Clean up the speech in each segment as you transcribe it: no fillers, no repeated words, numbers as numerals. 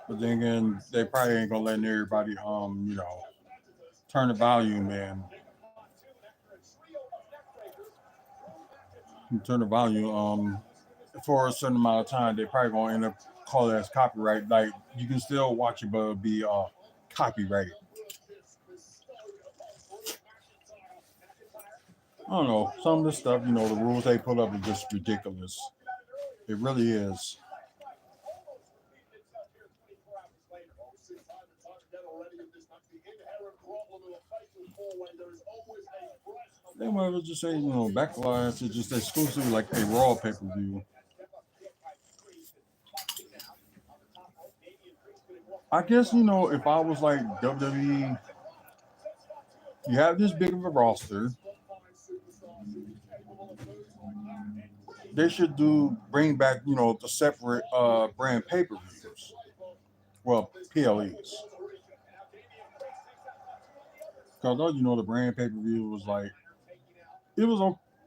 But then again, they probably ain't gonna let everybody turn the volume in. Turn the volume for a certain amount of time. They probably gonna end up calling it as copyright. Like you can still watch it, but it'll be copyrighted. I don't know. Some of this stuff, the rules they put up is just ridiculous. It really is. They might as well just say, Backlash is just exclusively like a Raw pay per view. I guess, if I was like WWE, you have this big of a roster, they should bring back, the separate brand pay per views. Well, PLEs. Because, the brand pay per view was like, it was,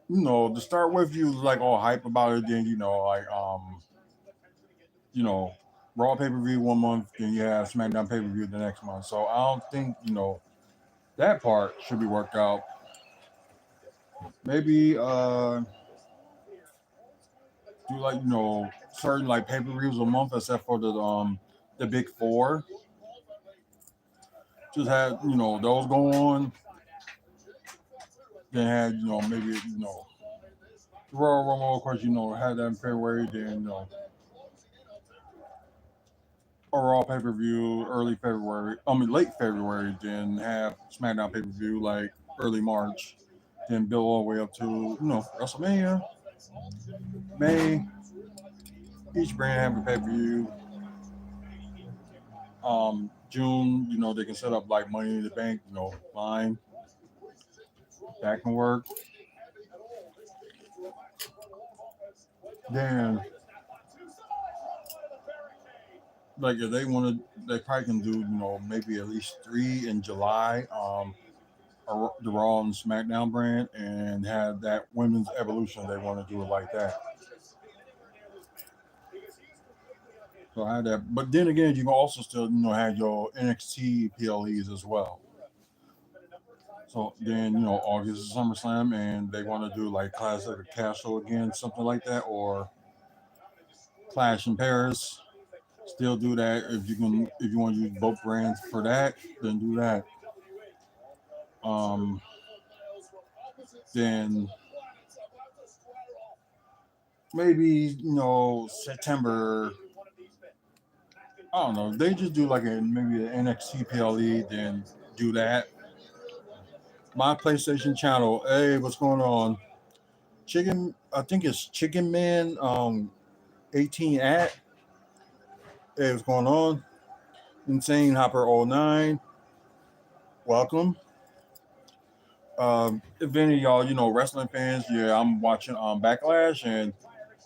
to start with, you was like all hype about it. Then, you know, Raw pay per view 1 month, then you have SmackDown pay per view the next month. So I don't think, that part should be worked out. Maybe do like certain like pay per views a month, except for the big four. Just had those go on. Then had maybe the Royal Rumble, of course had that in February. Then a Raw pay per view early February. I mean late February. Then have SmackDown pay per view like early March. Then build all the way up to WrestleMania, May. Each brand have a pay per view. June, they can set up like Money in the Bank, line that can work. Then, like if they want to, they probably can do, maybe at least three in July. The Raw and SmackDown brand, and have that women's evolution. They want to do it like that. So I had that, but then again, you can also still, have your NXT PLEs as well. So then, August is SummerSlam, and they want to do like Clash of the Castle again, something like that, or Clash in Paris. Still do that if you want to use both brands for that, then do that. Um, then maybe September. I don't know. They just do like maybe an NXT PLE, then do that. My PlayStation channel. Hey, what's going on? Chicken. I think it's Chicken Man. 18 at. Hey, what's going on? Insane Hopper 09. Welcome. If any of y'all, wrestling fans, yeah, I'm watching Backlash, and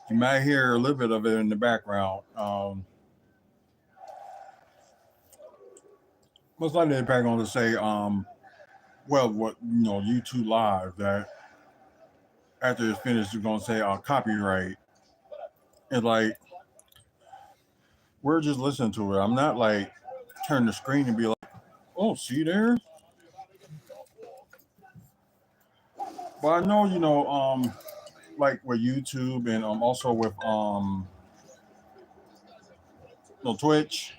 you might hear a little bit of it in the background. Most likely they're probably going to say, well, what YouTube Live, that after it's finished, you're going to say copyright, and like we're just listening to it. I'm not like turn the screen and be like, oh, see there. But I know, like with YouTube and also with Twitch,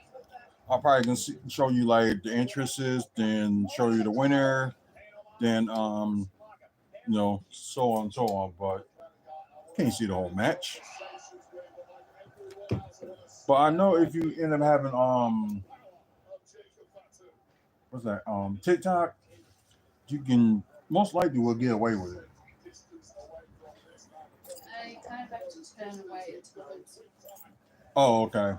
I probably can show you like the entrances, then show you the winner, then so on and so on. But can't see the whole match. But I know if you end up having what's that TikTok, you can most likely will get away with it. Oh, okay.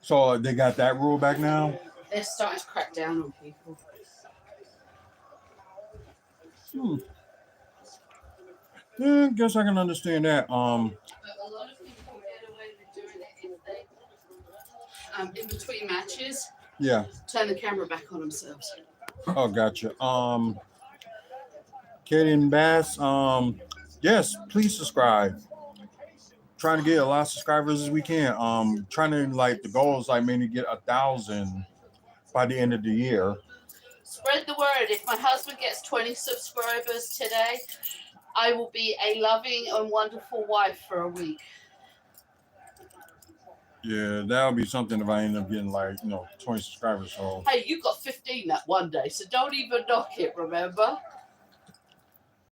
So they got that rule back now. They're starting to crack down on people. Yeah, guess I can understand that. But a lot of people can get away with doing it if they, in between matches, Yeah. turn the camera back on themselves. Oh, gotcha. Katie and Bass. Yes, please subscribe. trying to get a lot of subscribers as we can. Trying to like the goal is like maybe get 1,000 by the end of the year. Spread the word. If my husband gets 20 subscribers today, I will be a loving and wonderful wife for a week. Yeah, that'll be something if I end up getting like 20 subscribers. So Hey, you got 15 that one day, so don't even knock it, remember?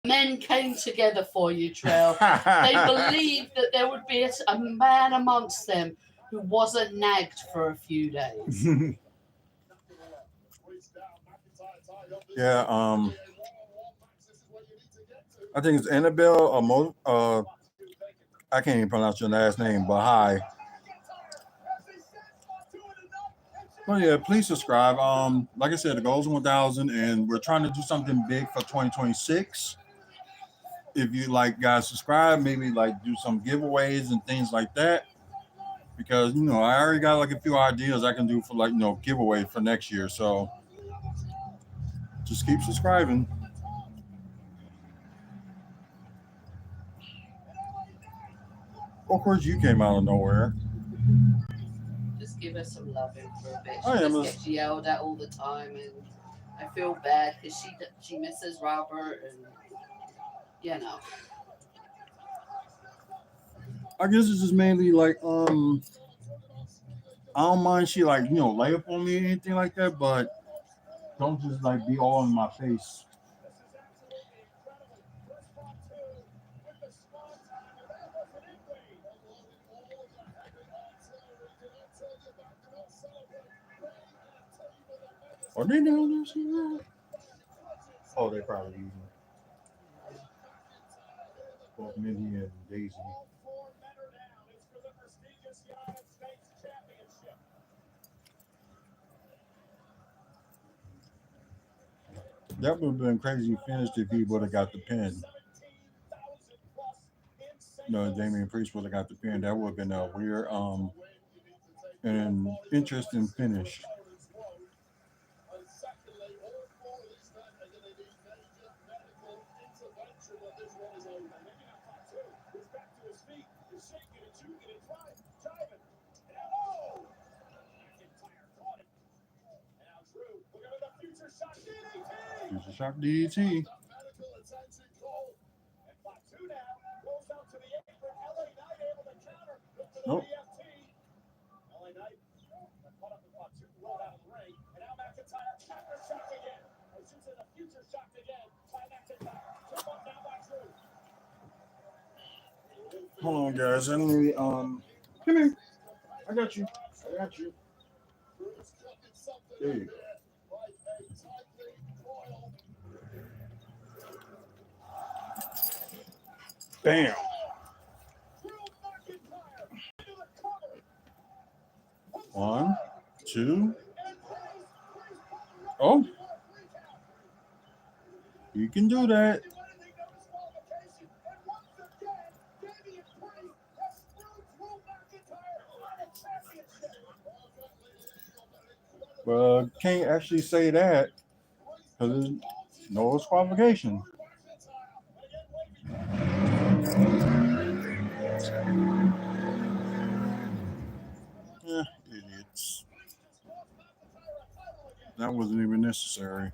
Men came together for you, Trail. They believed that there would be a man amongst them who wasn't nagged for a few days. Yeah, I think it's Annabelle or I can't even pronounce your last name, but hi. Well, yeah, please subscribe. Like I said, the goal is 1,000, and we're trying to do something big for 2026. If you like, guys, subscribe. Maybe like do some giveaways and things like that. Because I already got like a few ideas I can do for like giveaway for next year. So just keep subscribing. Of course, you came out of nowhere. Just give her some loving for a bit. I She am just gets yelled at all the time, and I feel bad because she misses Robert, and I guess it's just mainly like I don't mind she like lay up on me or anything like that, but don't just like be all in my face. Are they doing this? Oh, they probably eating. Both Mindy and Daisy. That would have been crazy finished if he would have got the pin. No, Damian Priest would have got the pin. That would have been a weird, and interesting finish. Future Shock DDT. Nope. Hold on, guys. Let me come here. I got you. I got you. There you go. Bam. One, two. Oh, you can do that. Well, can't actually say that because there's no disqualification. Yeah, idiots. That wasn't even necessary.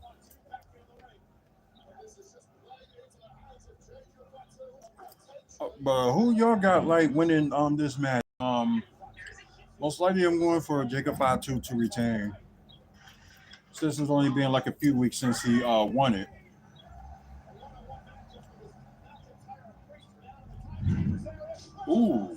But who y'all got like winning this match? Most likely I'm going for Jacob Fatu to retain. Since it's only been like a few weeks since he won it. Ooh.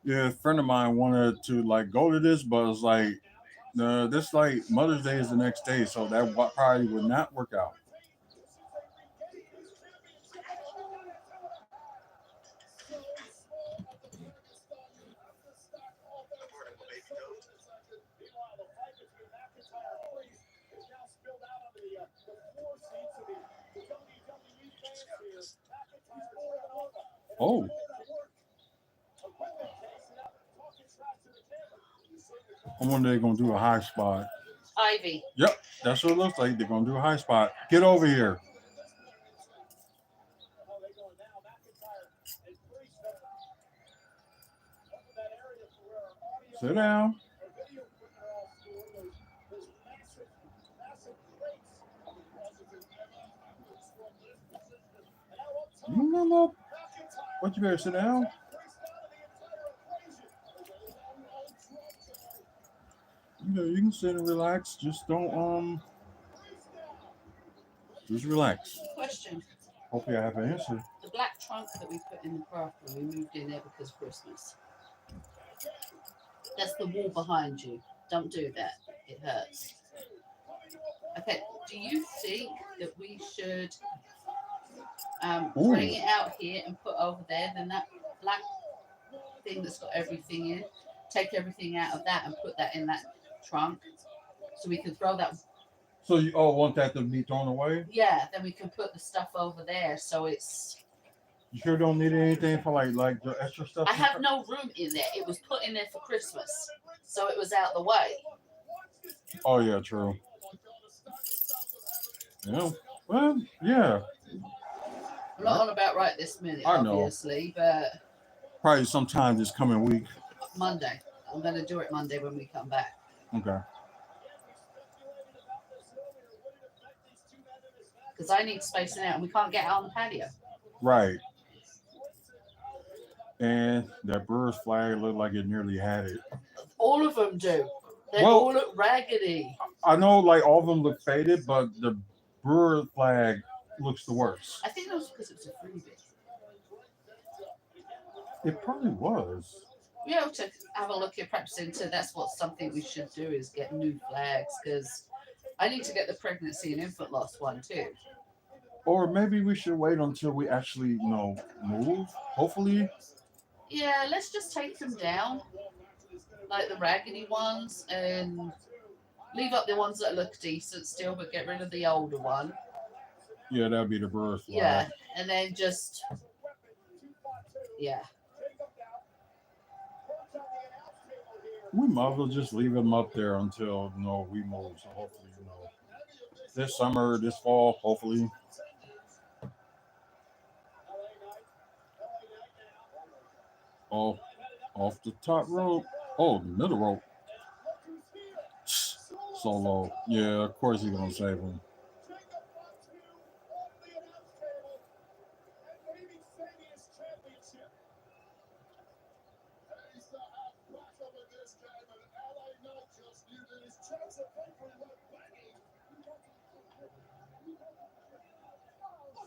Yeah, a friend of mine wanted to like go to this, but it's like this like Mother's Day is the next day, so that probably would not work out. Oh, I wonder they're gonna do a high spot. Ivy. Yep, that's what it looks like. They're gonna do a high spot. Get over here. Sit down. No. What, you better sit down? You can sit and relax. Just don't just relax. Question. Hopefully I have an answer. The black trunk that we put in the craft room, we moved in there because of Christmas. That's the wall behind you. Don't do that. It hurts. Okay, do you think that we should bring it out here and put over there? Then that black thing that's got everything in, take everything out of that and put that in that trunk, so we can throw that. So you want that to be thrown away? Yeah, then we can put the stuff over there, so it's. You sure don't need anything for like the extra stuff? I have no room in there. It was put in there for Christmas, so it was out the way. Oh yeah, true. Yeah. Well, yeah. I'm not on about right this minute, I know. obviously, but Probably sometime this coming week. Monday. I'm going to do it Monday when we come back. Okay. Because I need spacing out, and we can't get out on the patio. Right. And that Brewers flag looked like it nearly had it. All of them do. They all look raggedy. I know, like all of them look faded, but the Brewer flag looks the worst. I think that was because it was a freebie. It probably was. We have to have a look at perhaps into that's what something we should do is get new flags, because I need to get the pregnancy and infant loss one too. Or maybe we should wait until we actually, move. Hopefully. Yeah, let's just take them down, like the raggedy ones, and leave up the ones that look decent still, but get rid of the older one. Yeah, that'd be the Brewers flag. Yeah, and then just We might as well just leave them up there until we move. So hopefully, this summer, this fall, hopefully. Oh, off the top rope. Oh, the middle rope. Solo. Yeah, of course he's gonna save him.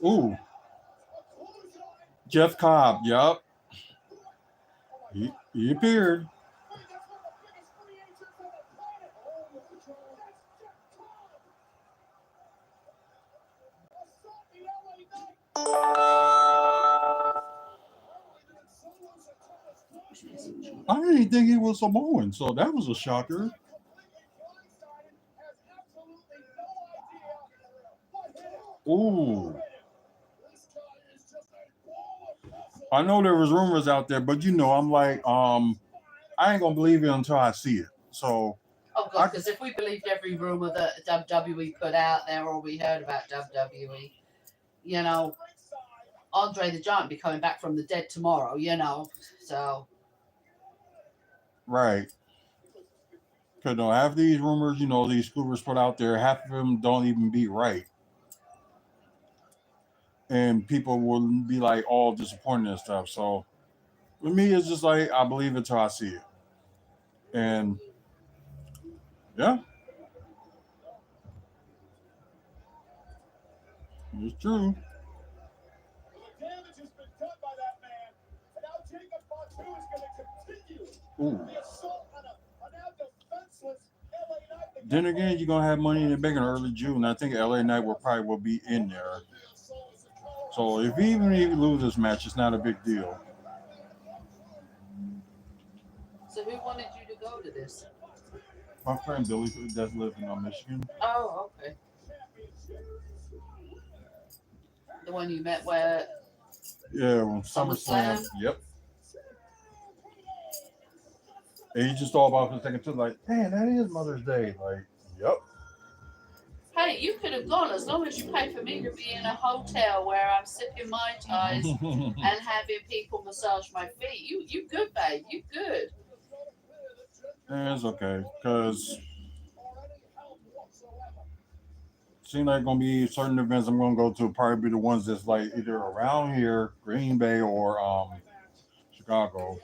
Ooh. Jeff Cobb, yup. He appeared. I didn't think he was Samoan, so that was a shocker. Ooh. I know there was rumors out there, but I'm like, I ain't gonna believe it until I see it. So. Oh God, because if we believed every rumor that WWE put out there, or we heard about WWE, Andre the Giant be coming back from the dead tomorrow, so. Right. Because half these rumors, these scoopers put out there, half of them don't even be right. And people will be like all disappointed and stuff. So with me, it's just like I believe it till I see it. And yeah, it's true. Ooh. Then again, you're gonna have Money in the Bank in early June. I think LA Knight will be in there. So if he lose this match, it's not a big deal. So who wanted you to go to this? My friend Billy, that's living in Michigan. Oh, okay. The one you met where? Yeah, SummerSlam. Yep. And you just thought about it for a second too, like, man, that is Mother's Day. Like, yep. Hey, you could have gone as long as you pay for me to be in a hotel where I'm sipping Mai Tais and having people massage my feet. You good, babe. You good. And it's okay, because seems like gonna be certain events I'm gonna go to probably be the ones that's like either around here, Green Bay or Chicago.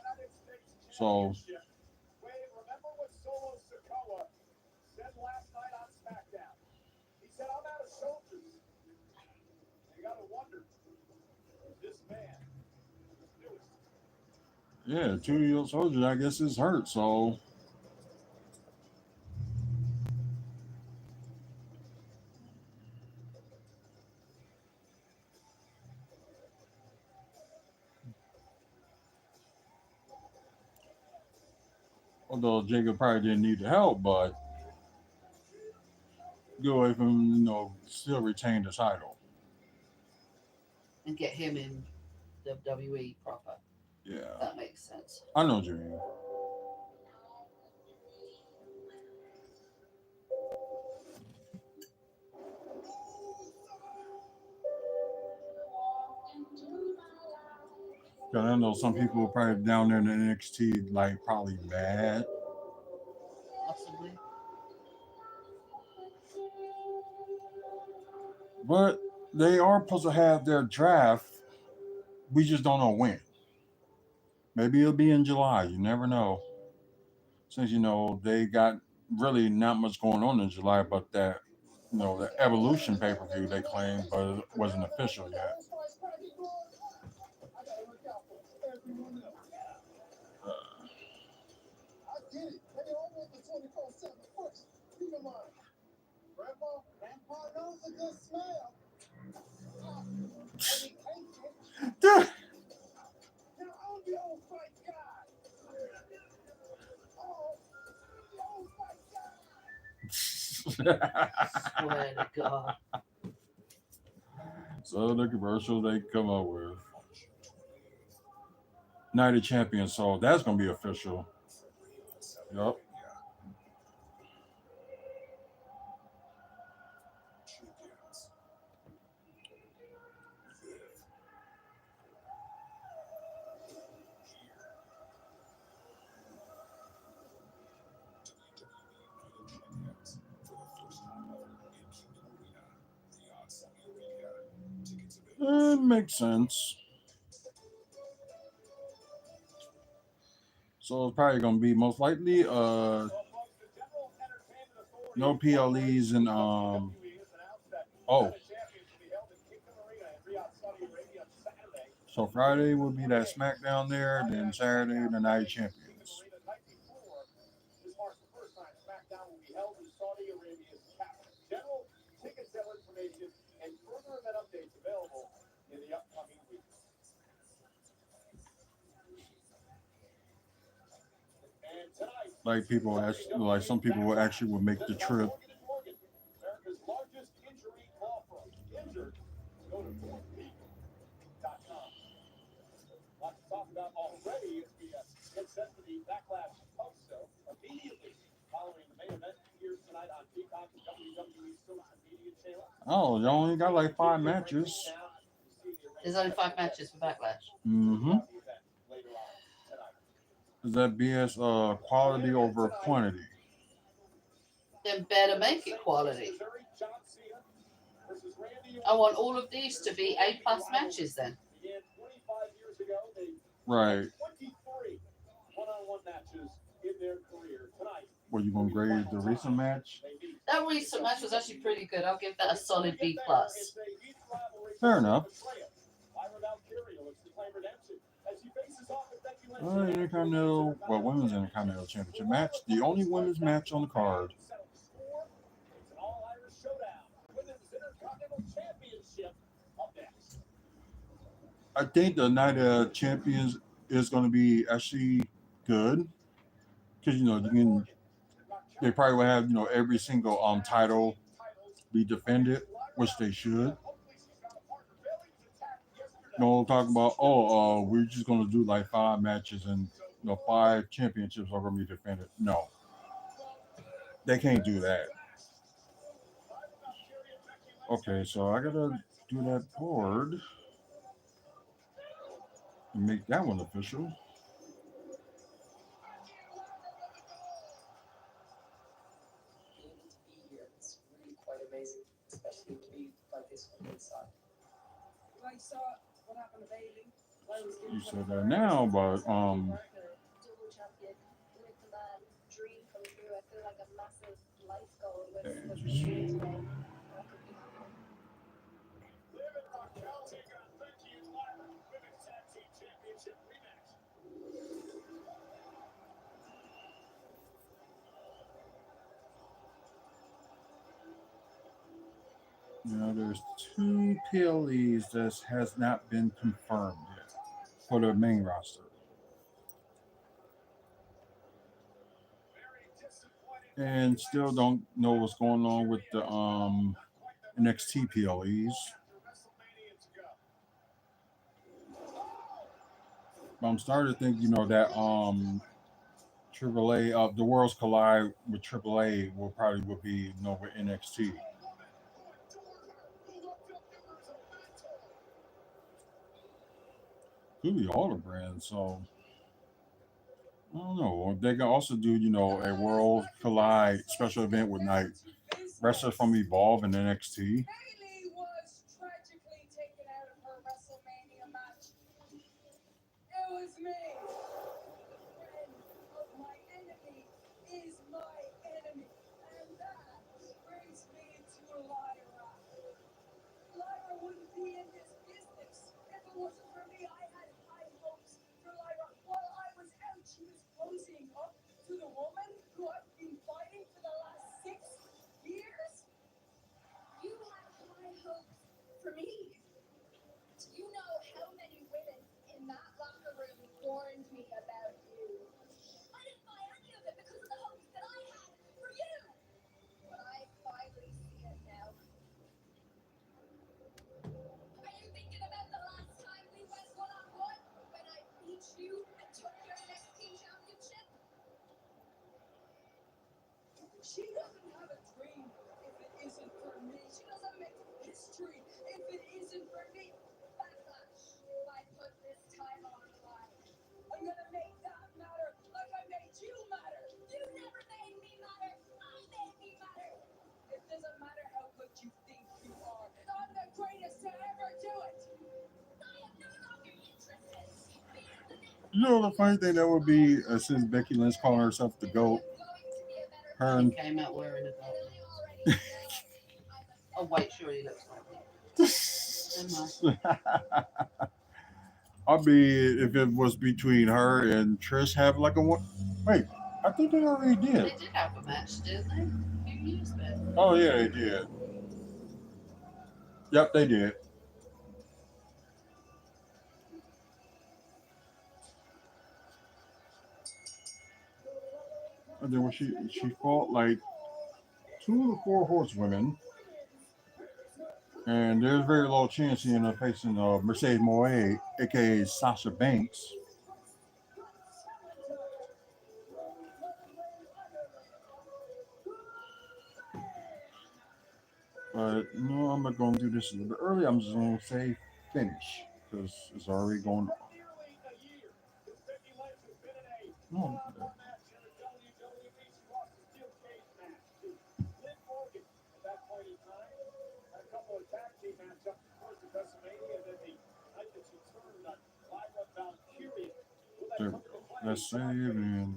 So yeah, 2 year soldier I guess is hurt. So although Jacob probably didn't need the help, but go away from still retain the title. And get him in WWE proper. Yeah, That makes sense. I know what you mean. Cause I know some people probably down there in the NXT like probably mad, Possibly. but they are supposed to have their draft. We just don't know when. Maybe it'll be in July. You never know. Since they got really not much going on in July, but that the Evolution pay per view they claimed, but it wasn't official yet. Swear to God. So the commercial they come up with Night of Champions, so that's gonna be official. Yep. It makes sense. So it's probably gonna be most likely no PLEs and oh, so Friday will be that SmackDown there, then Saturday the Night of Champions. Like people actually, like some people will actually will make the trip. Oh, you only got like 5 matches. There's only 5 matches for Backlash. Mm-hmm. Is that BS quality over quantity? Then better make it quality. I want all of these to be A+ matches then. Right. Were you gonna grade the recent match? That recent match was actually pretty good. I'll give that a solid B+. Fair enough. Intercontinental, well, women's Intercontinental Championship match. The only women's match on the card. I think the Night of Champions is going to be actually good because they probably will have every single title be defended, which they should. No talk about we're just going to do like 5 matches and 5 championships are going to be defended. No, they can't do that. Okay, so I gotta do that board and make that one official. You said that now, but there's 2 PLEs that has not been confirmed yet for the main roster, and still don't know what's going on with the NXT PLEs. I'm starting to think, that AAA, the Worlds Collide with AAA will probably be, with NXT. Could be all the brands, so I don't know. They can also do, a World Collide special event with wrestlers from Evolve and NXT. The funny thing that would be, since Becky Lynch calling herself the GOAT, her He came out wearing a belt. Oh, wait, sure he looks like it. I'll be if it was between her and Trish have like a one. Wait, I think they already did. They did have a match, didn't they? A few years back. Oh yeah, they did. Yep, they did. And then when she fought like 2 of the 4 horsewomen, and there's very low chance she ended up facing Mercedes Moe, aka Sasha Banks. But no, I'm not going to do this a little bit early. I'm just going to say finish because it's already going on. No. There we go. Let's save and.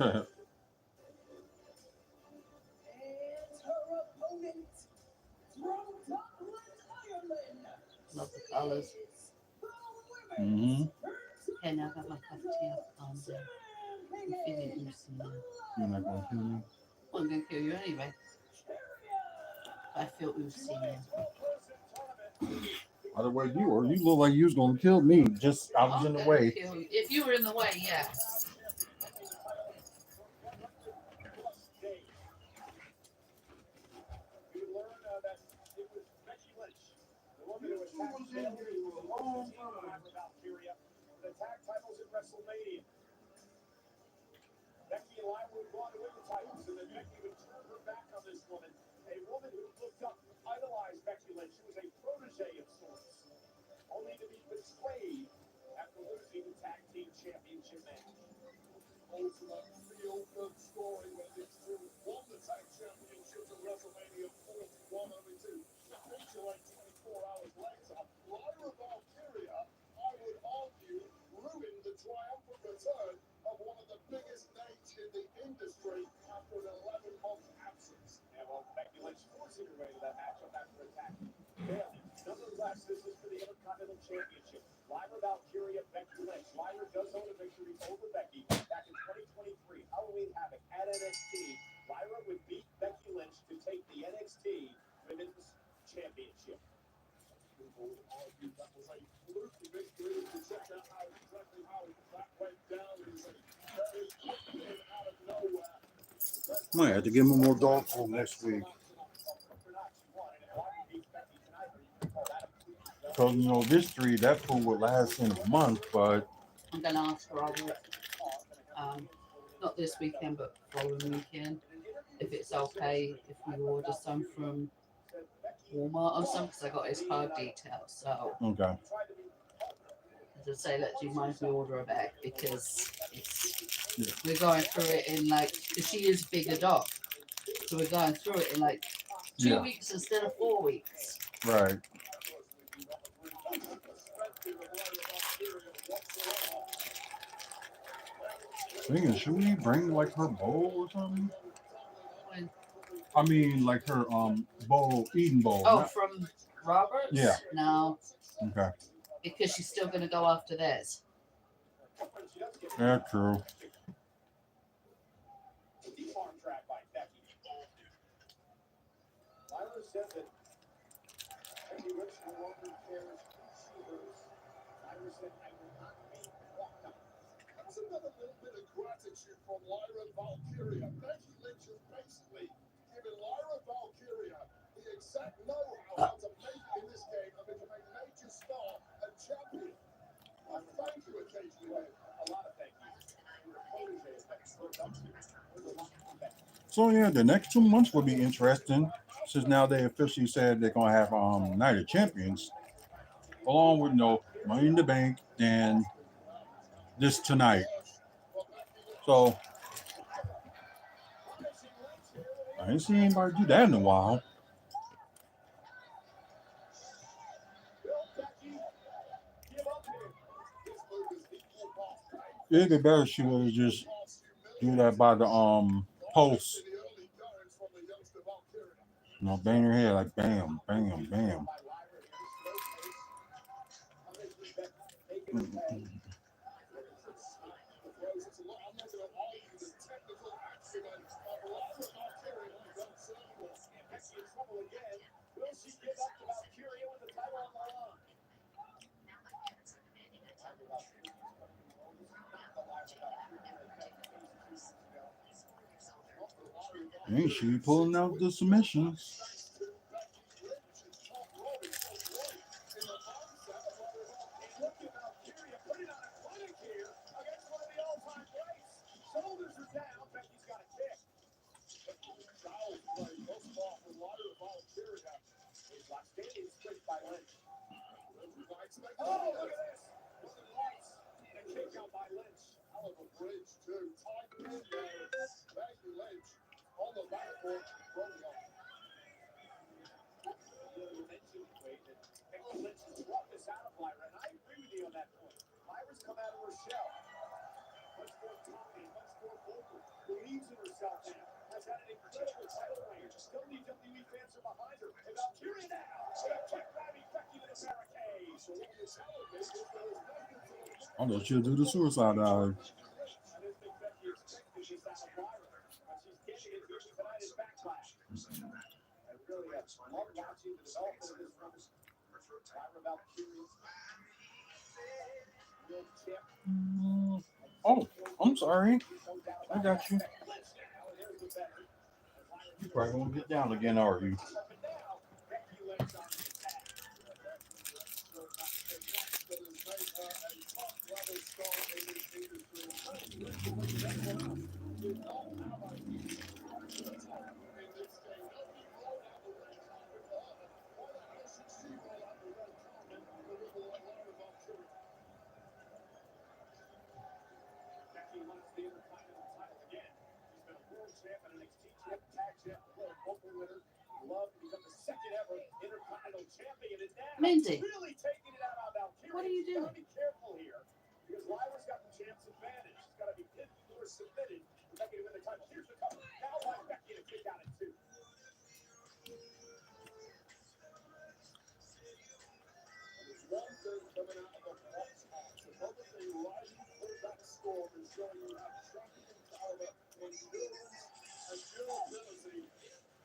Love the colours. Mm-hmm. Okay, now I've got my cup of tea. I've calmed down. I'm feeling easy now. You're not gonna kill me. Well, I'm going to kill you anyway. I feel oozy now. Otherwise, you look like you was gonna kill me. Just I was I'm in the gonna way. kill you. If you were in the way, yeah. Becky and Lyra would brought away the titles, and then Becky would turn her back on this woman, a woman who looked up, idolized Becky Lynch. She was a protege of sorts, only to be betrayed after losing the tag team championship match. Ultimate feel-good story when these two won the tag championships at WrestleMania 41, only to capitulate 24 hours later. Lyra Valkyria, I would argue, ruined the triumphant return of one of the biggest names in the industry after an 11-month absence. And well, Becky Lynch forcing her way to that matchup after attacking Bayley. Nonetheless, this is for the Intercontinental Championship. Lyra Valkyria, Becky Lynch. Lyra does own a victory over Becky back in 2023. Halloween Havoc at NXT. Lyra would beat Becky Lynch to take the NXT Women's Championship. People would argue that was a fluke victory. To check out exactly how that went down, is a very quick win out of nowhere. Might have to give him more dog food next week. Because victory that food would last in a month, but I'm gonna ask Robert, not this weekend, but following weekend, if it's okay if we order some from Walmart or something, because I got his card details. So, okay. as I say, do you mind if we order a bag? Because Yeah. we're going through it in because she is bigger dog. So we're going through it in 2 weeks instead of 4 weeks. Right. Thinking, should we bring her bowl or something? When, I mean, her bowl, eating bowl. From Robert's? Yeah. No. Okay. Because she's still going to go after this. Yeah, true. That's another little bit of gratitude from Lyra Valkyria. Becky Lynch has basically given Lyra Valkyria the exact know-how to make it in this game and become a major star and champion. A thank you occasionally. A lot of thank yous. So yeah, the next 2 months will be interesting since now they officially said they're gonna have Night of Champions, along with Money in the Bank and this tonight. So I ain't seen anybody do that in a while. It'd be better if she would just do that by the post. Bang her head like bam, bam, bam. Ain't she pulling out the submissions? Oh, look at this! Northern Lights. The kick out by Lynch. Hell of a bridge, too. Tight in there. Becky Lynch on the back foot. Rolling on. You mentioned, Wade, that Becky Lynch has brought this out of Lyra, and I agree with you on that point. Lyra's come out of her shell. Much more talking, much more vocal. believes in herself now. Has had an incredible title reign. WWE fans are behind her. And Valkyria now. Check grabbing Becky with a barricade. So what was I thought she'll do the suicide dive. I didn't think Becky expected this out of Lyra. But she's getting it here tonight in Backlash. I really love watching the development of this woman. Lyra Valkyria. Real champ. Oh, I'm sorry. I got you. You probably won't get down again, are you? Becky wants the Intercontinental title again. She's been a world champ and NXT champ, tag champ, world open winner. Love to become the second ever Intercontinental champion. And now Mindy, really taking it out on Valkyria. what are you doing? Gotta be careful here because Lyra's got the champ's advantage. She's got to be pinned or submitted for Becky to win the title. Here's the cover. Now by Becky to kick out at 2. There's one thing coming out of the Bucks match. Another thing rising from that storm and showing you how champion power and endurance and durability.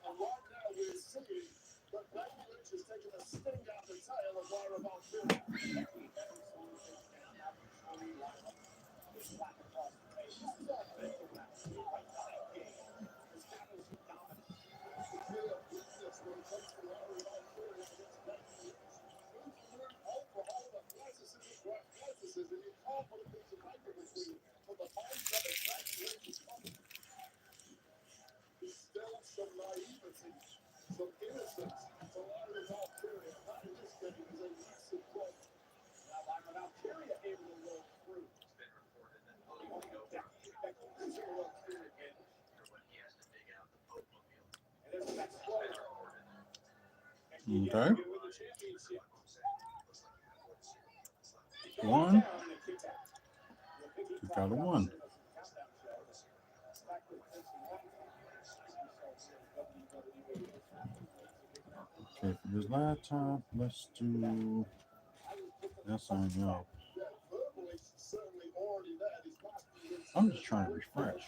And right now we're seeing that Becky Lynch is taking a sting out the tail of Lyra Valkyria. Becky absolutely cannot show Lyra. This slap across the face. This is all mental now. Right now, that game establishes dominance. This is really a weakness when it comes to Lyra Valkyria against Becky Lynch. Overhaul the athleticism, you call for the things to make it between but the mindset of Becky Lynch is coming. There's still some naivety, some innocence to Lyra Valkyria. Not in this game is a massive blow. Now Lyra Valkyria able to roll through. It's been reported that Becky is able to roll through again. And there's the next blow. Okay. With the championship. One. Got a one. Okay, for this last time, let's do. That's on y'all. I'm just trying to refresh.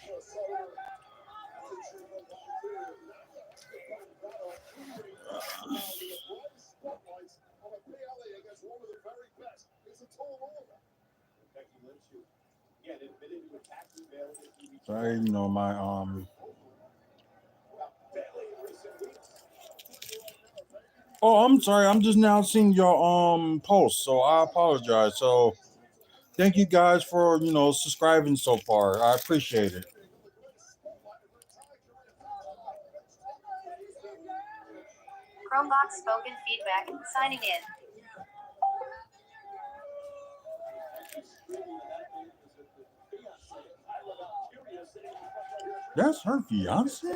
Sorry, you know my Oh, I'm sorry. I'm just now seeing your post, so I apologize. So thank you guys for subscribing so far. I appreciate it. Chromebox spoken feedback. Signing in. That's her fiance.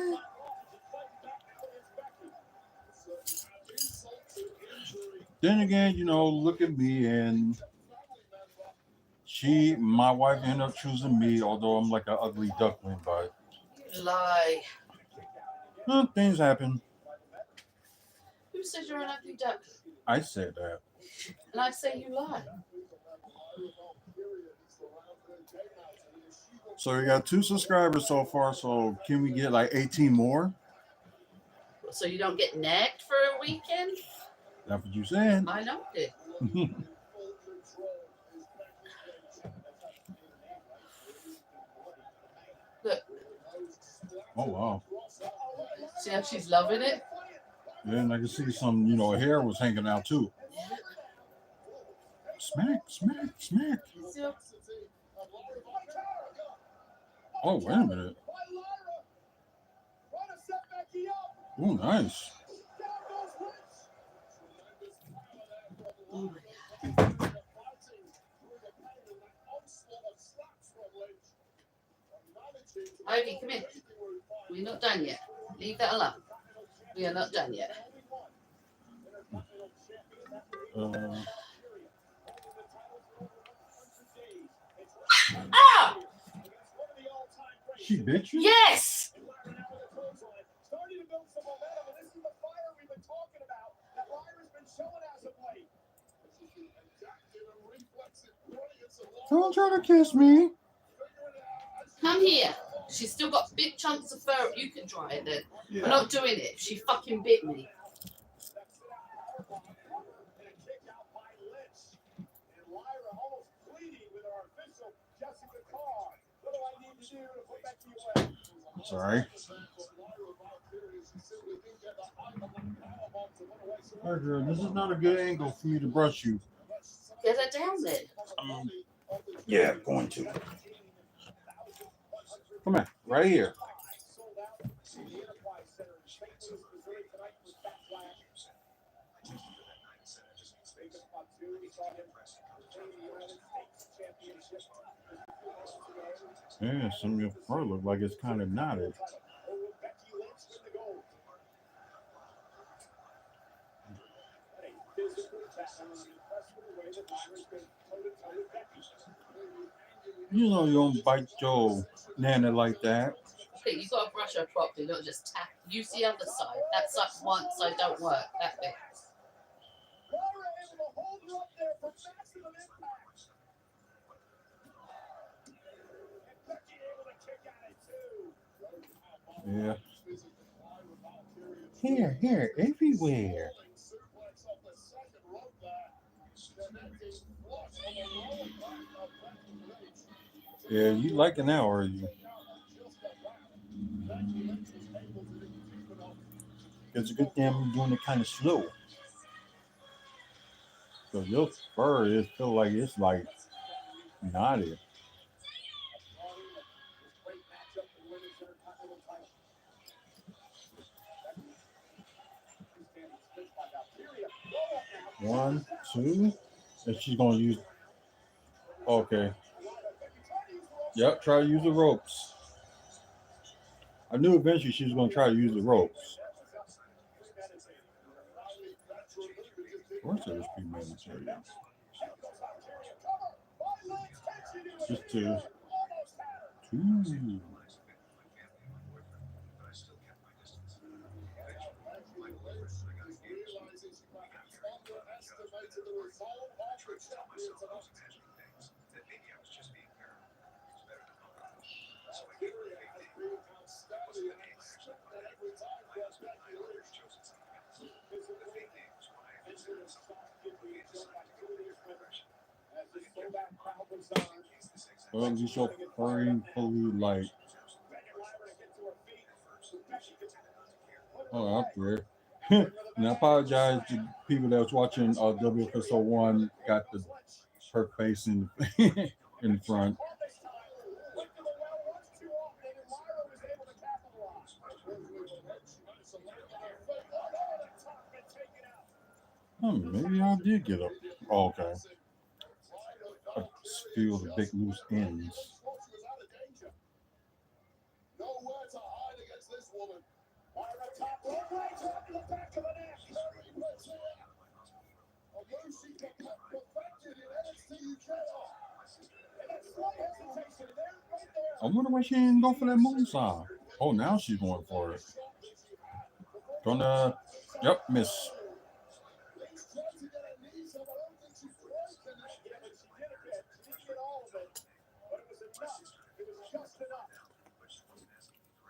Then again, look at me, and my wife ended up choosing me, although I'm like an ugly duckling, but Lie. things happen. Who said you're an ugly duck? I said that. And I say you lie. So we got 2 subscribers so far, so can we get like 18 more? So you don't get nagged for a weekend? That's what you said. I know it. Look. Oh, wow. See how she's loving it? Yeah, and I can see some, hair was hanging out too. Smack, smack, smack. Oh, wait a minute. Oh, nice. Oh my God. Ivy, come in. We're not done yet. Leave that alone. We are not done yet. Ah! She bit you? Yes. Starting to build some momentum, and this is the fire we've been talking about that Lyra's been showing as of late. Don't try to kiss me. Come here. She's still got big chunks of fur. You can try it then. Yeah. I'm not doing it. She fucking bit me. Sorry. Alright, girl, this is not a good angle for me to brush you. Get her down there. Yeah, going to. Come on, right here. Yeah, some of your fur look like it's kind of knotted. You know you don't bite your nana like that. Okay, you gotta brush her properly, not just tap. Use the other side. That side one side don't work. That bit. Yeah. Here, everywhere. Yeah, you like it now, are you? It's a good thing I'm doing it kind of slow. So your fur is feel like it's like knotted. One, two, and she's gonna use. Okay. Yep. Try to use the ropes. I knew eventually she was gonna try to use the ropes. Where's the HP military? Just two. Two. Well, at least your furry fully like. Oh, up there. And I apologize to people that was watching WFSO 1 got her face in in front. Maybe I did get up. Oh, okay. I just feel the big loose ends. No words are hard against this woman. Lyra top rope right to the back of the neck. A move she perfected in NXT UK. And that slight hesitation there, right there. I wonder why she didn't go for that moonsault. Oh, now she's going for it. Gonna, yep, miss.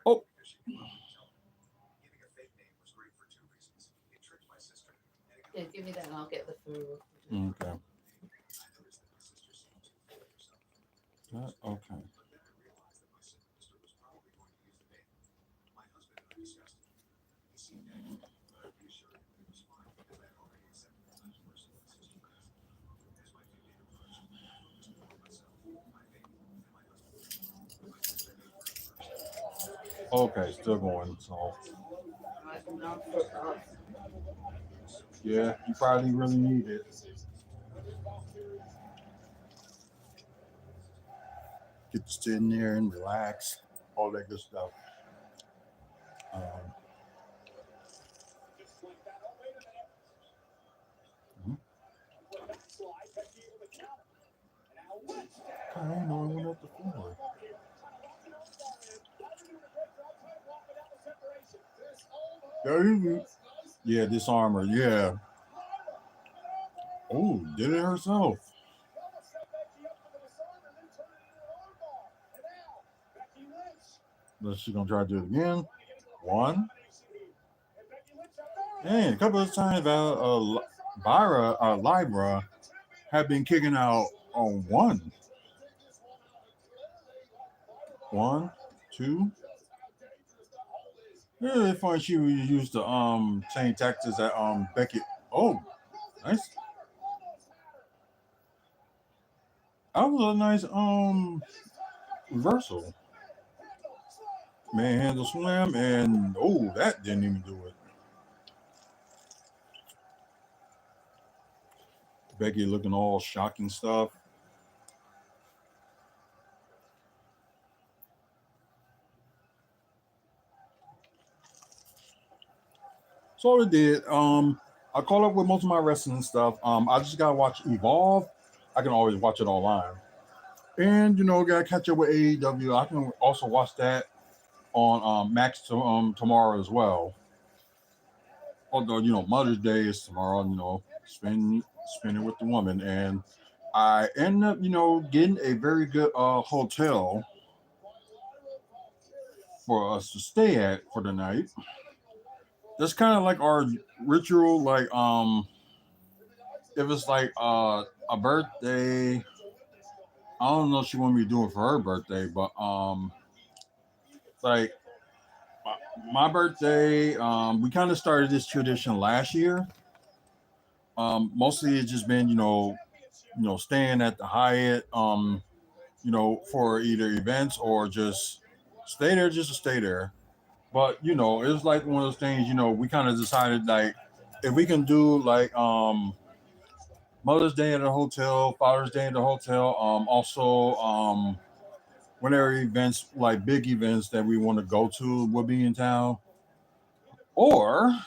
Oh. Yeah, give me that and I'll get the food. Okay. Okay. Okay, still going. So, yeah, you probably really need it. Get to sit in there and relax, all that good stuff. I didn't know it went up the floor. Yeah, disarm her. Yeah. Oh, did it herself. But she's gonna try to do it again. One. And a couple of times, Libra have been kicking out on one. One, two. Yeah, it's funny she used the same tactics that Becky. Oh, nice. That was a nice reversal. Manhandle slam, and oh, that didn't even do it. Becky looking all shocking stuff. So it did. I caught up with most of my wrestling stuff. I just gotta watch Evolve. I can always watch it online. And gotta catch up with AEW. I can also watch that on Max tomorrow as well. Although Mother's Day is tomorrow, spend it with the woman, and I end up getting a very good hotel for us to stay at for the night. That's kind of like our ritual. Like if it's like a birthday, I don't know if she want me to do it for her birthday, but like my birthday, we kind of started this tradition last year. Mostly it's just been staying at the Hyatt, for either events or just stay there just to stay there. But it was like one of those things. We kind of decided like if we can do like Mother's Day at a hotel, Father's Day at the hotel, also whenever events like big events that we want to go to will be in town, or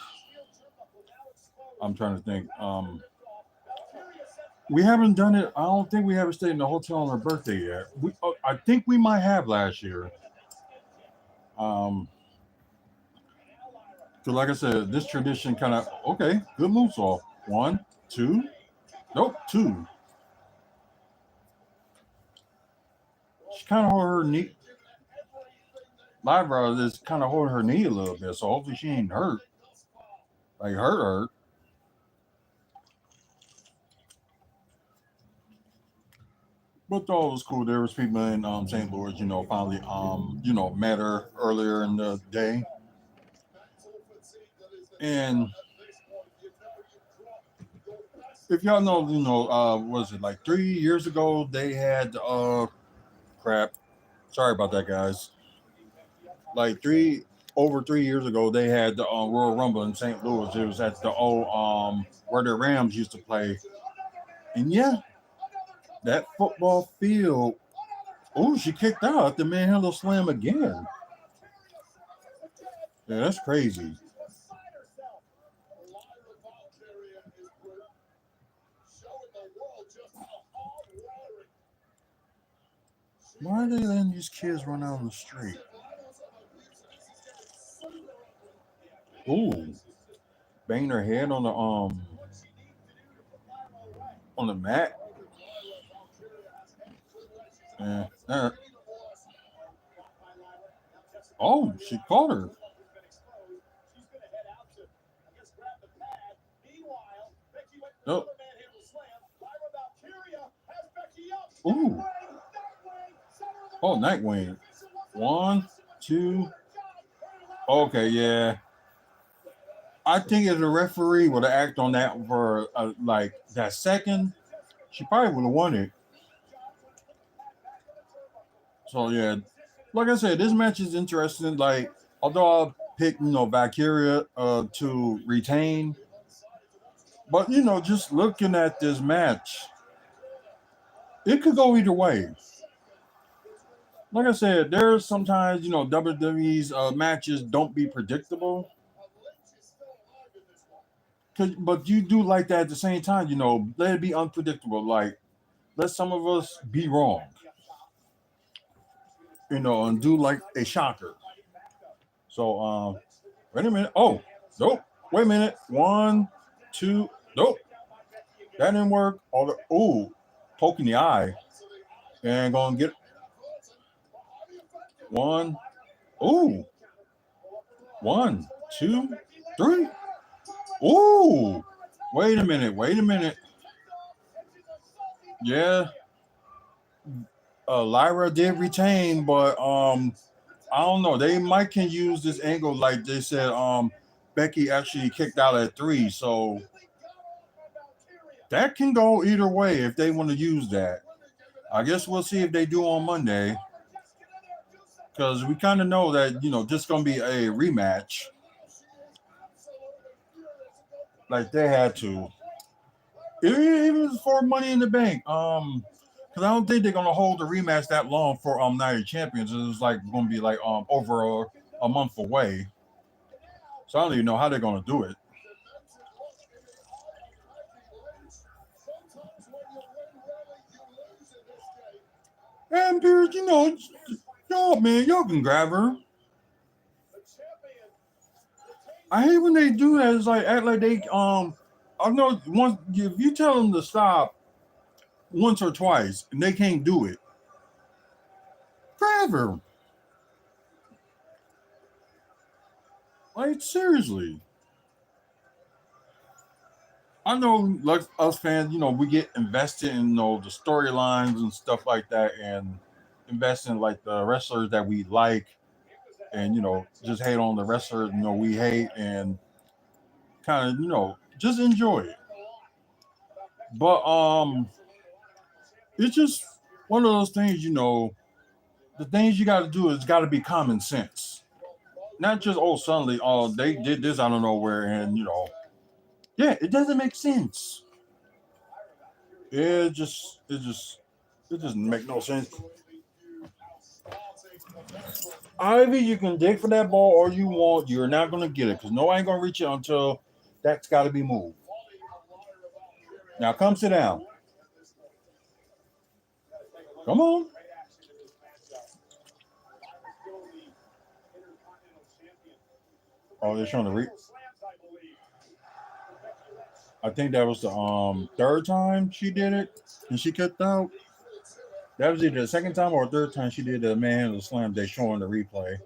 I'm trying to think. We haven't done it. I don't think we haven't stayed in the hotel on our birthday yet. I think we might have last year. So like I said, this tradition kind of okay. Good moonsault. One, two. Nope, two. She kind of hold her knee. Libra is kind of holding her knee a little bit, so hopefully she ain't hurt. Like hurt. But though it was cool. There was people in St. Louis, finally met her earlier in the day. And if y'all know, was it like 3 years ago they had crap. Sorry about that, guys. Like over 3 years ago they had the Royal Rumble in St. Louis. It was at the old where the Rams used to play. And yeah, that football field. Oh, she kicked out the manhandle slam again. Yeah, that's crazy. Why are they letting these kids run out on the street? Ooh, banging her head on the mat. Yeah. Oh, she caught her. Nope. Ooh. Oh, Nightwing. One, two. Okay, yeah. I think if the referee would have acted on that for like that second, she probably would have won it. So yeah, like I said, this match is interesting. Like, although I picked Valkyria to retain, but just looking at this match, it could go either way. Like I said, there's sometimes WWE's matches don't be predictable. But you do like that at the same time, let it be unpredictable. Like, let some of us be wrong, and do like a shocker. So, wait a minute. Oh, Nope. Wait a minute. 1, 2. Nope. That didn't work. All the poking the eye. And gonna get 1. Ooh. 1, 2, 3. Ooh. Wait a minute. Wait a minute. Yeah. Lyra did retain, but I don't know. They might can use this angle like they said. Becky actually kicked out at 3, so that can go either way if they want to use that. I guess we'll see if they do on Monday, because we kind of know that this gonna be a rematch. Like they had to, even for Money in the Bank. Because I don't think they're gonna hold the rematch that long for Night of Champions. It's like gonna be like over a month away. So I don't even know how they're gonna do it. And Pierce, y'all man, y'all can grab her. I hate when they do that. It's like act like they I know once if you tell them to stop once or twice and they can't do it, grab her. Like seriously. I know like us fans, we get invested in the storylines and stuff like that and invest in like the wrestlers that we like and just hate on the wrestlers we hate and kind of just enjoy it. But it's just one of those things, the things you got to do is got to be common sense, not just suddenly they did this out of nowhere and yeah, it doesn't make sense. It doesn't make no sense. Either you can dig for that ball or you won't. You're not gonna get it because nobody ain't gonna reach it until that's got to be moved. Now come sit down. Come on. Oh, they're showing the I think that was the third time she did it and she kicked out. That was either the second time or third time she did the manhandle slam. They showing the replay.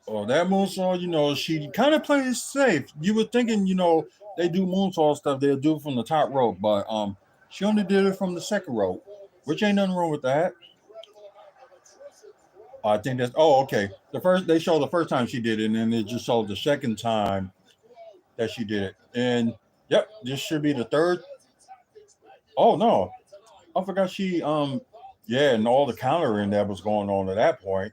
Oh, that moonsault, she kind of plays safe. You were thinking, they do moonsault stuff, they'll do it from the top rope, but she only did it from the second rope, which ain't nothing wrong with that. I think that's okay. They showed the first time she did it, and then they just showed the second time that she did it. And yep, this should be the third. Oh no. I forgot she yeah, and all the countering that was going on at that point.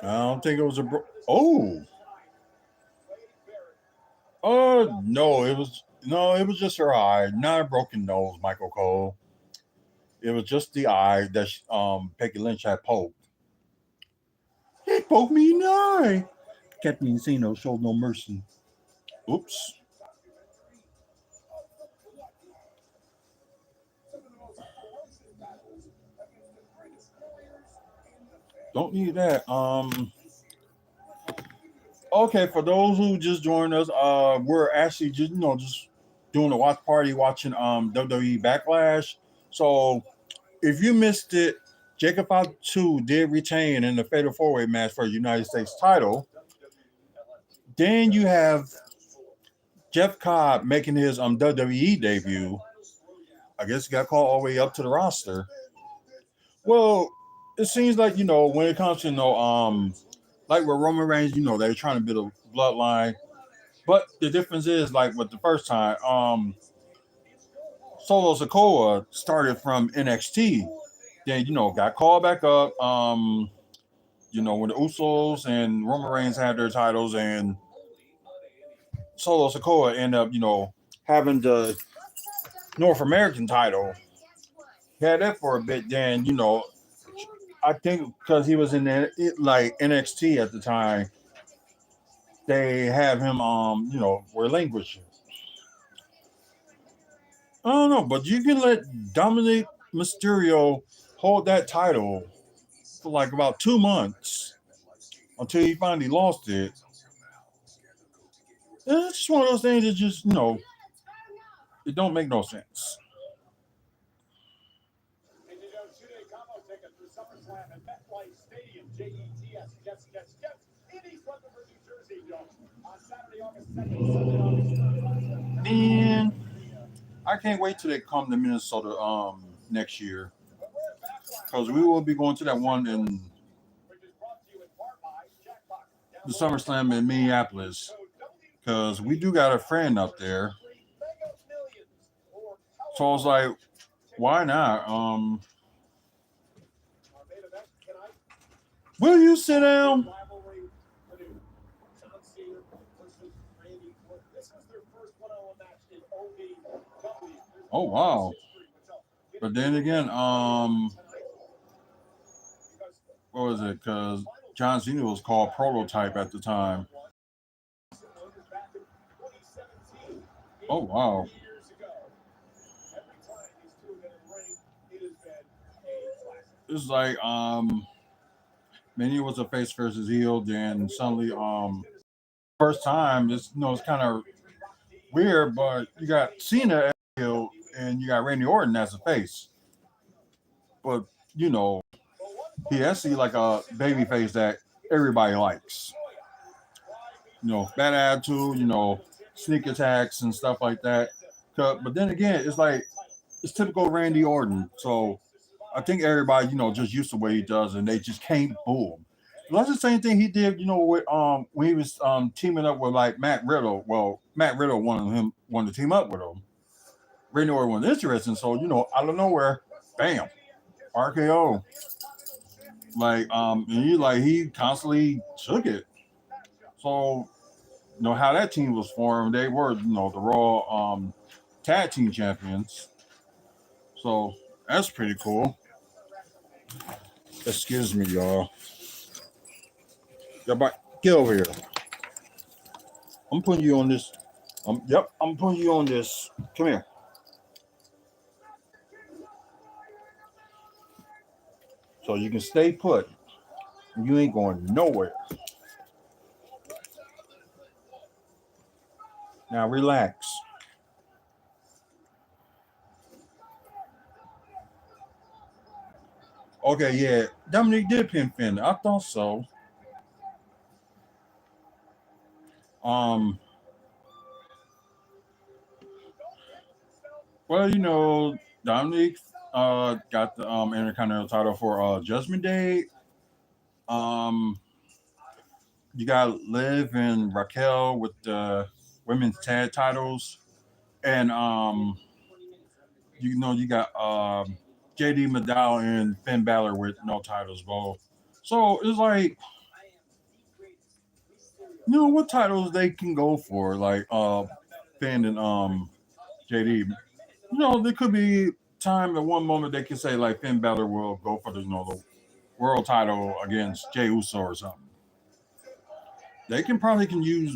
I don't think it was no, it was just her eye, not a broken nose, Michael Cole. It was just the eye that Becky Lynch had poked. He poked me in the eye. Captain Insano showed no mercy. Oops. Don't need that. Okay, for those who just joined us, we're actually just doing a watch party watching WWE Backlash. So if you missed it, Jacob Fatu did retain in the Fatal 4-Way match for the United States title. Then you have Jeff Cobb making his WWE debut. I guess he got called all the way up to the roster. Well, it seems like when it comes to like with Roman Reigns, they're trying to build a bloodline. But the difference is like with the first time, Solo Sikoa started from NXT. Then got called back up. When the Usos and Roman Reigns had their titles, and Solo Sikoa ended up, having the North American title. He had that for a bit. Then I think because he was in like NXT at the time, they have him relinquish it. I don't know, but you can let Dominic Mysterio hold that title for like about 2 months until he finally lost it. And it's just one of those things that just, it don't make no sense. And you know, two-day combo ticket for SummerSlam at MetLife Stadium, JETS, Jets, in East Rutherford, New Jersey, on Saturday, August 2nd, Sunday, August 3rd. And I can't wait till they come to Minnesota next year, because we will be going to that one in Which is brought to you in part by Jackpot. the SummerSlam in Minneapolis, because we do got a friend up there. So I was like, why not? Will you sit down? Oh wow. But then again, what was it? Because John Cena was called Prototype at the time. Oh wow. It's like Mania was a face versus heel, then suddenly first time it's it's kind of weird, but you got Cena as a heel and you got Randy Orton as a face. But he has to see like a baby face that everybody likes. Bad attitude, sneak attacks and stuff like that. But then again, it's like it's typical Randy Orton. So I think everybody, just used to what he does, and they just can't boo him. That's the same thing he did, with when he was teaming up with like Matt Riddle. Well, Matt Riddle wanted to team up with him. Randy Orton wasn't interested, so out of nowhere, bam, RKO. And he constantly took it. So how that team was formed, they were the Raw tag team champions. So that's pretty cool. Excuse me, y'all. Get over here. I'm putting you on this. Yep, I'm putting you on this. Come here. So you can stay put. You ain't going nowhere. Now relax. Okay, yeah. Dominic did pin Finn. I thought so. Well, Dominic got the Intercontinental title for Judgment Day. You got Liv and Raquel with the women's tag titles, and you got JD McDowell and Finn Balor with no titles both. So it's like, what titles they can go for, like Finn and JD. There could be time at one moment they could say like Finn Balor will go for the the world title against Jey Uso or something. They can use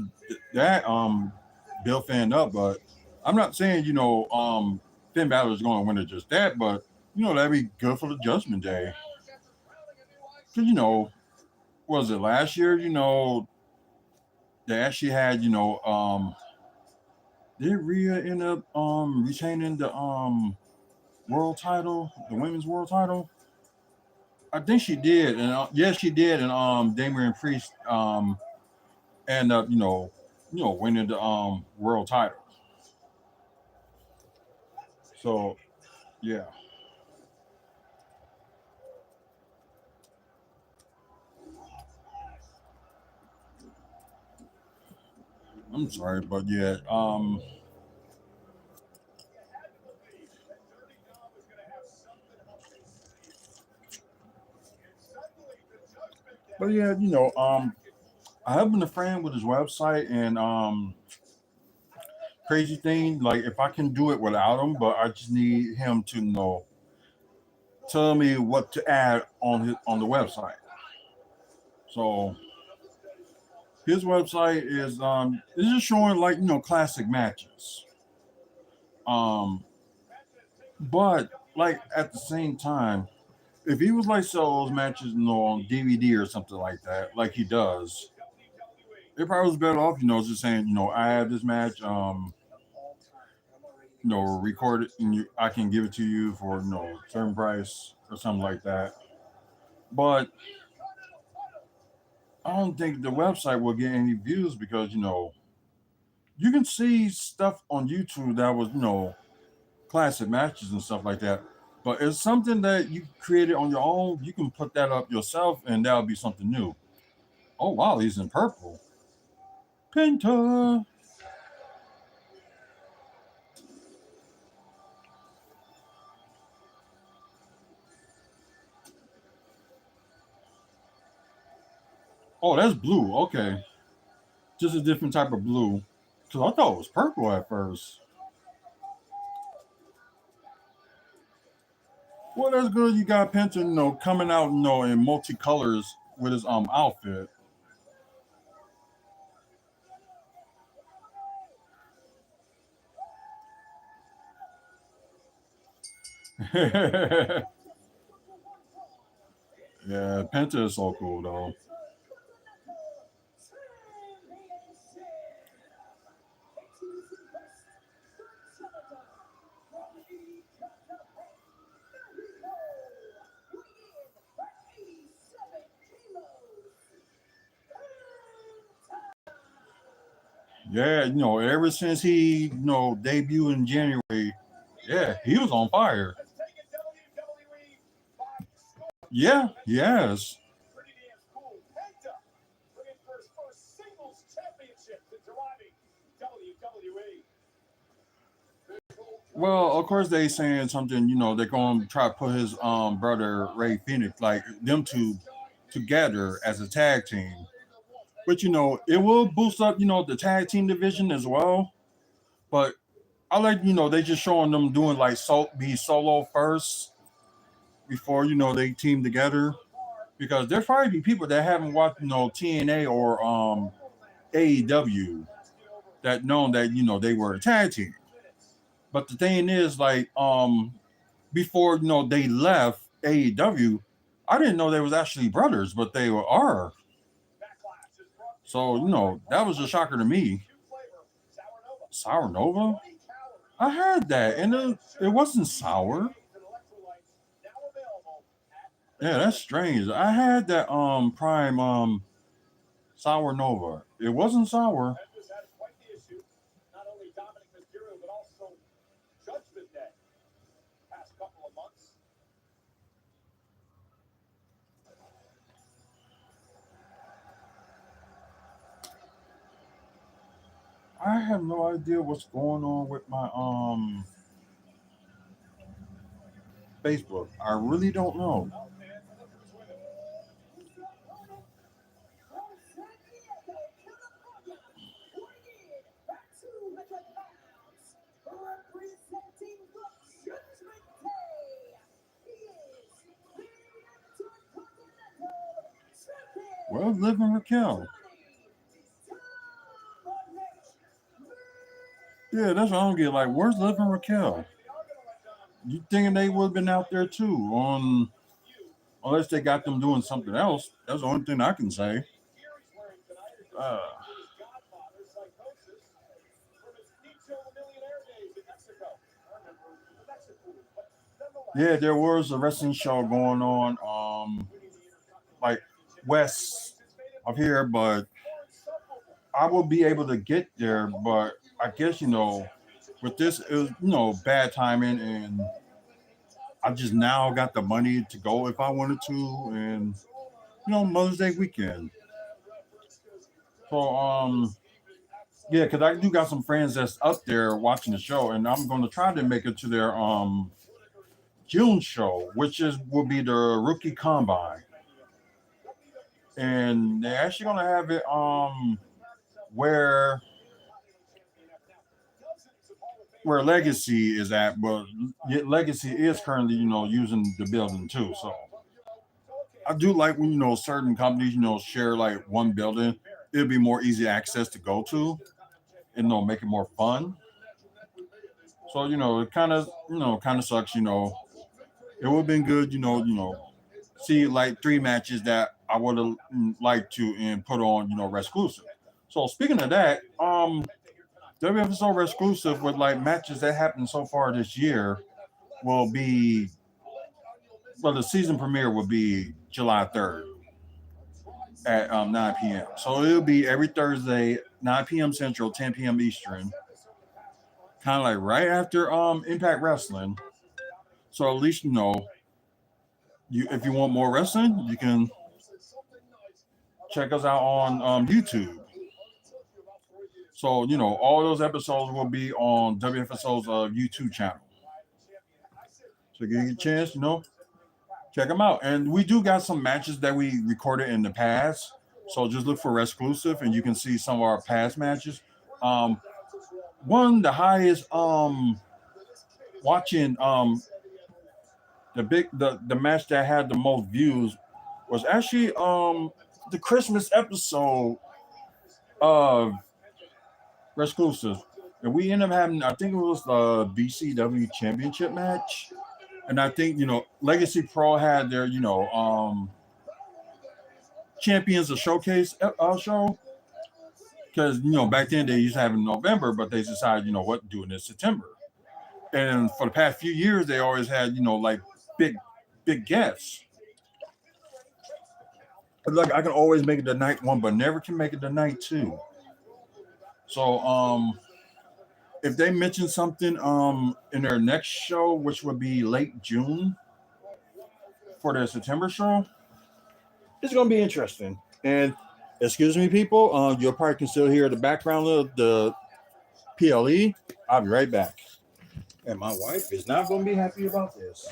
that build Finn up, but I'm not saying Finn Balor is going to win it just that, but that'd be good for the Judgment Day. Because was it last year? They actually had did Rhea end up retaining the world title, the women's world title? I think she did, and yes, she did, and Damian Priest end up winning the world title. So yeah. I'm sorry, but yeah, but yeah, I have been a fan with his website, and crazy thing, like if I can do it without him, but I just need him to tell me what to add on the website. So his website is it's just showing like classic matches. But like at the same time, if he was like sell those matches, on DVD or something like that, like he does, it probably was better off, just saying, I have this match, record it and I can give it to you for certain price or something like that. But I don't think the website will get any views because you can see stuff on YouTube that was classic matches and stuff like that. But it's something that you created on your own. You can put that up yourself, and that'll be something new. Oh wow, he's in purple. Penta. Oh, that's blue. Okay, just a different type of blue. Cause I thought it was purple at first. Well, that's good. You got Penta, coming out, in multicolors with his outfit. Yeah, Penta is so cool though. Yeah, ever since he, debuted in January, yeah, he was on fire. Has taken WWE by storm. Yeah, yes. Pretty damn cool. Penta looking for his first singles championship since arriving WWE. Well, of course they saying something, they're gonna try to put his brother Ray Phoenix, like them two together as a tag team. But it will boost up, the tag team division as well. But I like, they just showing them doing like be solo first before, they team together. Because there probably be people that haven't watched, TNA or AEW that known that, they were a tag team. But the thing is, like, before they left AEW, I didn't know they was actually brothers, but they are. So that was a shocker to me. Sour Nova, I had that, and it wasn't sour. Yeah, that's strange. I had that Prime Sour Nova. It wasn't sour. Not only Dominic Mysterio, but also Judgment Day. Past couple of months. I have no idea what's going on with my Facebook. I really don't know. Well, Liv and Raquel. Yeah, that's what I don't get. Like, where's Liv and Raquel? You thinking they would have been out there too? Unless they got them doing something else. That's the only thing I can say. Uh, yeah, there was a wrestling show going on, like west of here, but I will be able to get there. But I guess with this, it was bad timing, and I just now got the money to go if I wanted to, and Mother's Day weekend. So yeah, because I do got some friends that's up there watching the show, and I'm going to try to make it to their June show, which will be the rookie combine, and they're actually going to have it where Legacy is at, but Legacy is currently using the building too. So I do like when certain companies share like one building. It'll be more easy access to go to, and make it more fun. So it kind of sucks. It would have been good. See like 3 matches that I would have liked to and put on Resclusive. So speaking of that, WFSO Resclusive with like matches that happened so far this year will be the season premiere will be July 3rd at 9 p.m. So it'll be every Thursday, 9 p.m. Central, 10 p.m. Eastern, kind of like right after Impact Wrestling. So at least if you want more wrestling, you can check us out on YouTube. So all those episodes will be on WFSO's YouTube channel. So give you a chance, check them out. And we do got some matches that we recorded in the past. So just look for Resclusive and you can see some of our past matches. The highest watching the match that had the most views was actually the Christmas episode of Resclusive. And we ended up having, I think it was the BCW championship match. And I think, Legacy Pro had their, Champions of Showcase show. Because, back then they used to have it in November, but they decided, do it in September. And for the past few years, they always had, like big guests. Like I can always make it the night one, but never can make it the night two. So, if they mention something in their next show, which would be late June for their September show, it's gonna be interesting. And excuse me, people, you probably can still hear the background of the PLE. I'll be right back. And my wife is not gonna be happy about this.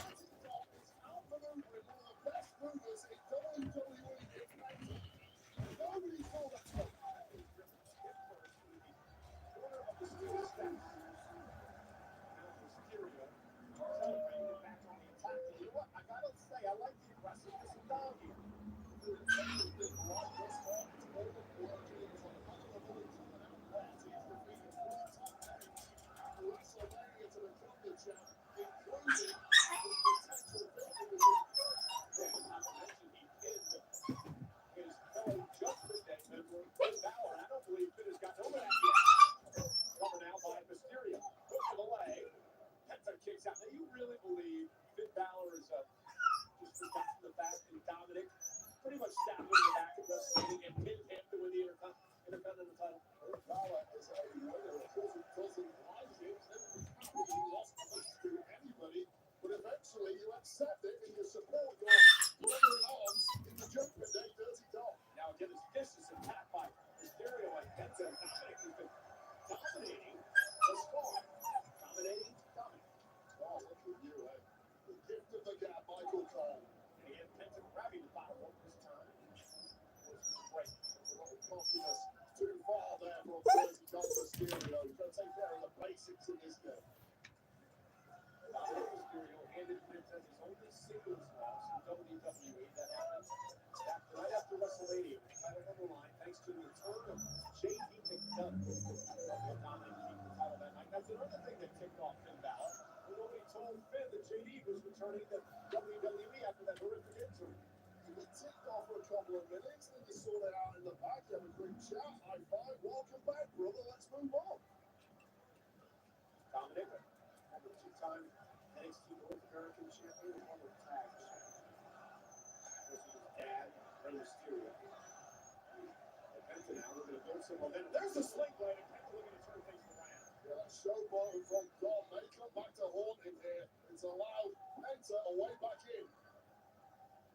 There's the sling blade, and Penta looking to turn things around. Yeah, showboat from God may come back to haunt him here. It's allowed Penta away back in.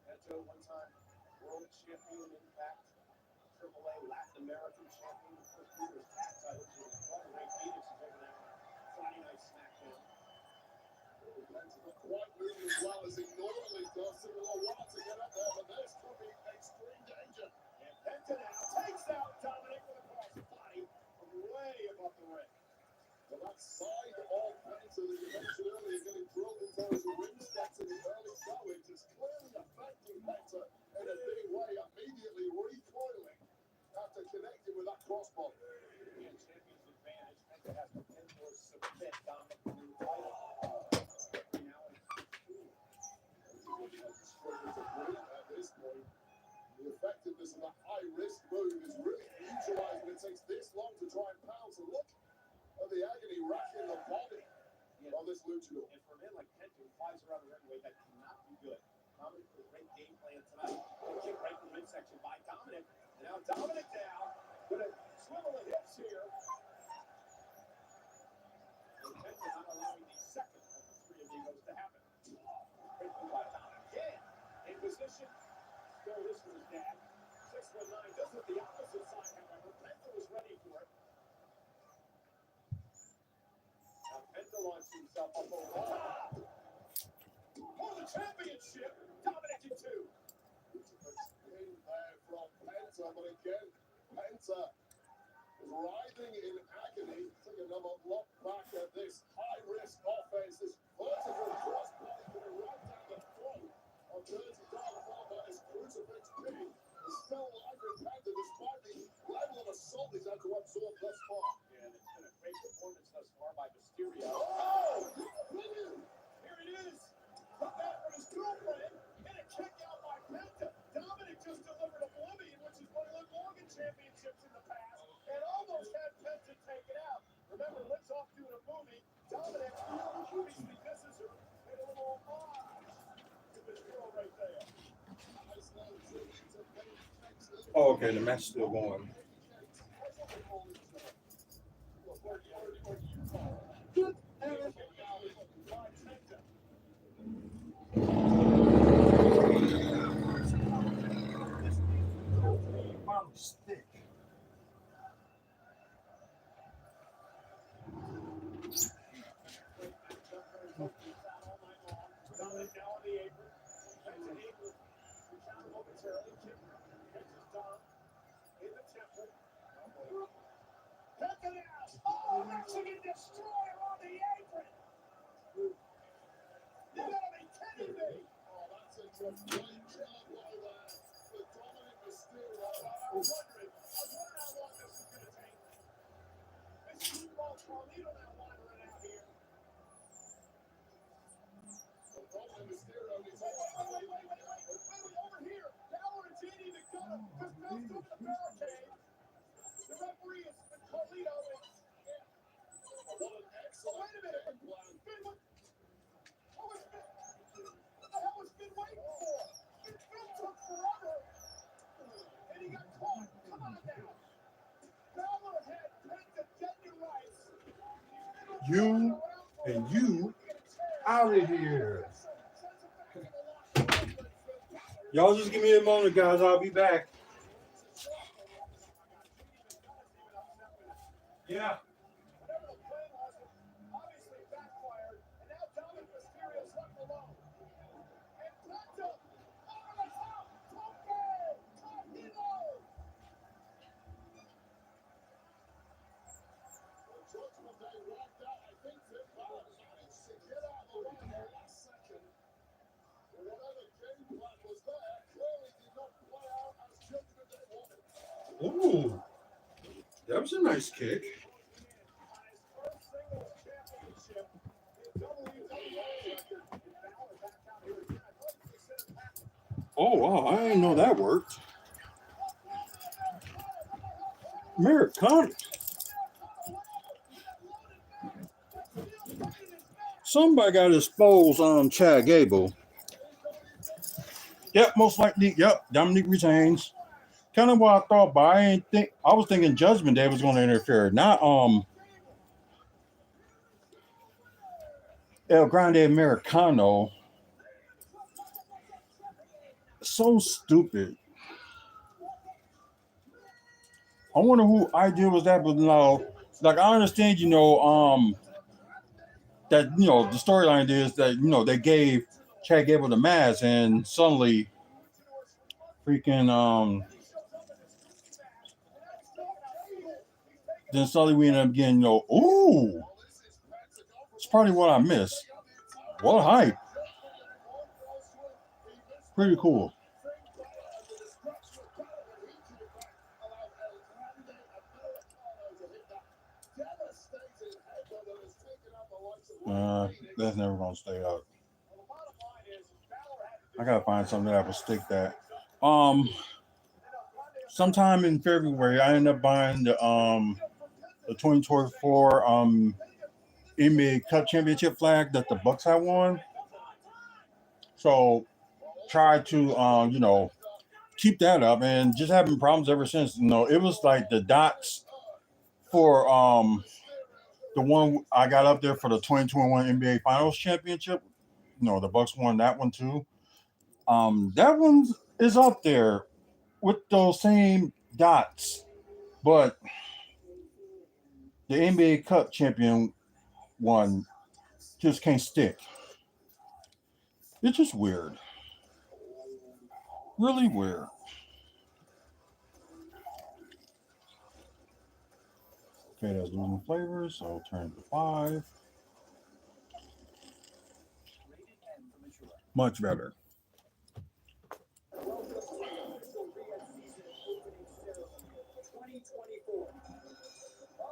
Penta, one time world champion Impact, AAA Latin American champion, the first Peter's tag title to Ray Phoenix is over there on Friday Night SmackDown. Penta not quite moving as well as he normally does. Took a little while to get up there, but this could be extreme danger. And Penta now takes out Dominic with a crossbody from way above the ring. The left side of Penta that you mentioned earlier getting drilled into those ring steps in the early goings is clearly affecting Penta in a big way, immediately recoiling after connecting with that crossbody. And champion's advantage, Penta has to pin or submit Dominic. high-risk move is really neutralized when it takes this long to try and pounce. And look at the agony racking the body on this luchador. And for a man like Penta, who flies around the ring that cannot be good. Dominic with a great game plan tonight. Kick right from midsection by Dominic. And now Dominic down. Gonna swivel the hips here. And Penta not allowing the second of the three amigos to happen. Great move by Dominic. Yeah. In position. Still this for his dad. 619 does it the opposite side, however. Penta was ready for it. Now Penta launches himself up over the top. For the championship. Dominic in two. In there from Penta, but again, Penta is writhing in agony. Taking another look back at this high-risk offense, this vertical crossbody coming right down the throat of Dirty Dog, followed by this crucifix pin. Is still alive in Penta despite the level of assault he's had to absorb thus far. Yeah, it's been a great performance thus far by Mysterio. Oh! Brilliant! Here it is. Come back from his girlfriend. And a kick out by Penta. Dominic just delivered Oblivion, which is one of the Morgan championships in the past. And almost had Penta taken out. Remember, Liz off doing a movie. Dominic obviously misses her. And a little homage to this girl right there. Oh, okay, the match is still going. Stick. Dominic now on the apron. Penta able to counter momentarily. Kick catches Dom in the temple. Penta now. Oh, Mexican destroyer on the apron. You gotta be kidding me. Oh, that's a great job by that. The Dominic Mysterio. I was wondering how long this was gonna take. This is Carlito now wandering out here. The Dominic Mysterio needs Wait, over here. Balor and JD McDonough, because Bill's doing the barricade. The referee is Carlito. what an excellent Wait a minute. game plan. Finn, what the hell was Finn waiting for? Finn took forever. And he got caught. Come on now. Balor had Penta dead to rights. You and you out of here. Y'all just give me a moment, guys. I'll be back. Yeah. Whatever the plan was, it obviously backfired, and now Dominic Mysterio's left alone. And Penta over the top, Tope, Carlito. The Judgment Day wiped out. I think Finn Balor managed to get out of the way in the last second. Whatever game plan was there clearly did not play out as Judgment Day wanted. Ooh. That was a nice kick. On his first singles championship in WWE. Balor back out here again. I thought he said it happened. Oh, wow. I didn't know that worked. Americana. Somebody got exposed on Chad Gable. Yep, most likely. Yep, Dominic retains. Kind of what I thought, but I didn't think. I was thinking Judgment Day was going to interfere, not El Grande Americano. So stupid. I wonder who idea was that, but no, like I understand, that the storyline is that they gave Chad Gable the mask, and suddenly, freaking then suddenly we end up getting ooh, it's probably what I missed. What hype! Pretty cool. That's never gonna stay up. I gotta find something that will stick that. sometime in February, I ended up buying the 2024 NBA Cup championship flag that the Bucks had won. So try to keep that up, and just having problems ever since. It was like the dots for the one I got up there for the 2021 NBA Finals championship. The Bucks won that one too. That one is up there with those same dots, but the NBA Cup champion one just can't stick. It's just weird. Really weird. Okay, that's losing flavors, so I'll turn it to 5. Much better.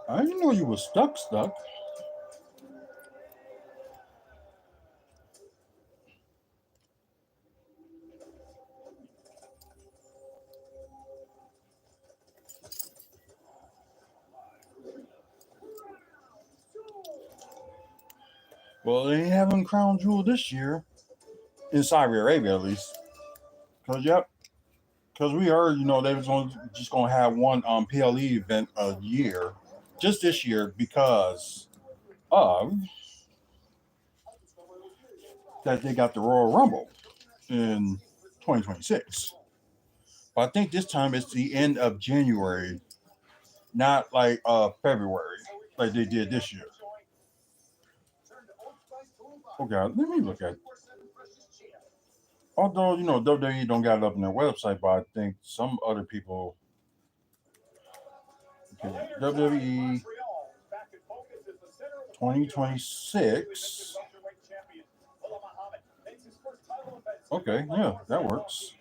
I didn't know you were stuck. Well, they ain't having Crown Jewel this year, in Saudi Arabia at least. Because we heard, they was just going to have one PLE event a year, just this year, because of that they got the Royal Rumble in 2026. But I think this time it's the end of January, not like February, like they did this year. Okay, let me look at it. Although, WWE don't got it up on their website, but I think some other people. Okay, WWE 2026. Okay, yeah, that works.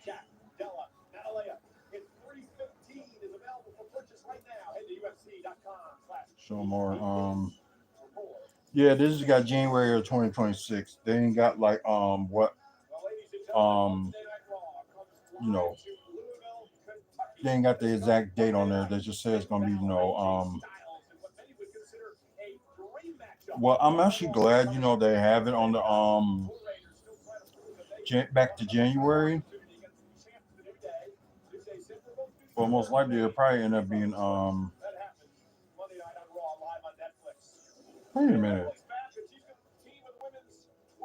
Show more. Yeah, this has got January of 2026. They ain't got like what they ain't got the exact date on there. They just say it's gonna be well, I'm actually glad they have it on the back to January. But most likely it'll probably end up being wait a minute.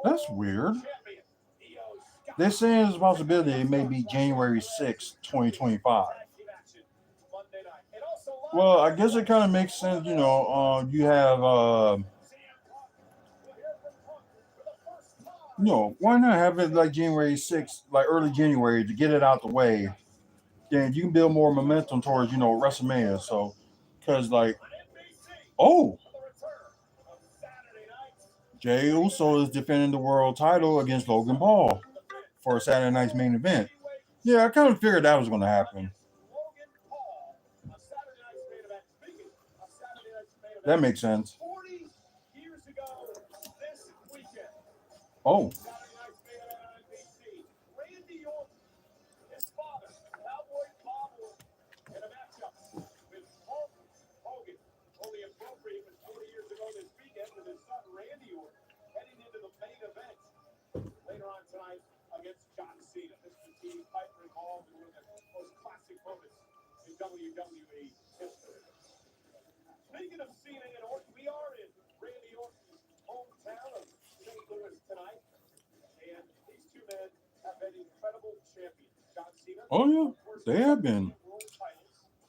That's weird. They're saying there's a possibility it may be January 6th, 2025. Well, I guess it kind of makes sense, you have why not have it like January 6th, like early January to get it out the way? Then you can build more momentum towards, WrestleMania. So, because Jey Uso is defending the world title against Logan Paul for Saturday night's main event. Yeah, I kind of figured that was going to happen. That makes sense. Oh. WWE history. Speaking of Cena and Orton, we are in Randy Orton's hometown of St. Louis tonight, and these two men have been incredible champions. John Cena. Oh yeah, they have been.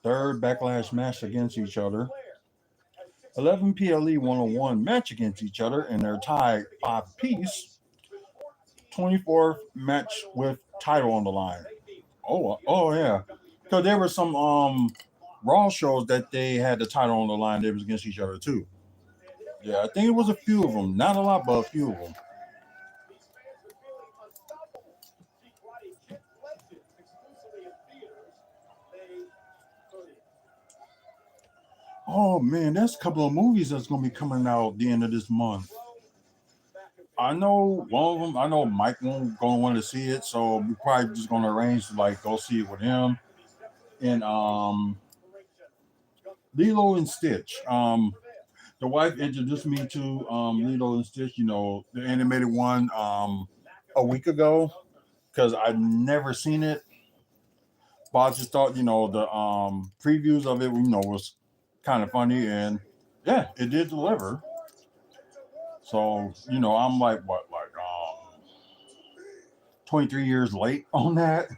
Third Backlash match against each other. 11 PLE 101 match against each other, and they're tied 5-piece. 24th match with title on the line. Oh yeah. Because there were some Raw shows that they had the title on the line. They was against each other too. Yeah, I think it was a few of them. Not a lot, but a few of them. Oh man, there's a couple of movies that's gonna be coming out at the end of this month. I know one of them. I know Mike won't gonna want to see it, so we're probably just gonna arrange to go see it with him. in Lilo and Stitch. The wife introduced me to Lilo and Stitch, you know, the animated one a week ago because I'd never seen it. But I just thought, you know, the previews of it, you know, was kind of funny, and yeah, it did deliver. So, you know, I'm like 23 years late on that.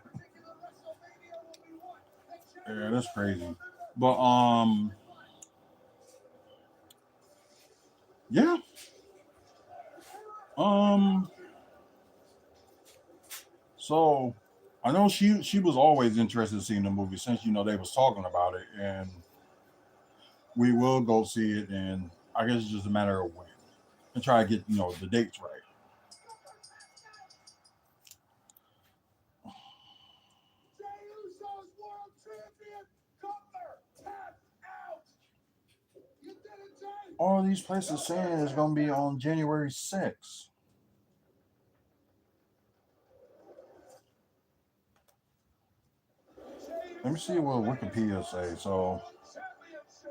Yeah, that's crazy. But yeah. Um so I know she was always interested in seeing the movie since, you know, they was talking about it, and we will go see it, and I guess it's just a matter of when. And try to get, you know, the dates right. Jey Uso's world champion. Gunther, tap out. You did it, Jey. All these places saying it's gonna be on January 6th. Let me see what Wikipedia say. So,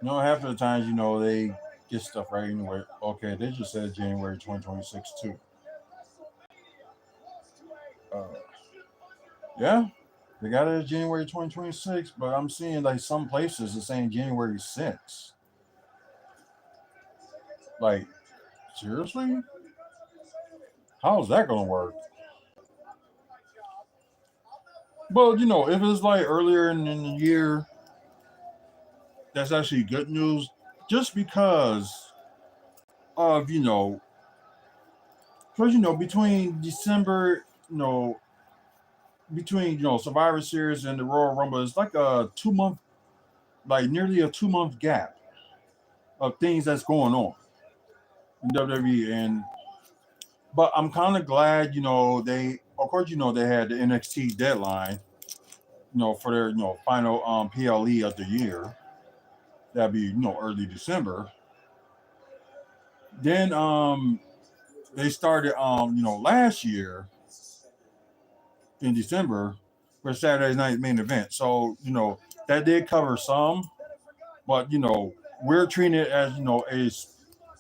you know, half of the times, you know, they get stuff right anyway. Okay, they just said January 2026 too. Uh, yeah, they got it as January 2026, but I'm seeing like some places are saying January 6th. Like, seriously? How's that gonna work? But you know, if it's like earlier in the year, that's actually good news. Just because of, you know, because, you know, between December, you know, between, you know, Survivor Series and the Royal Rumble, it's like a 2 month, like nearly a 2 month gap of things that's going on in WWE. And but I'm kind of glad, you know, they, of course, you know, they had the NXT deadline, you know, for their, you know, final PLE of the year. That'd be, you know, early December. Then they started you know, last year in December for Saturday night main event. So, you know, that did cover some, but you know, we're treating it as, you know, it's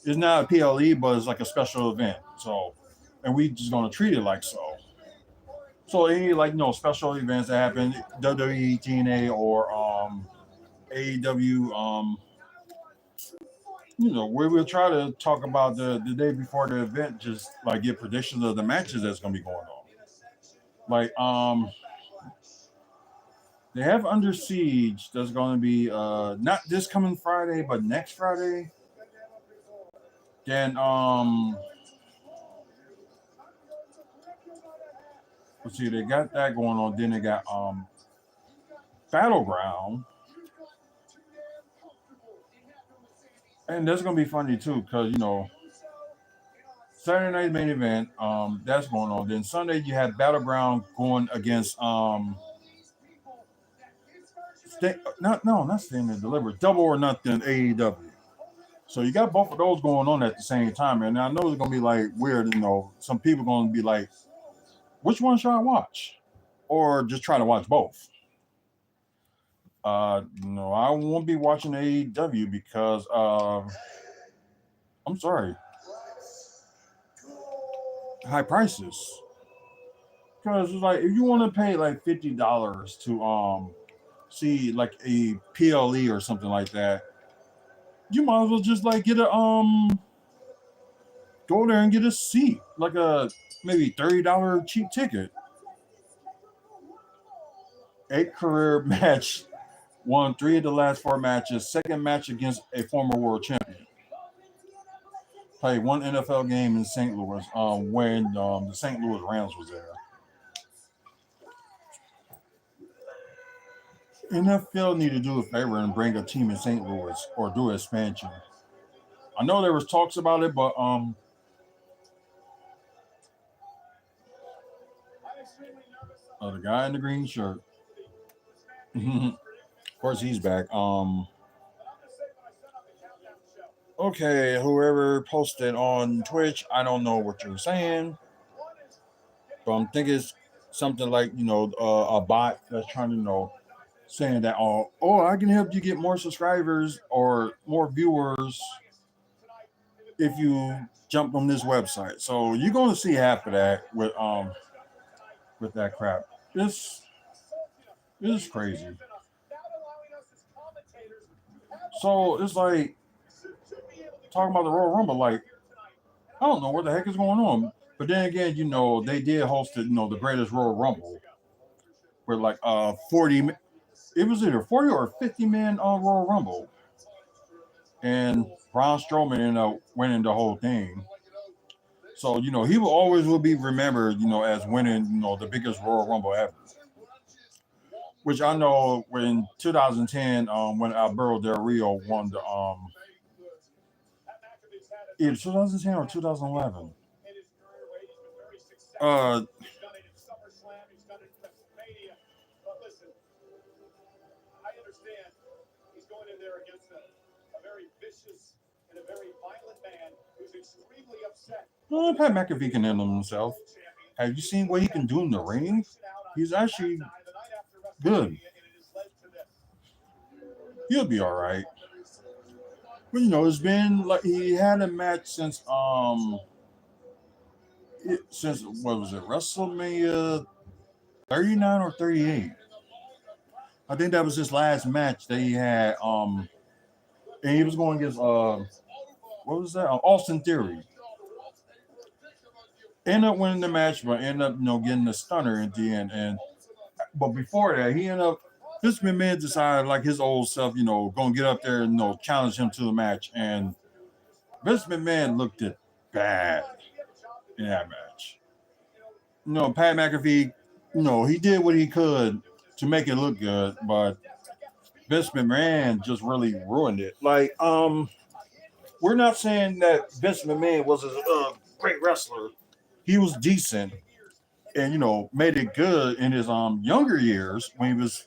not a PLE, but it's like a special event. So, and we just gonna treat it like so. So any, like, you know, special events that happen, WWE, TNA, or AEW, you know, we will try to talk about the day before the event, just like get predictions of the matches that's gonna be going on. Like they have Under Siege that's gonna be not this coming Friday, but next Friday. Then let's see, they got that going on. Then they got Battleground, and that's gonna be funny too, because, you know, Saturday night main event, that's going on. Then Sunday you have Battleground going against not Stand and Deliver, Double or Nothing AEW. So you got both of those going on at the same time, and I know it's gonna be like weird. You know, some people gonna be like, which one should I watch, or just try to watch both. No, I won't be watching AEW because I'm sorry, high prices. Because it's like if you want to pay like $50 to see like a PLE or something like that, you might as well just like get a go there and get a seat, like a maybe $30 cheap ticket. 8 career match, won 3 of the last 4 matches. Second match against a former world champion. Played 1 NFL game in St. Louis when the St. Louis Rams was there. NFL need to do a favor and bring a team in St. Louis or do expansion. I know there was talks about it, but the guy in the green shirt, of course he's back. Okay, whoever posted on Twitch, I don't know what you're saying, but I'm thinking it's something like, you know, a bot that's trying to, you know, saying that, oh, I can help you get more subscribers or more viewers if you jump on this website. So you're going to see half of that with that crap. This is crazy. So it's like talking about the Royal Rumble, like I don't know what the heck is going on. But then again, they did host it, the greatest Royal Rumble, where like 40, it was either 40 or 50 man Royal Rumble, and Braun Strowman ended up winning the whole thing. So he will be remembered, as winning, the biggest Royal Rumble ever. Which I know when 2010, when Alberto Del Rio won the either 2010 or 2011. I understand he's going in there against a very vicious and a very violent man who's extremely upset. Pat McAfee can handle himself. Have you seen what he can do in the ring? He's actually good. He'll be all right. But it's been like he had a match since what was it, WrestleMania 39 or 38. I think that was his last match that he had. And he was going against what was that? Austin Theory. Ended up winning the match, but ended up getting the stunner at the end. But before that, he ended up. Vince McMahon decided, like his old self, gonna get up there and challenge him to the match, and Vince McMahon looked it bad in that match. Pat McAfee, he did what he could to make it look good, but Vince McMahon just really ruined it. Like, we're not saying that Vince McMahon was a great wrestler. He was decent and, made it good in his younger years when he was,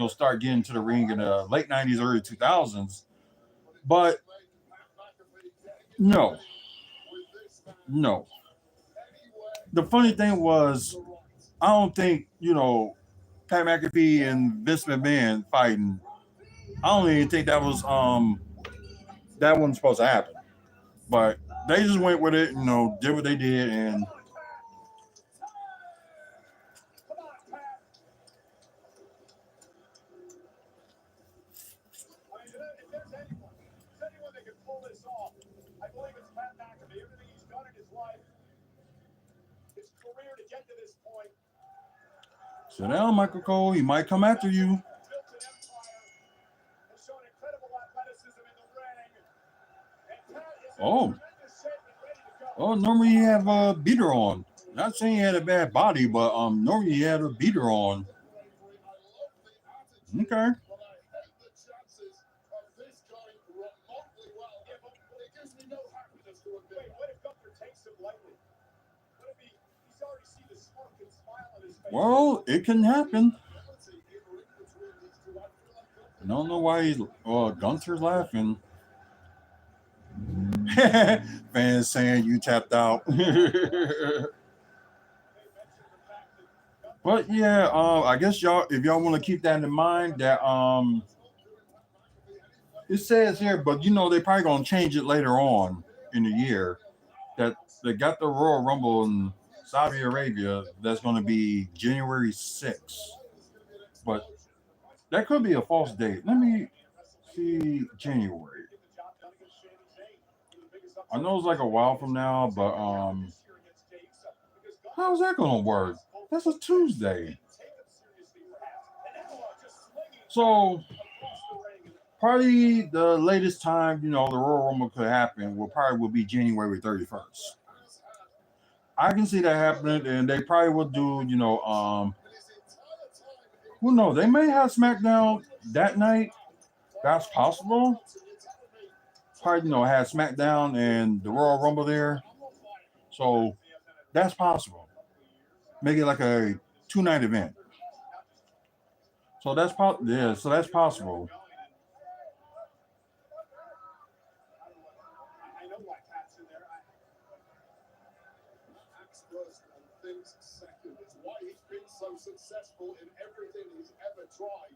start getting to the ring in the late 90s, early 2000s. But no. The funny thing was, I don't think, Pat McAfee and Vince McMahon fighting. I don't even think that was that wasn't supposed to happen. But they just went with it, did what they did, and If there's anyone that can pull this off, I believe it's Pat McAfee. Everything he's done in his life, his career to get to this point. sit down, Michael Cole. He might come after you. Built an empire, has shown incredible athleticism in the ring, and Pat is in tremendous shape and ready to go. Oh, normally he have a beater on. Not saying he had a bad body, but normally he had a beater on. Okay. Well, it can happen. I don't know why Gunther's laughing. Fans saying you tapped out. But yeah, I guess if y'all want to keep that in mind, that it says here, but they probably gonna change it later on in the year. That they got the Royal Rumble in Saudi Arabia. That's gonna be January 6th. But that could be a false date. Let me see January. I know it's like a while from now, but how's that gonna work? That's a Tuesday. So probably the latest time, the Royal Rumble could happen will be January 31st. I can see that happening, and they probably will do, who knows? They may have SmackDown that night. That's possible. Probably, have SmackDown and the Royal Rumble there. So that's possible. Make it like a 2-night event. So that's so that's possible. I know why Pat's in there. Acts first and thinks second. It's why he's been so successful in everything he's ever tried.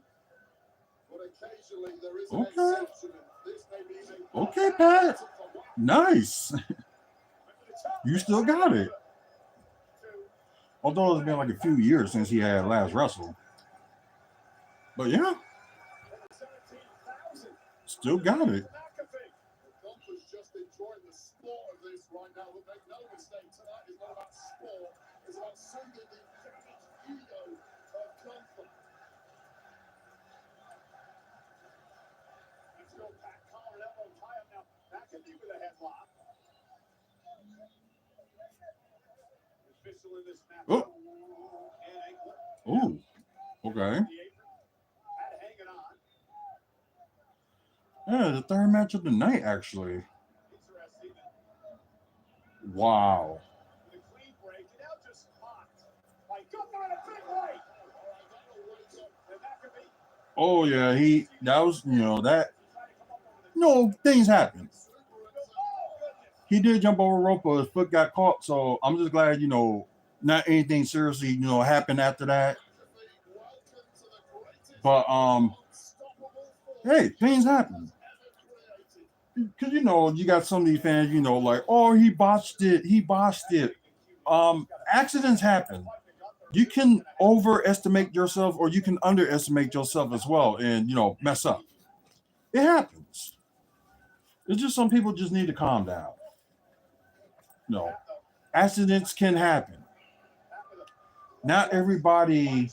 Okay. Okay, Pat. Nice. You still got it. Although it's been like a few years since he had last wrestled. But yeah, still got it. Just enjoying the sport of this right now. But make no mistake, tonight is not about sport. It's about sending the damaged ego of Gunther. Let's go, Pat. Collar and elbow tie up now. McAfee with a headlock. Official in this match. Oh. And anklet. Ooh. Okay. Pat hanging on. Yeah, the third match of the night, actually. Interesting. Wow. The clean break. And now just popped. Like Gunther in a big way. And McAfee. Oh yeah, that was things happen. He did jump over a rope, but his foot got caught. So I'm just glad, not anything seriously, happened after that. But hey, things happen. Because you got some of these fans, like, oh, he botched it. Accidents happen. You can overestimate yourself or you can underestimate yourself as well and mess up. It happens. It's just some people just need to calm down. Accidents can happen. Not everybody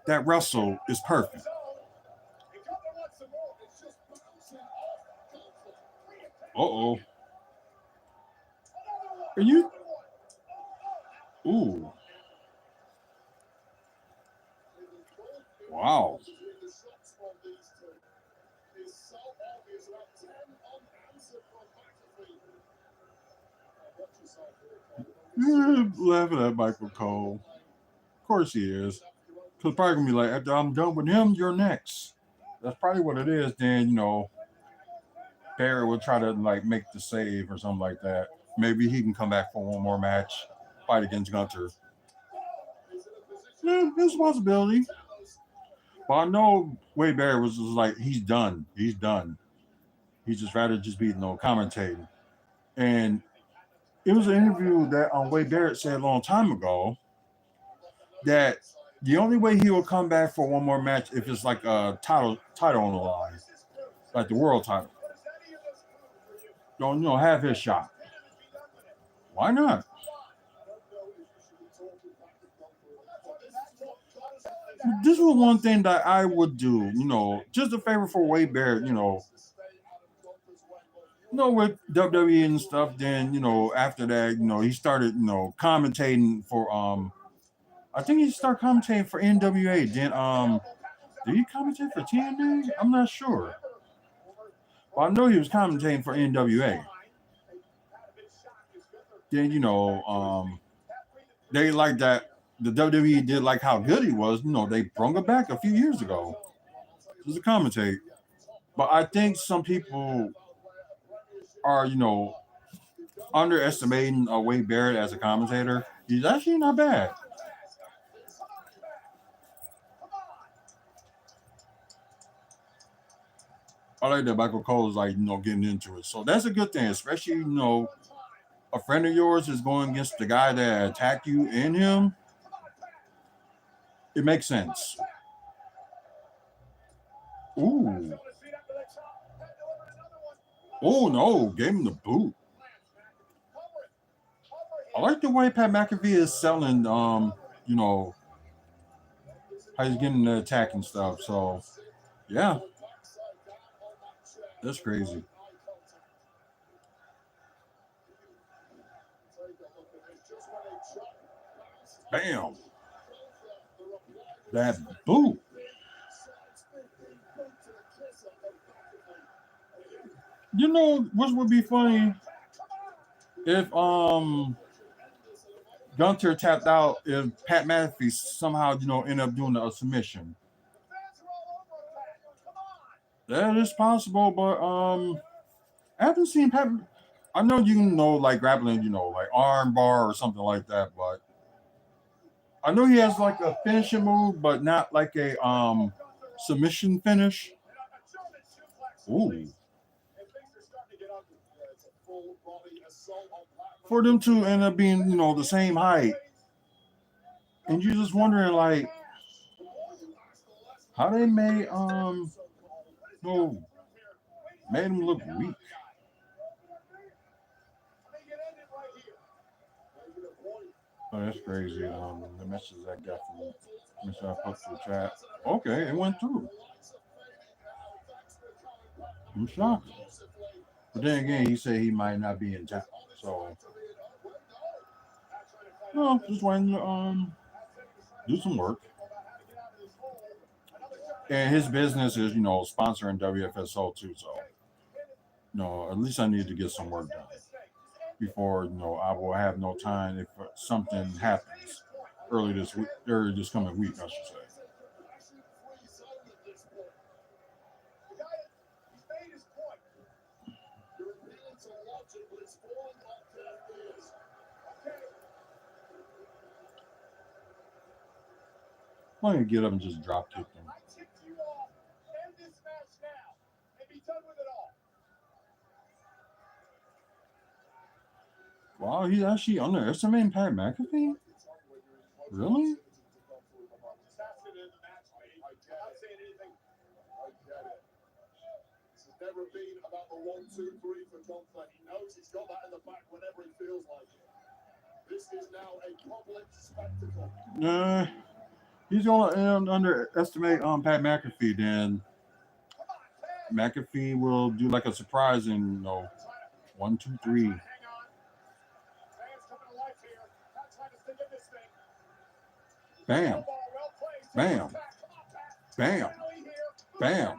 that wrestle is perfect. Uh-oh. Are you? Ooh. Wow. Laughing at Michael Cole. Of course he is. Because probably going to be like, after I'm done with him, you're next. That's probably what it is. Then, Barrett will try to make the save or something like that. Maybe he can come back for one more match, fight against Gunther. Yeah, it's a possibility. But I know Wade Barrett was just like, he's done. He's done. He's just rather just be commentating. And it was an interview that Wade Barrett said a long time ago that the only way he will come back for one more match if it's like a title on the line, like the world title. Don't have his shot. Why not? This was one thing that I would do, just a favor for Wade Barrett, with WWE and stuff. Then, after that, he started, commentating for, I think he started commentating for NWA. Then, did he commentate for TNA? I'm not sure. But I know he was commentating for NWA. Then, they like that. The WWE did like how good he was. They brought him back a few years ago just to commentate. But I think some people are, underestimating Wade Barrett as a commentator. He's actually not bad. I like that Michael Cole is getting into it. So that's a good thing, especially, a friend of yours is going against the guy that attacked you and him. It makes sense. Ooh. Oh, no. Gave him the boot. I like the way Pat McAfee is selling, how he's getting the attack and stuff. So, yeah. That's crazy. Bam. That boot. Which would be funny if Gunther tapped out, if Pat McAfee somehow, end up doing a submission. That is possible, but I haven't seen Pat. I know grappling, arm bar or something like that, but I know he has a finishing move, but not like a submission finish. Ooh. And things are starting to get ugly. Yeah, it's a full body assault on Pat For them to end up being, the same height. And you're just wondering, like, how they made made him look weak. Oh, that's crazy. The message I got from Mr. I put through the chat. Okay, it went through. I'm shocked. But then again, he said he might not be in town. So, well, just waiting to do some work. And his business is, sponsoring WFSO too. So, at least I need to get some work done before, I will have no time if something happens early this coming week, I should say. I'm going to get up and just drop kick him. Wow, he's actually underestimating Pat McAfee? Really? Never been about the 1, 2, 3 for Gunther. He knows he's got that in the back whenever he feels like it. This is now a public spectacle. He's gonna underestimate Pat McAfee. Then McAfee will do like a surprise in 1, 2, 3. Bam, bam, bam, bam.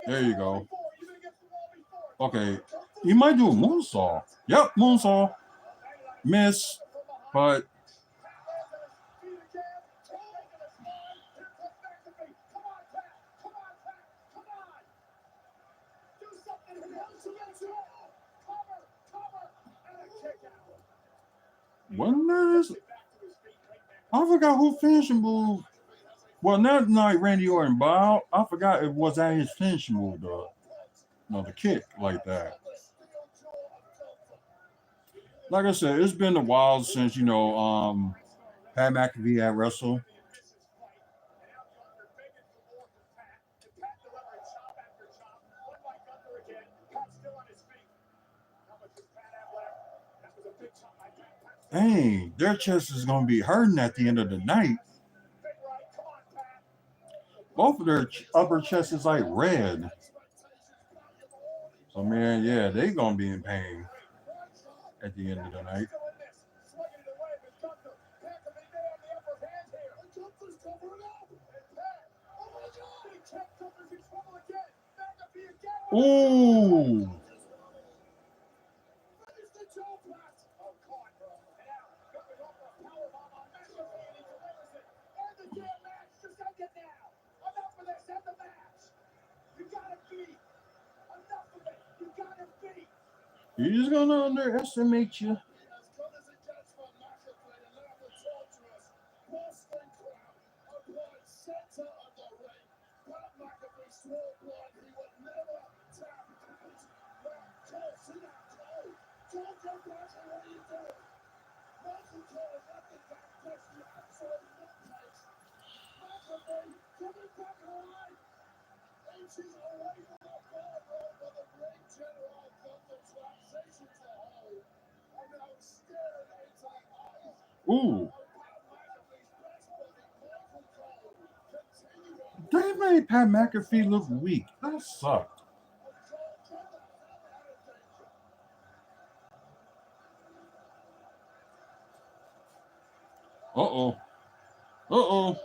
There you go. Okay, he might do a moonsault. Yep, moonsault. Miss, but wasn't there this? I forgot who finishing move. Well, not like Randy Orton, but I forgot it was that his finishing move, though. The kick like that. Like I said, it's been a while since Pat McAfee had wrestled. Dang, their chest is gonna be hurting at the end of the night. Both of their upper chest is like red. So man, yeah, they gonna be in pain at the end of the night. Ooh. He's gonna underestimate you. Ooh. They made Pat McAfee look weak. That sucked. Uh-oh. Uh-oh.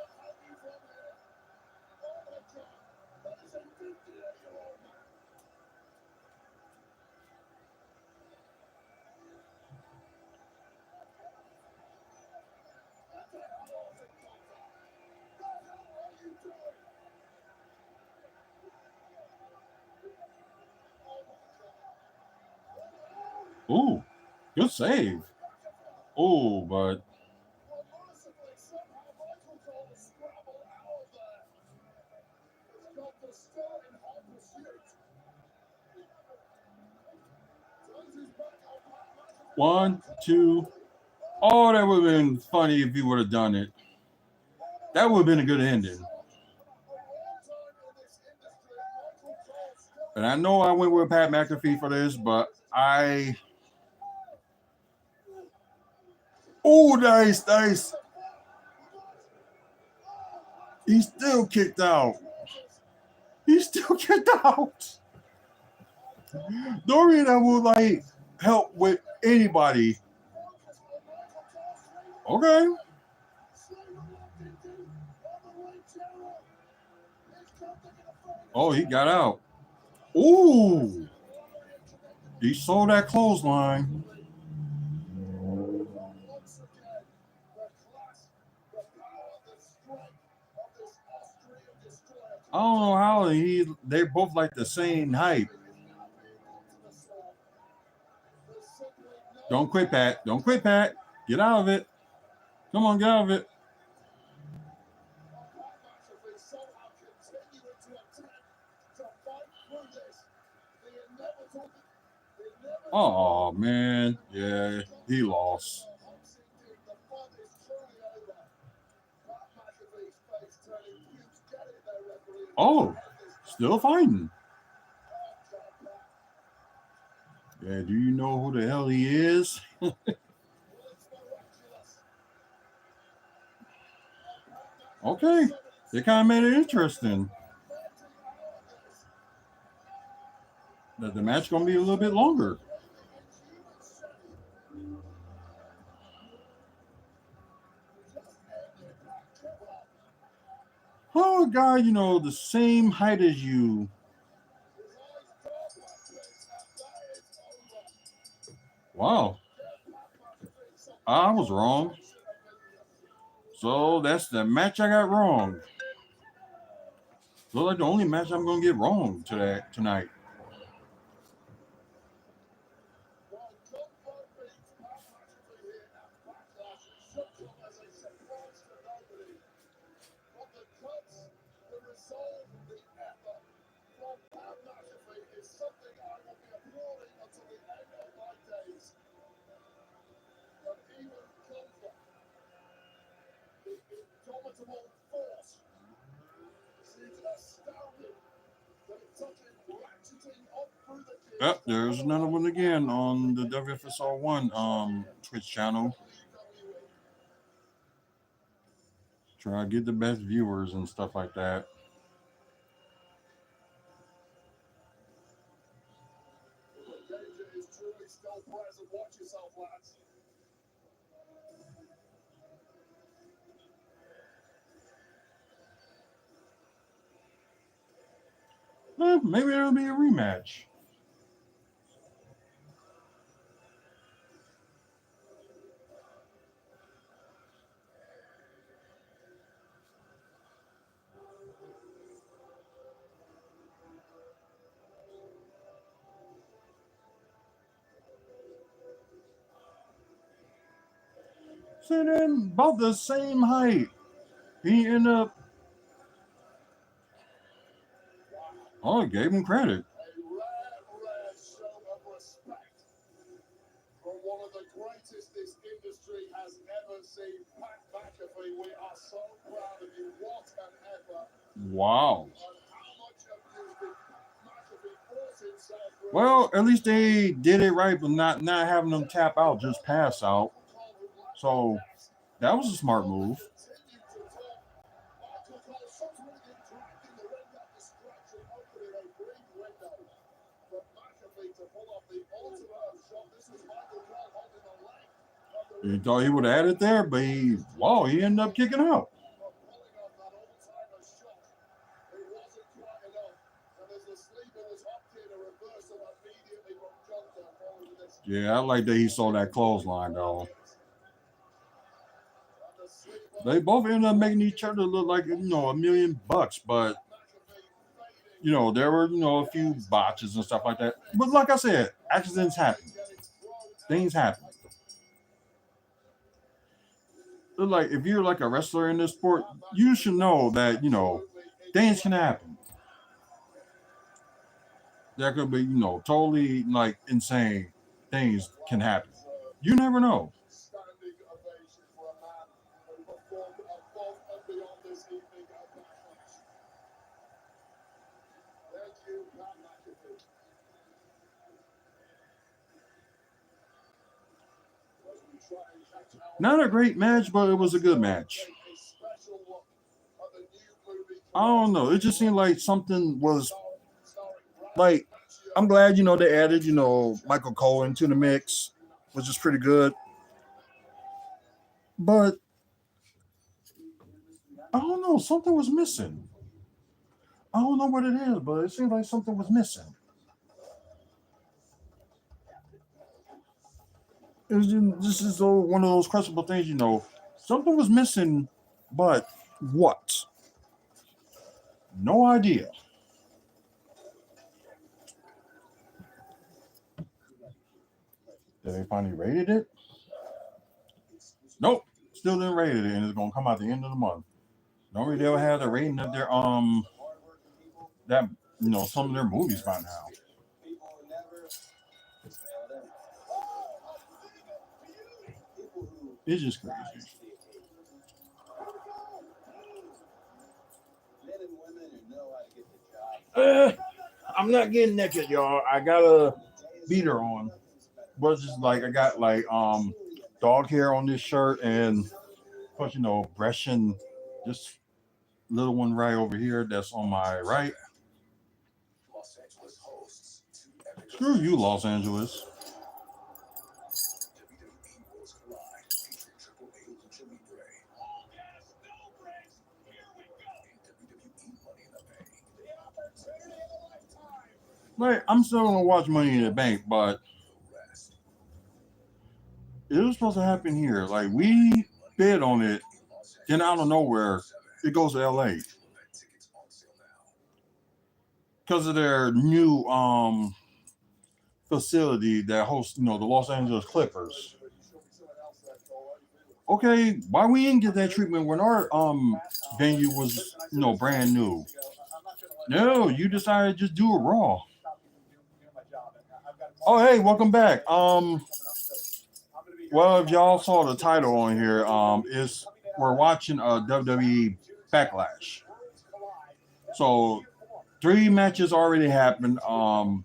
Ooh, good save. Oh, but 1, 2. Oh, that would have been funny if you would have done it. That would have been a good ending. And I know I went with Pat McAfee for this, but oh, nice. He's still kicked out. Dorian, I would like help with anybody. Okay. Oh, he got out. Ooh. He saw that clothesline. I don't know how they're both like the same height. Don't quit, Pat. Get out of it. Come on, get out of it. Oh, man. Yeah, he lost. Oh, still fighting. Yeah, do you know who the hell he is? Okay, they kind of made it interesting. That the match gonna be a little bit longer. Oh, God, the same height as you. Wow. I was wrong. So that's the match I got wrong. So like the only match I'm gonna get wrong tonight. Yep, there's another one again on the WFSO 1 Twitch channel. Try to get the best viewers and stuff like that. Maybe it'll be a rematch. So then, about the same height. He ended up. Oh, he gave him credit. One of the greatest this industry has ever seen. Pat McAfee, we are so proud of you. What an effort. Wow. And how much of you McAfee forced himself through. Well, at least they did it right, but not having them tap out, just pass out. So that was a smart move. He thought he would have had it there, but he ended up kicking out. Yeah, I like that he saw that clothesline, though. They both ended up making each other look like, $1 million, but, there were, a few botches and stuff like that. But like I said, accidents happen. Things happen. Like, if you're like a wrestler in this sport, you should know that, things can happen. That could be, totally like insane things can happen. You never know. Standing ovation for a man who performed above and beyond this evening at Backlash. Thank you, Pat McAfee. As we try and catch our Not a great match, but it was a good match. a special look at the new movie I don't know. It just seemed like something was starring Brad like. I'm glad they added Michael Cole into the mix, which is pretty good. But I don't know. Something was missing. I don't know what it is, but it seems like something was missing. It was this is one of those questionable things. Something was missing, but what? No idea. Did they finally rated it? Nope, still didn't rate it, and it's gonna come out the end of the month. Normally they'll have the rating of their that some of their movies by now. It's just crazy. I'm not getting naked, y'all. I got a beater on, but it's just like I got like dog hair on this shirt, and plus brushing this little one right over here that's on my right. Screw you, Los Angeles. Like, I'm still gonna watch Money in the Bank, but it was supposed to happen here. Like, we bid on it, then out of nowhere, it goes to LA because of their new facility that hosts the Los Angeles Clippers. Okay, why we didn't get that treatment when our venue was brand new? No, you decided to just do it raw. Oh, hey, welcome back. Well, if y'all saw the title on here, we're watching WWE Backlash. So 3 matches already happened. I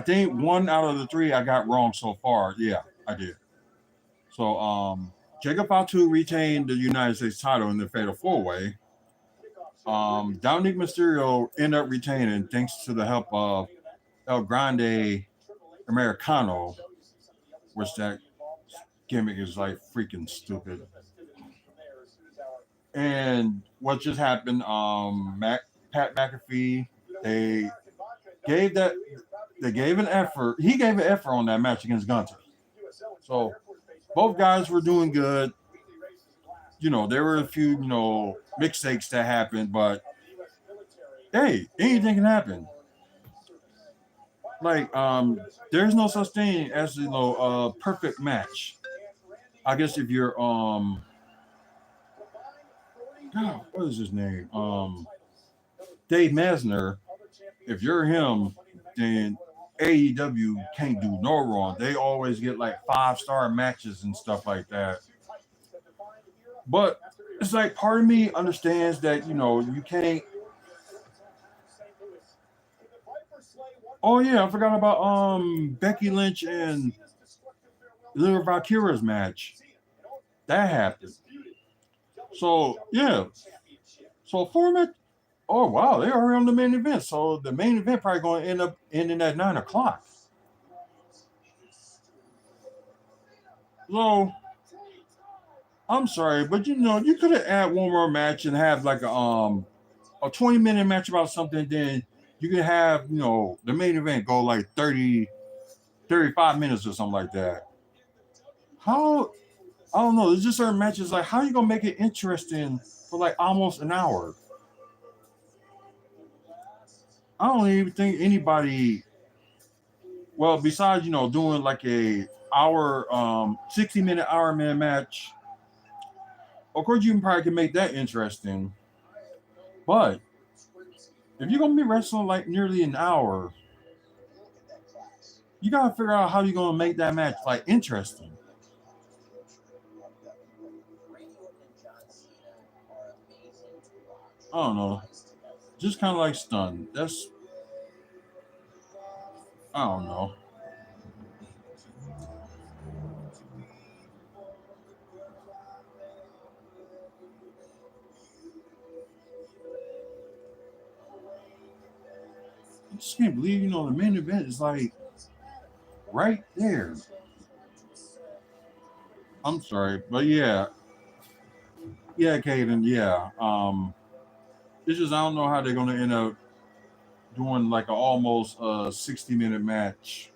think 1 out of the 3 I got wrong so far. Yeah, I did. So Jacob Fatu retained the United States title in the Fatal 4-Way. Dominic Mysterio ended up retaining thanks to the help of El Grande Americano, which that gimmick is like freaking stupid. And what just happened? Pat McAfee, they gave an effort. He gave an effort on that match against Gunter. So both guys were doing good. There were a few mistakes that happened, but hey, anything can happen. Like there's no such thing as a perfect match. I guess if you're God, what is his name? Dave Mesner. If you're him, then AEW can't do no wrong. They always get like 5-star matches and stuff like that. But it's like part of me understands that you can't. Oh yeah, I forgot about Becky Lynch and Lyra Valkyria's match. That happened. So yeah. So format. Oh wow, they are on the main event. So the main event probably going to end up ending at 9:00. So I'm sorry, but you could have added one more match and have like a 20-minute match about something. Then you could have the main event go like 35 minutes or something like that. How? I don't know. There's just certain matches like how you gonna make it interesting for like almost an hour? I don't even think anybody. Well, besides doing like a hour, 60-minute Iron Man match. Of course, you probably can make that interesting, but if you're gonna be wrestling like nearly an hour, You gotta figure out how you're gonna make that match like interesting. I don't know. Just kind of like stunned. That's I don't know. I just can't believe the main event is like right there. I'm sorry, but yeah, Caden, yeah. It's just I don't know how they're gonna end up doing like a almost 60-minute match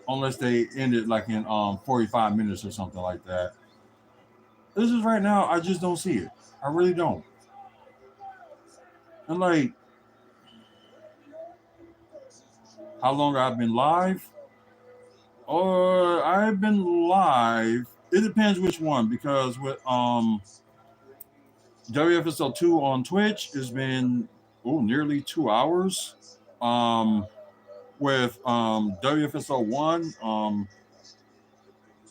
unless they end it like in 45 minutes or something like that. This is right now, I just don't see it. I really don't. And like how long I've been live? Or I've been live. It depends which one because with WFSO 2 on Twitch has been nearly 2 hours. With WFSO 1,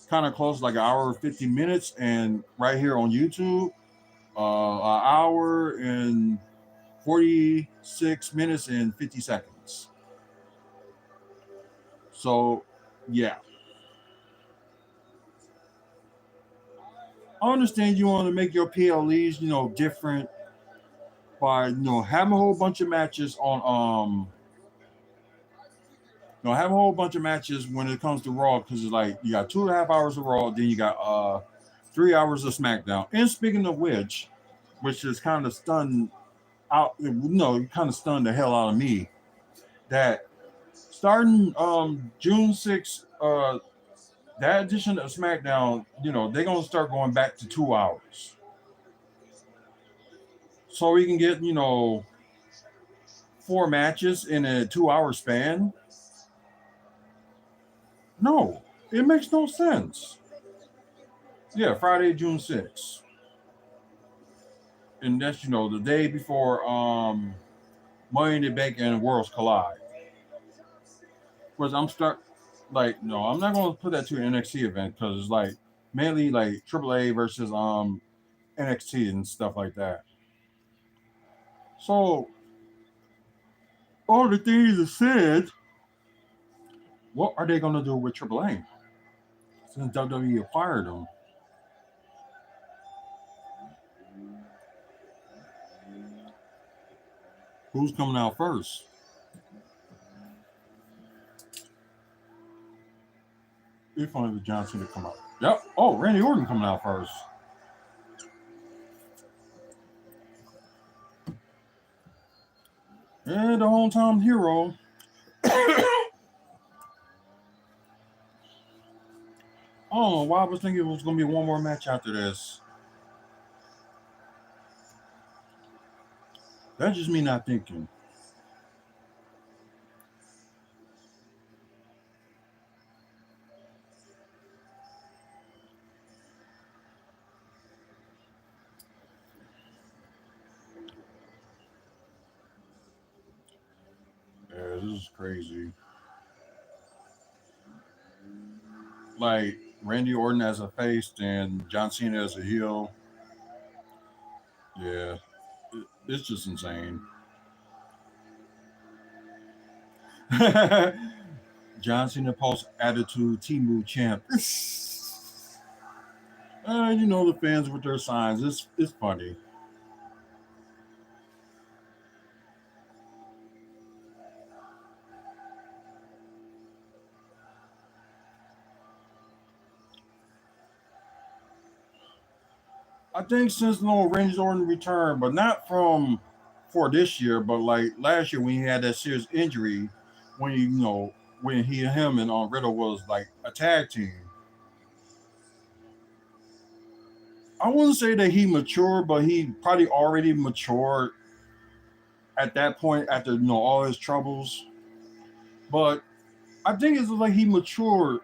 kind of close, like an hour 50 minutes, and right here on YouTube, an hour and 46 minutes and 50 seconds. So, yeah. I understand you want to make your PLEs, different by, having a whole bunch of matches on, have a whole bunch of matches when it comes to Raw because it's like you got 2.5 hours of Raw, then you got 3 hours of SmackDown. And speaking of which is kind of stunned out, kind of stunned the hell out of me that starting June 6th, that edition of SmackDown, they're gonna start going back to 2 hours. So we can get, 4 matches in a 2-hour span. No, it makes no sense. Yeah, Friday, June 6th. And that's, the day before Money in the Bank and Worlds Collide. Because no, I'm not going to put that to an NXT event because it's like mainly like AAA versus NXT and stuff like that. So, all the things are said, what are they going to do with AAA? Since WWE acquired them. Who's coming out first? If only the John Cena come out. Yep. Oh, Randy Orton coming out first. And the hometown hero. Oh, why I was thinking it was going to be one more match after this. That's just me not thinking. Yeah, this is crazy. Like Randy Orton as a face and John Cena as a heel. Yeah, it's just insane. John Cena post attitude Timu champ. The fans with their signs. It's funny. I think since Randy Orton returned, but not for this year, but like last year when he had that serious injury, when when him and Riddle was like a tag team. I wouldn't say that he matured, but he probably already matured at that point after all his troubles. But I think it's like he matured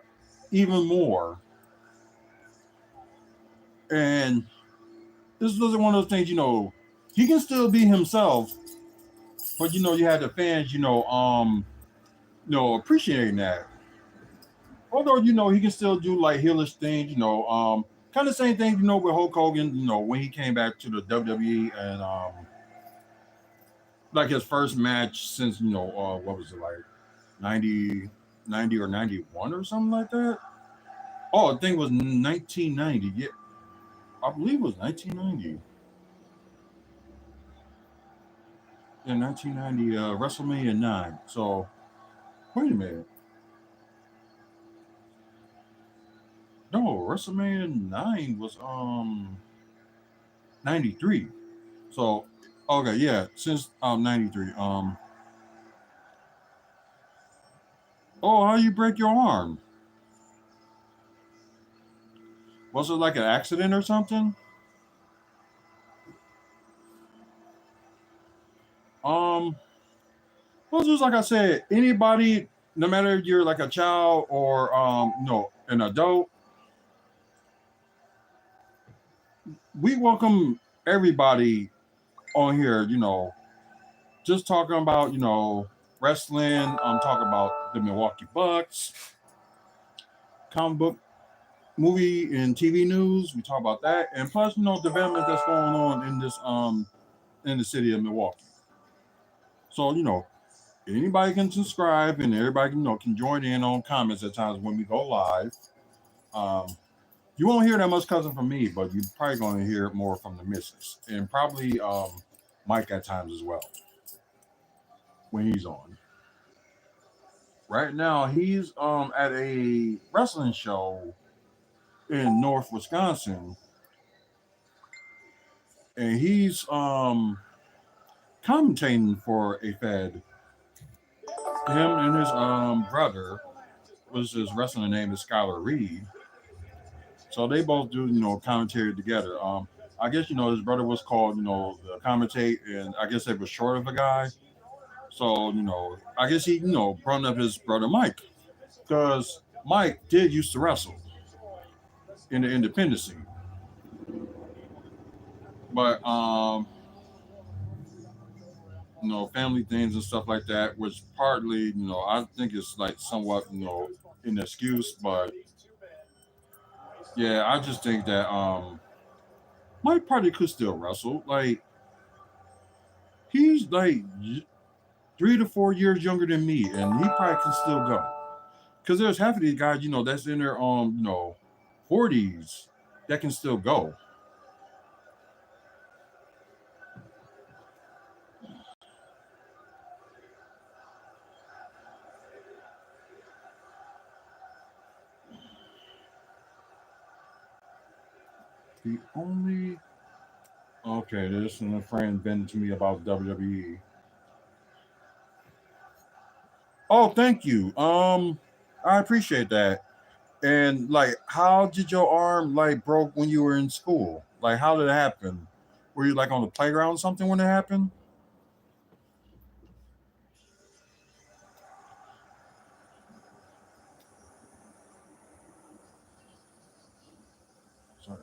even more. And this was one of those things, he can still be himself, but you had the fans, appreciating that. Although he can still do like heelish things, kind of same thing, with Hulk Hogan, when he came back to the WWE and like his first match since what was it like 90, 90 or 91 or something like that. Oh, I think it was 1990. Yeah, I believe it was 1990. Yeah, 1990 WrestleMania 9. So wait a minute. No, WrestleMania 9 was 93. So okay, yeah, since 93. Oh, how you break your arm? Was it like an accident or something? Um, well, just like I said, anybody, no matter if you're like a child or an adult, we welcome everybody on here. Just talking about wrestling. I'm talking about the Milwaukee Bucks, comic book, movie, and TV news. We talk about that, and plus development that's going on in this in the city of Milwaukee. So anybody can subscribe, and everybody can join in on comments at times when we go live. Um, you won't hear that much cousin from me, but you're probably going to hear it more from the missus and probably Mike at times as well when he's on. Right now, he's at a wrestling show in North Wisconsin, and he's commentating for a Fed. Him and his brother, was his wrestling name is Skylar Reed. So they both do commentary together. I guess his brother was called the commentate, and I guess they were short of a guy. So I guess he brought up his brother Mike, because Mike did used to wrestle in the independent scene. But family things and stuff like that, which partly, I think it's like somewhat, an excuse, but yeah, I just think that Mike probably could still wrestle. Like he's like 3 to 4 years younger than me, and he probably can still go. Because there's half of these guys, that's in their 40s that can still go. The only okay, this and a friend vented to me about WWE. Oh, thank you. I appreciate that. And like, how did your arm like broke when you were in school? Like, how did it happen? Were you like on the playground or something when it happened? Sorry.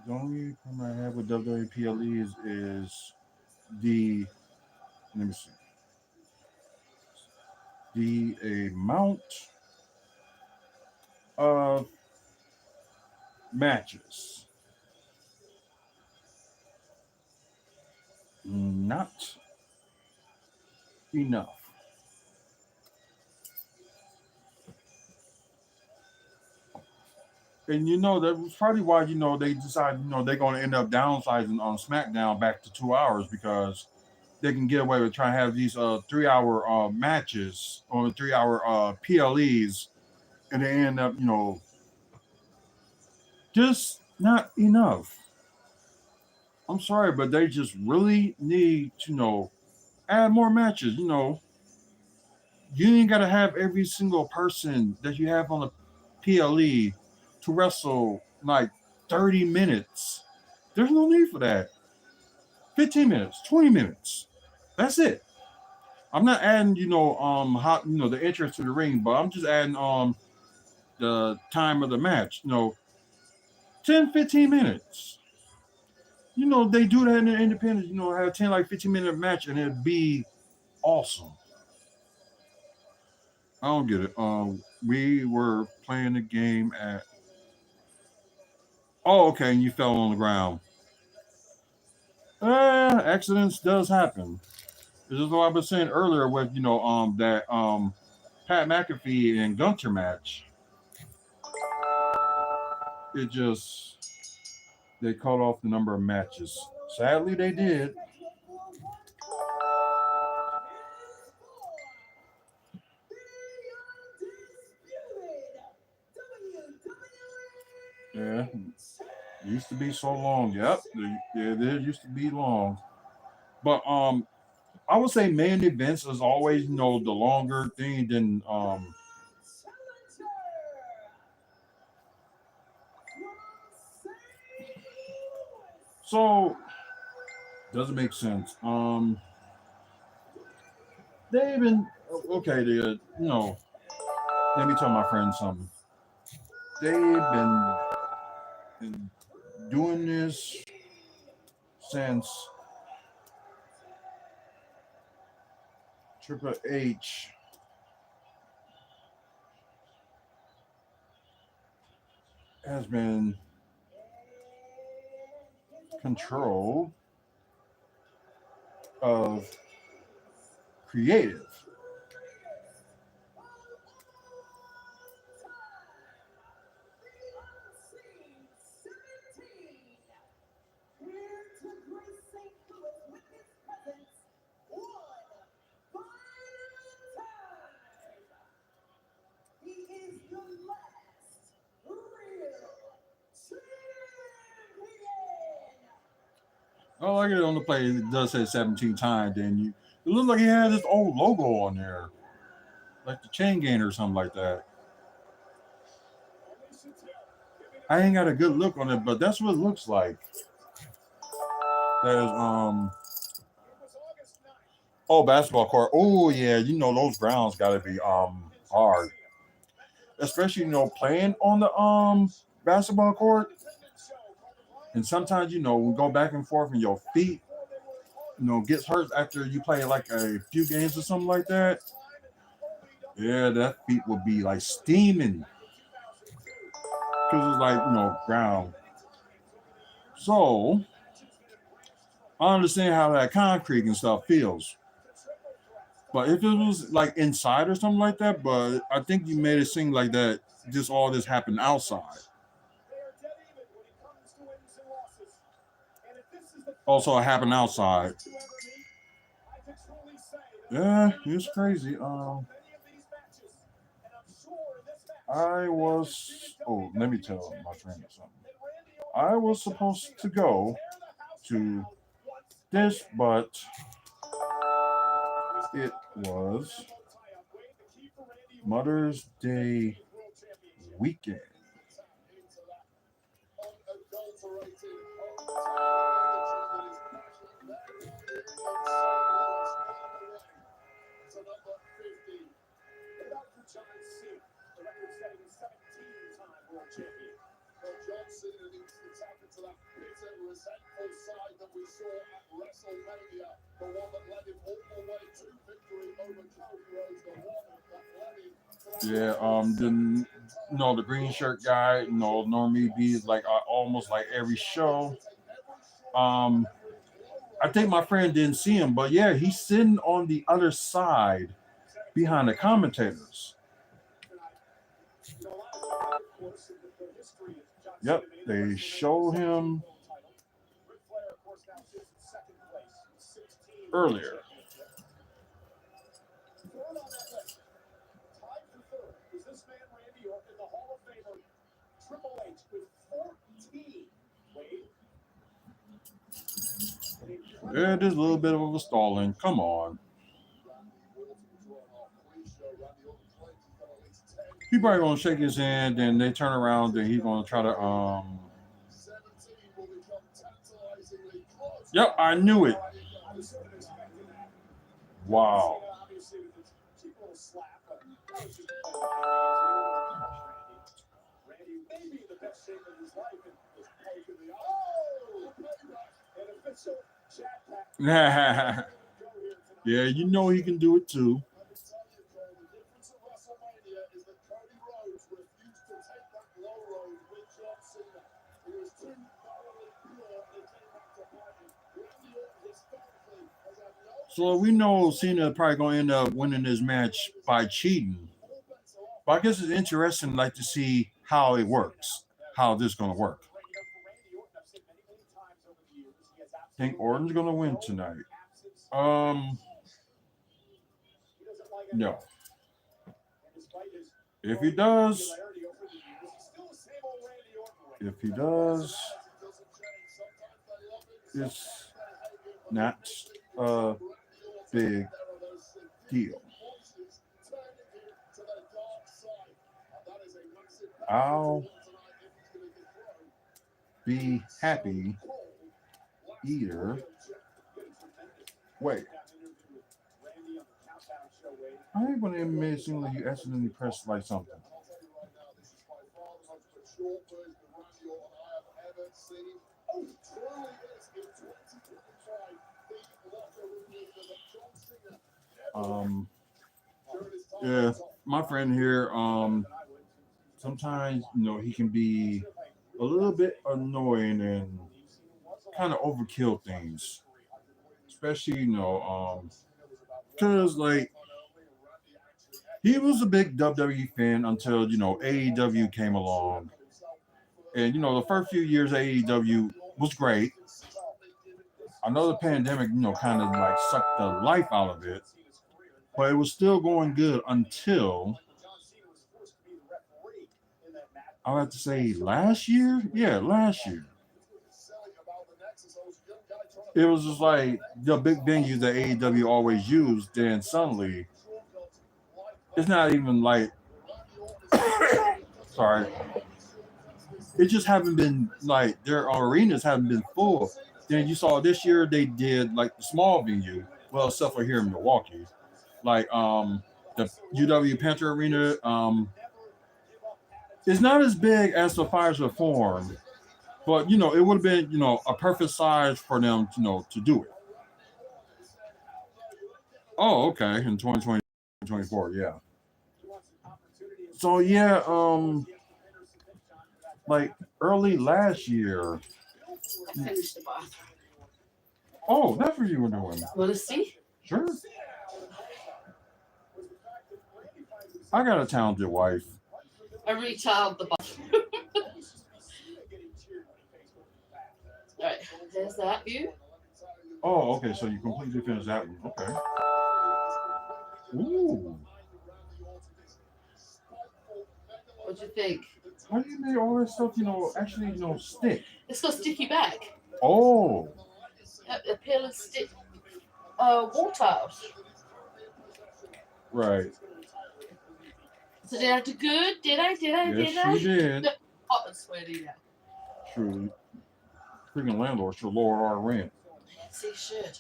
The only problem I have with WWPLE is the let me see the amount of matches. Not enough. And that was probably why they decided they're going to end up downsizing on SmackDown back to 2 hours, because they can get away with trying to have these 3 hour matches or 3 hour PLEs, and they end up just not enough. I'm sorry, but they just really need to add more matches. You ain't got to have every single person that you have on the PLE to wrestle like 30 minutes. There's no need for that. 15 minutes, 20 minutes. That's it. I'm not adding, how the entrance to the ring, but I'm just adding the time of the match. 10, 15 minutes. They do that in the independent, have 10, like 15-minute match and it'd be awesome. I don't get it. We were playing the game at. Oh, okay, and you fell on the ground. Accidents does happen. This is what I was saying earlier with that Pat McAfee and Gunter match. It just they cut off the number of matches. Sadly, they did. Yeah, it used to be so long. Yep, it used to be long. But I would say main events is always the longer thing than So doesn't make sense. They've been okay. Let me tell my friends something. They've been doing this since Triple H has been control of creative. I like it on the play. It does say 17 times. Then it looks like he had this old logo on there, like the chain gain or something like that. I ain't got a good look on it, but that's what it looks like. There's basketball court. Oh yeah, those grounds gotta be hard. Especially, playing on the basketball court. And sometimes, we go back and forth and your feet, gets hurt after you play like a few games or something like that. Yeah, that feet will be like steaming. Because it's like, ground. So I understand how that concrete and stuff feels. But if it was like inside or something like that, but I think you made it seem like that all this happened outside. Also, it happened outside. Yeah, it's crazy. Let me tell my friend something. I was supposed to go to this, but it was Mother's Day weekend. John Cena needs to tap into that bitter, resentful side that we saw at WrestleMania. The one that led him all the way to victory over Cody Rhodes. The one that led him. Yeah, the green shirt guy, Normie B is like almost like every show. I think my friend didn't see him, but yeah, he's sitting on the other side behind the commentators. Yep, they show him earlier. It is a little bit of a stalling. Come on. He probably gonna shake his hand, and they turn around, and he's gonna try to Yep, I knew it. Wow. Randy may be in the best shape of his life and was poking the oh, an official chat pack. Yeah, you know he can do it too. Let me tell you, Cole, the difference at WrestleMania is that Cody Rhodes refused to take that low road with John Cena. He was too thoroughly pure and he came back to bite him. Randy Orton historically has had no. So we know Cena probably gonna end up winning this match by cheating. But I guess it's interesting, like to see how it works, how this gonna work. Think Orton's gonna win tonight? No. If he does, it's not a big deal. I'll be happy either way. I hate when it seems like you accidentally press like something. Yeah, my friend here, sometimes he can be a little bit annoying and kind of overkill things, especially because like he was a big WWE fan until AEW came along, and the first few years AEW was great. I know the pandemic kind of like sucked the life out of it, but it was still going good until I'll have to say last year. Yeah, last year. It was just like the big venues that AEW always used, then suddenly it's not even like sorry. It just haven't been like their arenas haven't been full. Then you saw this year they did like the small venue, well, except for here in Milwaukee, like the UW Panther Arena. It's not as big as the Fires Reform, but it would have been a perfect size for them to do it. Oh, okay, in 2020, 2024, yeah. So yeah, like early last year. I finished the bathroom. Oh, that's what you were doing. Want to see? Sure. I got a talented wife. I retiled the bathroom. Alright, there's that view. Oh, okay, so you completely finished that one. Okay. Ooh. What do you think? Why do you make all this stuff, actually, stick? It's got sticky back. Oh. A peel of stick wall tiles. Right. So did I do good? Did I? Yes, you did. Hot and sweaty now. True. Freaking landlord should lower our rent. Yes, he should.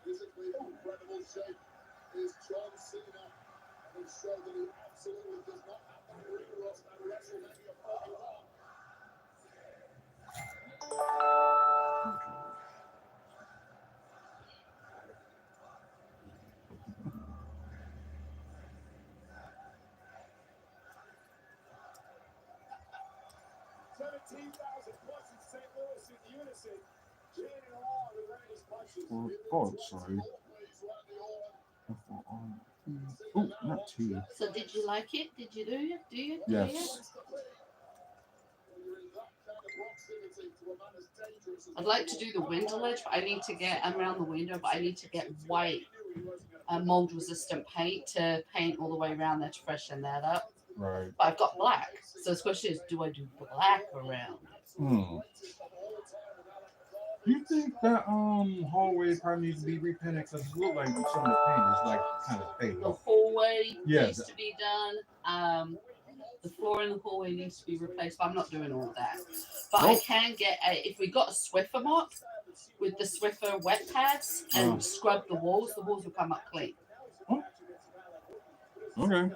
Physically incredible shape is John Cena, and he showed that he absolutely does not have that ring rust at WrestleMania 41. 17,000 plus in St. Louis in unison, cheering along with Randy's punches. Oh, sorry. Oh, not T. So did you like it? Did you do it? Do you? Yes. I'd like to do the window ledge, but I need to get around the window, but I need to get white mold resistant paint to paint all the way around there to freshen that up. Right. But I've got black. So the question is, do I do black around it? Do you think that hallway probably needs to be repainted? Because it looks like some of the paint is like kind of faded. The hallway Yeah, needs to be done. the floor in the hallway needs to be replaced, but I'm not doing all that. But I Nope. can get if we got a Swiffer mop with the Swiffer wet pads and scrub the walls will come up clean. Okay.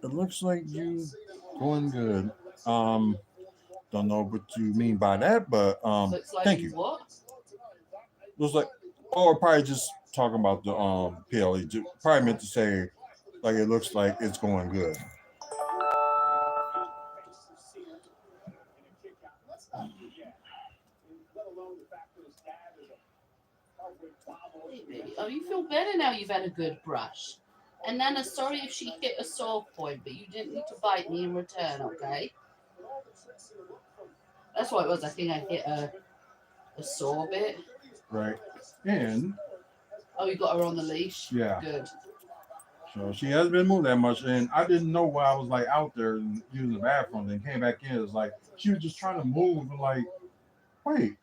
It looks like you going good. Don't know what you mean by that, but Looks like thank you you. what? Looks like, or probably just talking about the PLE. Probably meant to say like it looks like it's going good. Hey, baby. Oh, you feel better now you've had a good brush. And Nana, sorry if she hit a sore point, but you didn't need to bite me in return, okay? That's what it was. I think I hit a sore bit. Right. And Oh, you got her on the leash? yeah. Good. So she hasn't been moving that much, and I didn't know why I was like out there and using the bathroom. Then came back in. It's like she was just trying to move, and like, wait,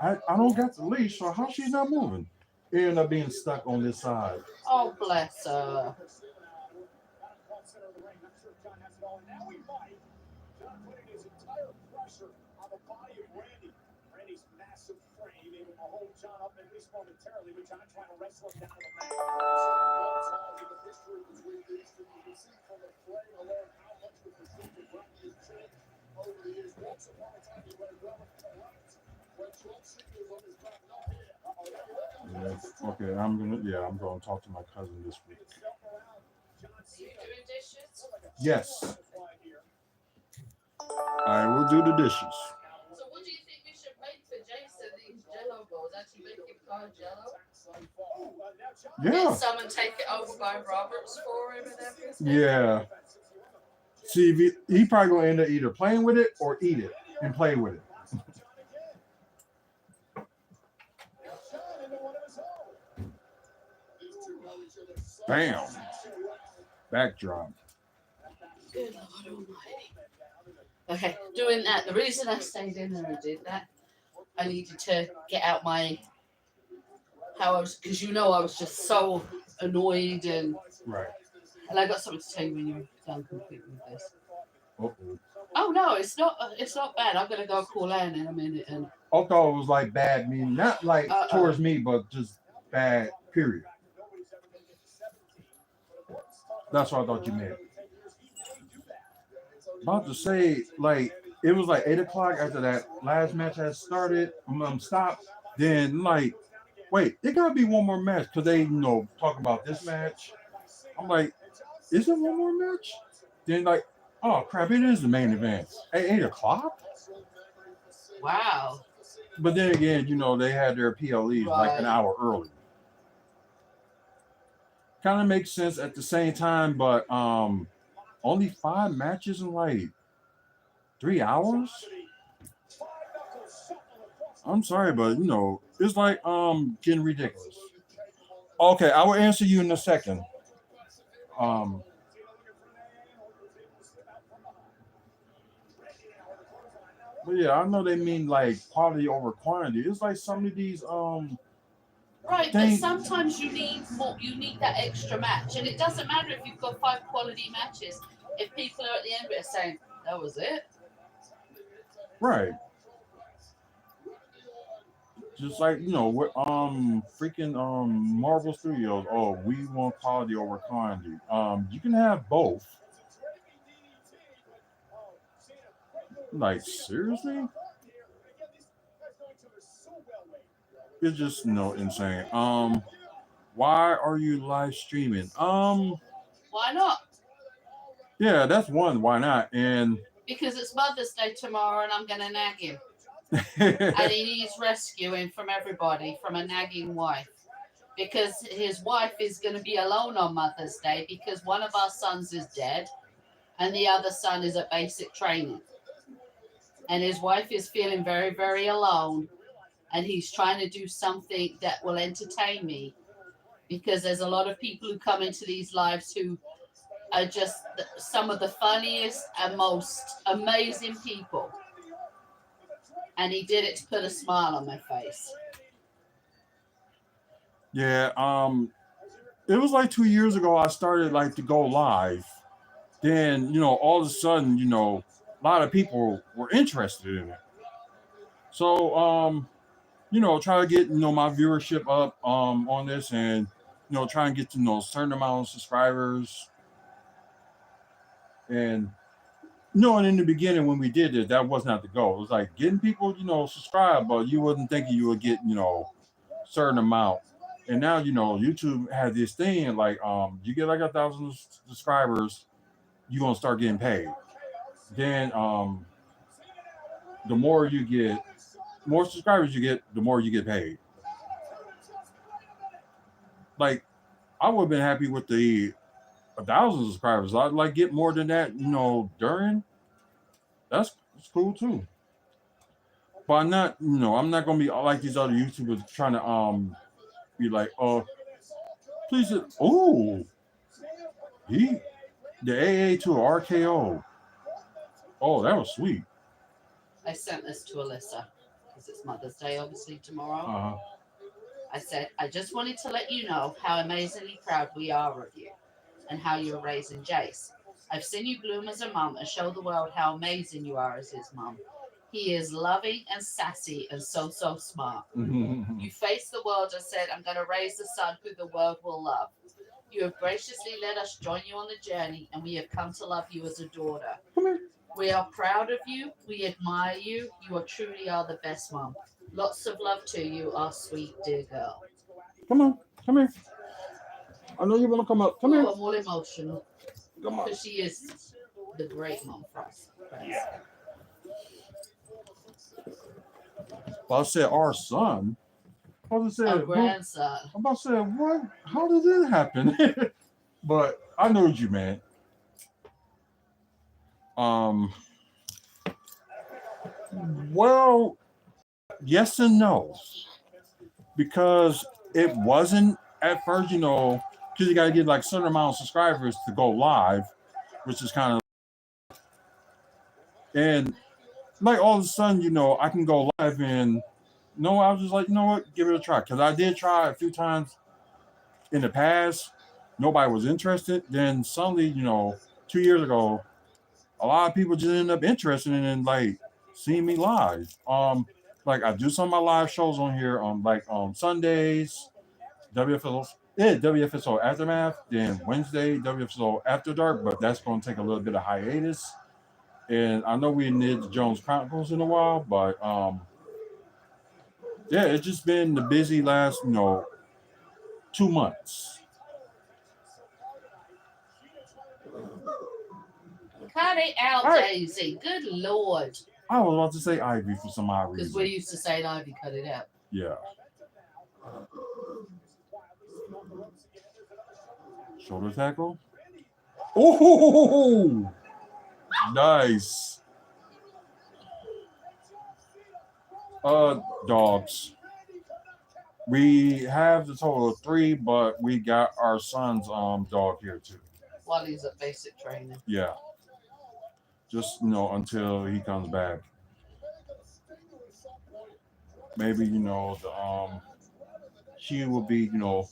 I don't got the leash, so how she's not moving? It ended up being stuck on this side. Oh, bless her. John up at least momentarily, with John trying to wrestle him down to the mat. The history between these two, you can see from the play alone how much the perspective has changed over the years. Once upon a time, he went well with the right. When Trump Sr. was on his back, no here. Okay, I'm gonna talk to my cousin this week. You doing dishes? Yes, I will do the dishes. So what do you think we should make for Jason these Jello balls? Actually make him called Jello? Yeah. Get some and take it over by Roberts for him and everything? Yeah. See, if he probably gonna end up either playing with it or eat it and play with it. Bam. Backdrop. Good Lord Almighty. Okay, doing that. The reason I stayed in there and did that, I needed to get out because you know I was just so annoyed and Right. I got something to tell you when you're done completely with this. Uh-oh. Oh no, it's not bad. I'm gonna go call Anne in a minute and. I thought it was like bad, meaning not like towards me, but just bad. Period. That's what I thought you meant. About to say, like, it was like 8 o'clock after that last match had started. Stopped. Then, like, wait, it gotta be one more match because they, talk about this match. I'm like, is it one more match? Then, like, oh crap, it is the main event at 8 o'clock. Wow. But then again, they had their PLEs like an hour early. Kind of makes sense at the same time, but only 5 matches in like 3 hours. I'm sorry, but it's like getting ridiculous. Okay, I will answer you in a second. But yeah, I know they mean like quality over quantity. It's like some of these Right, but sometimes you need more. You need that extra match, and it doesn't matter if you've got 5 quality matches. If people are at the end of it saying that was it, right? Just like what freaking Marvel Studios. Oh, we want quality over quantity. You can have both. Like seriously? It's just insane. Why are you live streaming? why not? Yeah, that's one. Why not? And Because it's Mother's Day tomorrow, and I'm gonna nag him. And he needs rescuing from everybody from a nagging wife. Because his wife is going to be alone on Mother's Day because one of our sons is dead and the other son is at basic training. And his wife is feeling very, very alone. And he's trying to do something that will entertain me because there's a lot of people who come into these lives who are just some of the funniest and most amazing people. And he did it to put a smile on my face. yeah, it was like 2 years ago I started like to go live. Then, all of a sudden, a lot of people were interested in it. So, try to get, my viewership up on this, and, try and get to know a certain amount of subscribers. And, and in the beginning when we did it, that was not the goal. It was like getting people, subscribed, but you wasn't thinking you would get, certain amount. And now, YouTube has this thing like, you get like 1,000 subscribers, you're gonna start getting paid. Then the more you get, more subscribers you get, the more you get paid. Like, I would have been happy with the 1,000 subscribers. I'd like get more than that, during. That's cool too. But I'm not gonna be like these other YouTubers trying to be like, please, oh, he the AA to a RKO. Oh, that was sweet. I sent this to Alyssa because it's Mother's Day, obviously, tomorrow. Uh-huh. I said, I just wanted to let you know how amazingly proud we are of you and how you're raising Jace. I've seen you bloom as a mum and show the world how amazing you are as his mum. He is loving and sassy and so smart. You faced the world and said, I'm going to raise the son who the world will love. You have graciously let us join you on the journey, and we have come to love you as a daughter. We are proud of you. We admire you. You are truly the best mom. Lots of love to you, our sweet dear girl. Come on, come here. I know you want to come up. Come here. I'm all emotional Come on. because she is the great mom for us. Yeah. Well, I said our son. I was Our say, grandson. I'm about to say, what? How did that happen? But I know what you meant. Well, yes and no, because it wasn't at first, because you got to get like a certain amount of subscribers to go live, which is kind of, and like all of a sudden, I can go live, and I was just like, you know what, give it a try, because I did try a few times in the past, nobody was interested. Then suddenly, 2 years ago, a lot of people just ended up interested in like seeing me live. Like I do some of my live shows on here on like on Sundays, WFSO Aftermath, then Wednesday WFSO After Dark, but that's going to take a little bit of hiatus. And I know we did the Jones Chronicles in a while, but yeah, it's just been the busy last 2 months. Cut it out, All right. Daisy. Good Lord. I was about to say Ivy for some odd Because reason. we used to say Ivy, cut it out. Yeah. Shoulder tackle. Oh, nice. Dogs. We have the total of 3, but we got our son's dog here too. While he's at basic training. Yeah. Just until he comes back. Maybe the she will be a little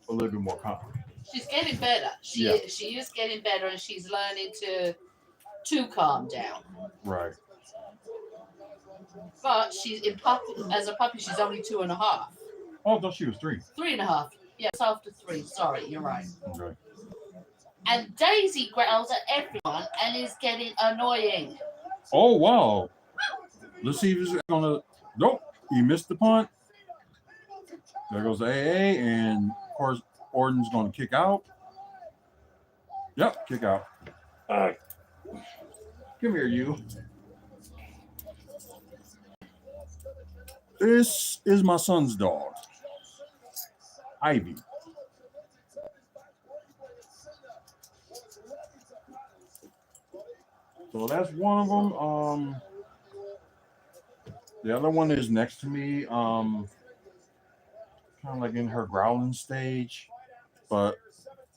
bit more confident. She's getting better. She is getting better, and she's learning to calm down. Right. But she's as a puppy, she's only 2.5. Oh, no, she was 3. 3.5. Yes, after 3. Sorry, you're right. Okay. And Daisy growls at everyone and is getting annoying. Oh wow. Let's see if he's gonna. Nope. He missed the punt. There goes the AA, and of course Orton's going to kick out. Yep, kick out. All right. Come here, you. This is my son's dog, Ivy. So that's one of them. The other one is next to me. Kind of like in her growling stage, but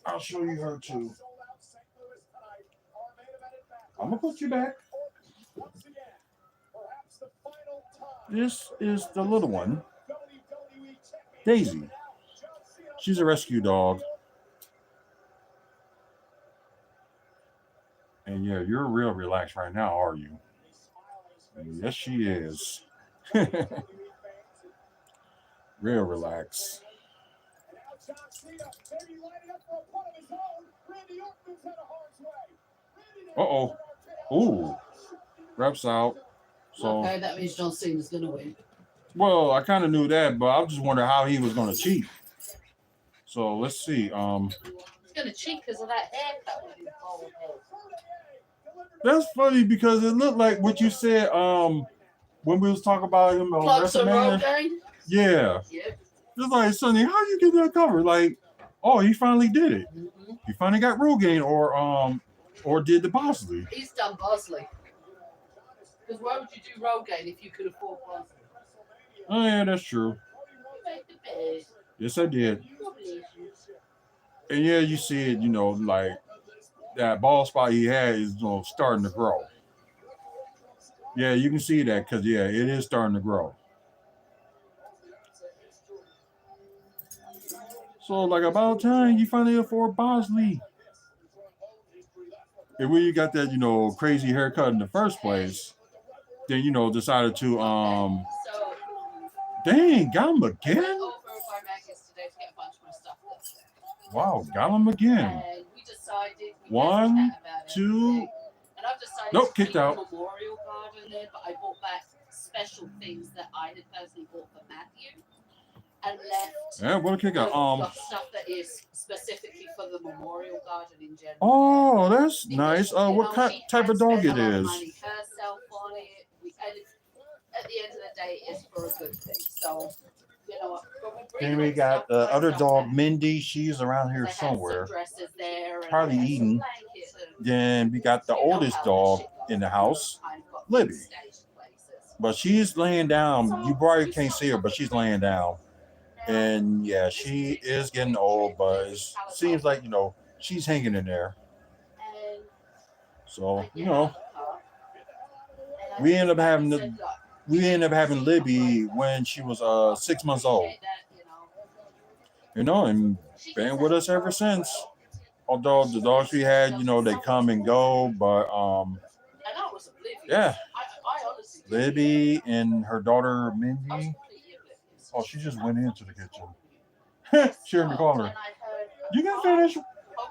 I'll show you her too. I'm gonna put you back. This is the little one, Daisy. She's a rescue dog. And yeah, you're real relaxed right now, are you? Yes, she is. Real relaxed. And now John Cena, maybe lining up for a punt of his own. Randy Orton's out of harm's way. Randy Uh oh. Ooh. Reps out. So, Okay, that means John Cena's going to win. well, I kind of knew that, but I was just wondering how he was going to cheat. So let's see. He's going to cheat because of that haircut with his bald head. That's funny because it looked like what you said. When we was talking about him on Clubs and WrestleMania. Rogaine? Yeah. Yep. It's like, Sonny, how you get that cover? Like, oh, he finally did it. Mm-hmm. He finally got Rogaine or did the Bosley. He's done Bosley. Because why would you do Rogaine if you could afford Bosley? Oh yeah, that's true. You made the bed. Yes, I did. God bless you. And yeah, you see it, like that ball spot he had is starting to grow. Yeah, you can see that because yeah, it is starting to grow. So like about time you finally afford Bosley. And when you got that, crazy haircut in the first place, then decided to So, dang, got him I went again? over by Mac yesterday to get a bunch of my stuff done. Wow, got him again. And we decided we One, had to chat about two. everything. And I've decided Nope, to kicked keep out. the memorial garden there, but I bought back special things that I had personally bought for Matthew and left Yeah, what a kick out. the stuff that is specifically for the memorial garden in general. Oh, that's Because, nice. What she type had of dog spent it a lot of is? money herself on it. And at the end of the day, it's for a good thing. So, but we bring Then we home got stuff, the my other stuff dog, back. Mindy. She's around here They had somewhere. some dresses there, and Probably they had some eating. blankets and, Then we got the oldest how dog shit goes. in the house, Kind of got Libby. staged places. But she's laying down. So, You probably we can't saw see her, but she's laying down. Now, And yeah, she is getting old, but it seems like, she's hanging in there. and So, I get out of the car, and I we ended up just having said, "Look, we ended up having Libby when she was 6 months old. appreciate that, And she been gets with out us of the ever car, since. so- Although the dogs we had, they come and go, but And I was oblivious. yeah. I honestly didn't. Libby and her daughter I was Mindy. completely oblivious. Oh, she just went into the kitchen. She heard me call her. And I heard You can finish. poke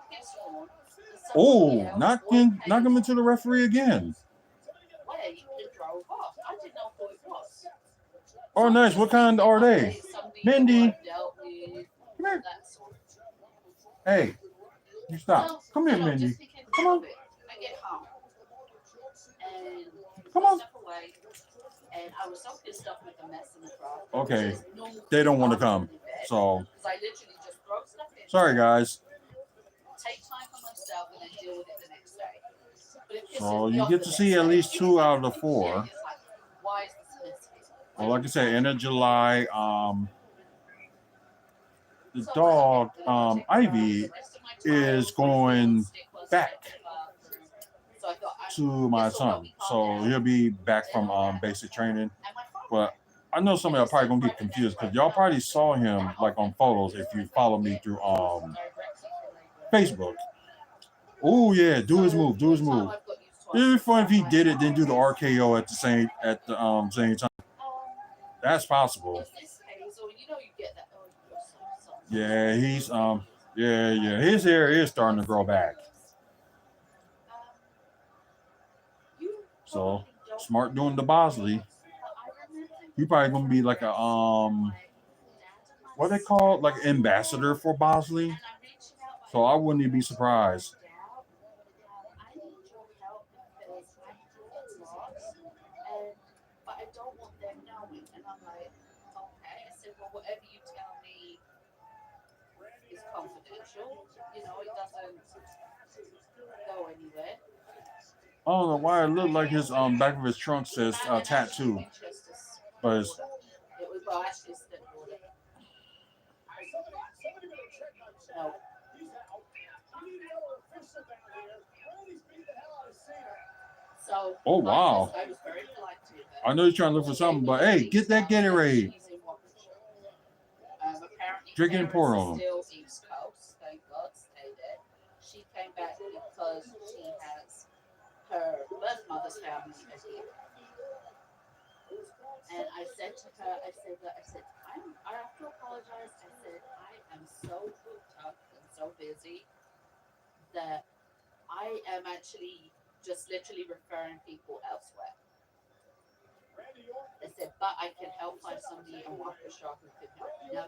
his horn, and Oh, somebody else knock walked him into the referee again. away and drove off. I didn't know who it was. Oh, So nice. I'm What just kind thinking, are they? okay, somebody Mindy. who I've dealt with, Come here. that sort of. Hey, you stop. So, Come here, just Mindy. thinking Come on. of it. I get home and Come put on. stuff away, and I was so pissed off with the mess in the car. Okay. There's no They don't want to car come. in the bed, So, 'cause I literally just throw stuff in. sorry, guys. Take time for myself and then deal with it the next day. But it pisses So, me you off get the to next see at day. least 2 out of the 4. Yeah, it's like, why is this messy? Well, like I said, end of July, the So dog, I checked it out. Ivy, The rest of my time is was going sticklers back to the bathroom. So I thought, to my this'll help son. me calm So, down. he'll be back from basic training. And my phone But I know some of y'all probably gonna get confused because y'all probably saw him like on photos if you follow me through Facebook. Oh yeah, do his move, do his move. It'd be fun if he did it, then do the RKO at the same time. That's possible. Is this Hazel? You know you get that. Oh, Yeah, he's yeah. His hair is starting to grow back. So smart doing the Bosley. You probably gonna be like a what they call like ambassador for Bosley. So I wouldn't even be surprised. But I don't want them knowing. And I'm like, okay. I said, well, whatever you tell me is confidential. It doesn't go anywhere. I don't know why it looked like his back of his trunk says tattoo, but it's, It was well, actually step order. No. So oh wow. I was very polite to them. I know you're trying to look for something, but hey, get that Gatorade. Apparently Drink it and pour on 'em. Still East Coast, thank God, stay there. She came back because she has mother's family are here. And I said to her, I said, I have to apologize. I said, I am so booked up and so busy that I am actually just literally referring people elsewhere. I said, but I can help find somebody in Waukesha who can help me. Now,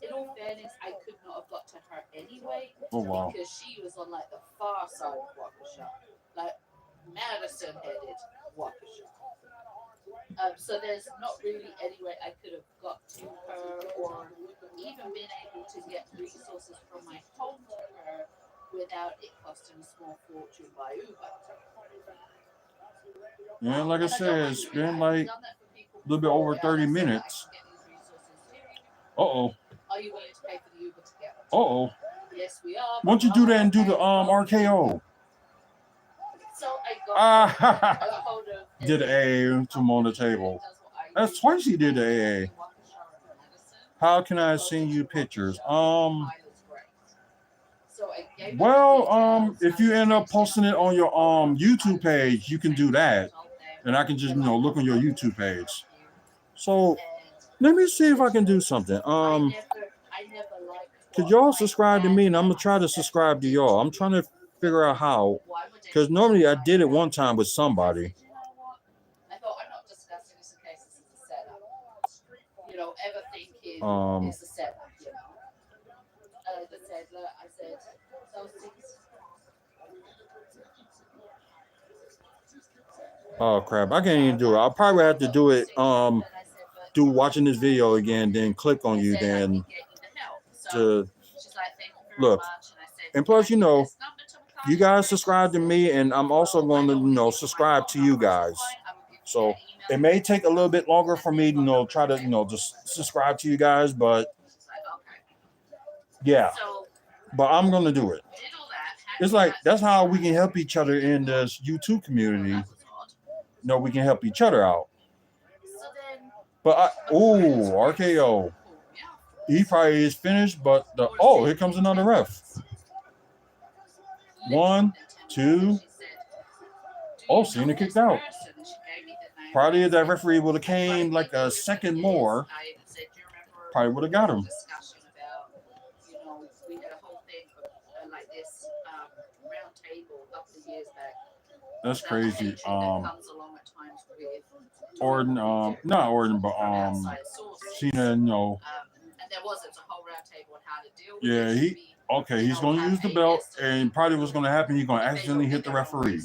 in all fairness, I could not have got to her anyway because she was on like the far side of Waukesha, like Madison headed Waukesha. So there's not really any way I could have got to her or even been able to get resources from my home to her without it costing a small fortune by Uber. Yeah, like I said, it's been like a little bit over 30 minutes. Uh-oh. Are you willing to pay for the Uber to get? Uh-oh. Yes, we are. Why don't you do that and do the RKO? So I got a hold of Did the AA to him on the table. That's twice he did the AA. How can I send you pictures? Well, if you end up posting it on your YouTube page, you can do that. And I can just, look on your YouTube page. So let me see if I can do something. Could y'all subscribe to me and I'm gonna try to subscribe to y'all. I'm trying to figure out how. Because normally I did it one time with somebody. I thought I'm not discussing this in case this is a setup. Ever thinking it's a setup, I said, those things. Oh crap, I can't even do it. I'll probably have to do it do watching this video again, then click on you, then to look. And plus, you guys subscribe to me, and I'm also going to, subscribe to you guys. So it may take a little bit longer for me to, try to, just subscribe to you guys, but yeah. But I'm going to do it. It's like, that's how we can help each other in this YouTube community. We can help each other out. But RKO. He probably is finished, but here comes another ref. 1, 2. Oh, Cena kicked out. Probably if that referee would have came like a second more, probably would have got him. We had a whole thing like this round table a couple of years back. That's crazy. Orton, not Orton, but Cena, and there wasn't a whole round table on how to deal with it. Yeah, he's going to use the belt, and probably what's going to happen, he's going to accidentally hit the referee.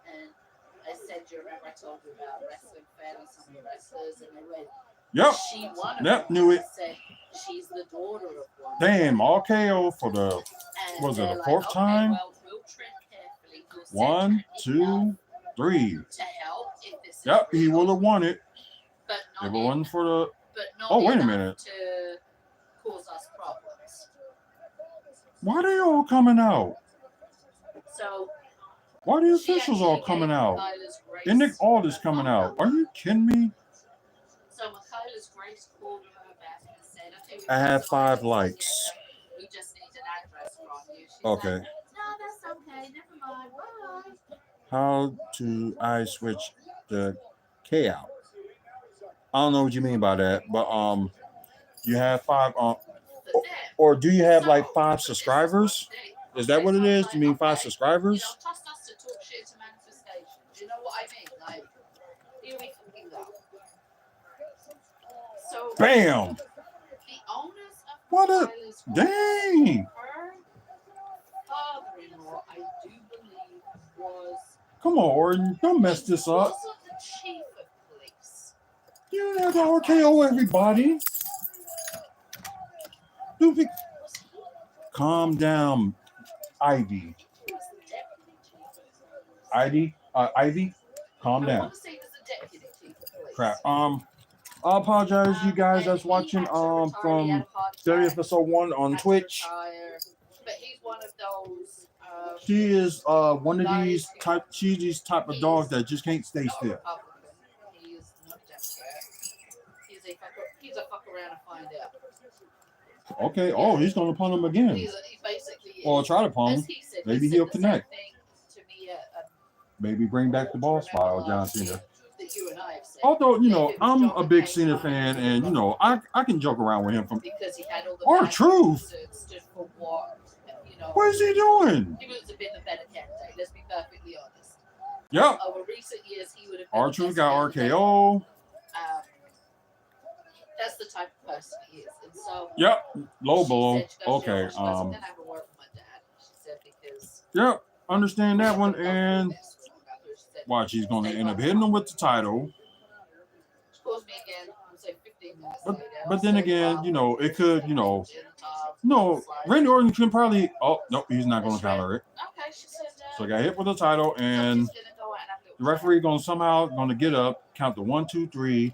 And I said, do you remember I told you about wrestling fans, some of the wrestlers, and they went, yep. She won. Yep, knew it. Said, she's the daughter of one. Damn, RKO for the, was it the fourth time? Well, we'll tread carefully. 1, 2, 3. To help if this yep, he would have won it. But not if it wasn't for the. But not oh, wait a minute. To cause us problems. Why are they all coming out? So. Why are the officials all coming out? And Nick Aldis coming out. Are you kidding me? So Michaela's Grace called her back and said, okay, I have 5 likes. We just need an address from you. She's okay. Like, no, that's okay. Never mind. Bye. How do I switch the K out? I don't know what you mean by that, but you have 5 or do you have like 5 subscribers? Is that what it is? Do you mean 5 subscribers? Trust us to talk shit to manifestation. Do you know what I mean? Like, here we fucking go. So, bam! The owners of what a dang! Her father-in-law, I do believe, was. Come on, Orton, don't mess this up. Also the chief of police. You have to RKO everybody. Calm down, Ivy. Ivy, calm down. Crap. I apologize, you guys that's watching from WFSO 1 on Twitch. But he's one of those. She is one of these type. She's these type of dogs that just can't stay still. He is not a Democrat. He's a fuck around and find out. Okay. Oh, he's gonna punt him again. He basically or try to punt him. Maybe he'll connect. To me maybe bring back the ball spot of John Cena. That you and I have said. Although, you know, If it was I'm John a big McCain Cena running fan, the and, you know, I can joke around with him from because he had all the R-Truth. that stood for what, you know. What is he doing? He would have been a better candidate, let's be perfectly honest. Yep. Over recent years, he would have been R-Truth the best got candidate. RKO. That's the type of person he is. And so Yep. Low she blow. said, she goes, Okay. she goes, I'm gonna have a word with my dad. She said, because Yep. Understand that one. And she said, watch, he's going to end up hitting him with the title. she calls me again, I'm saying 15 minutes But later. but then Said, again, well, you know, it could, you know, Gentiles, no, slides. Randy Orton can probably. Oh no, he's not going to counter it. Okay, she said, So I got hit with the title, and somebody's gonna go out and have a little the referee going to somehow going to get up, count the 1, 2, 3,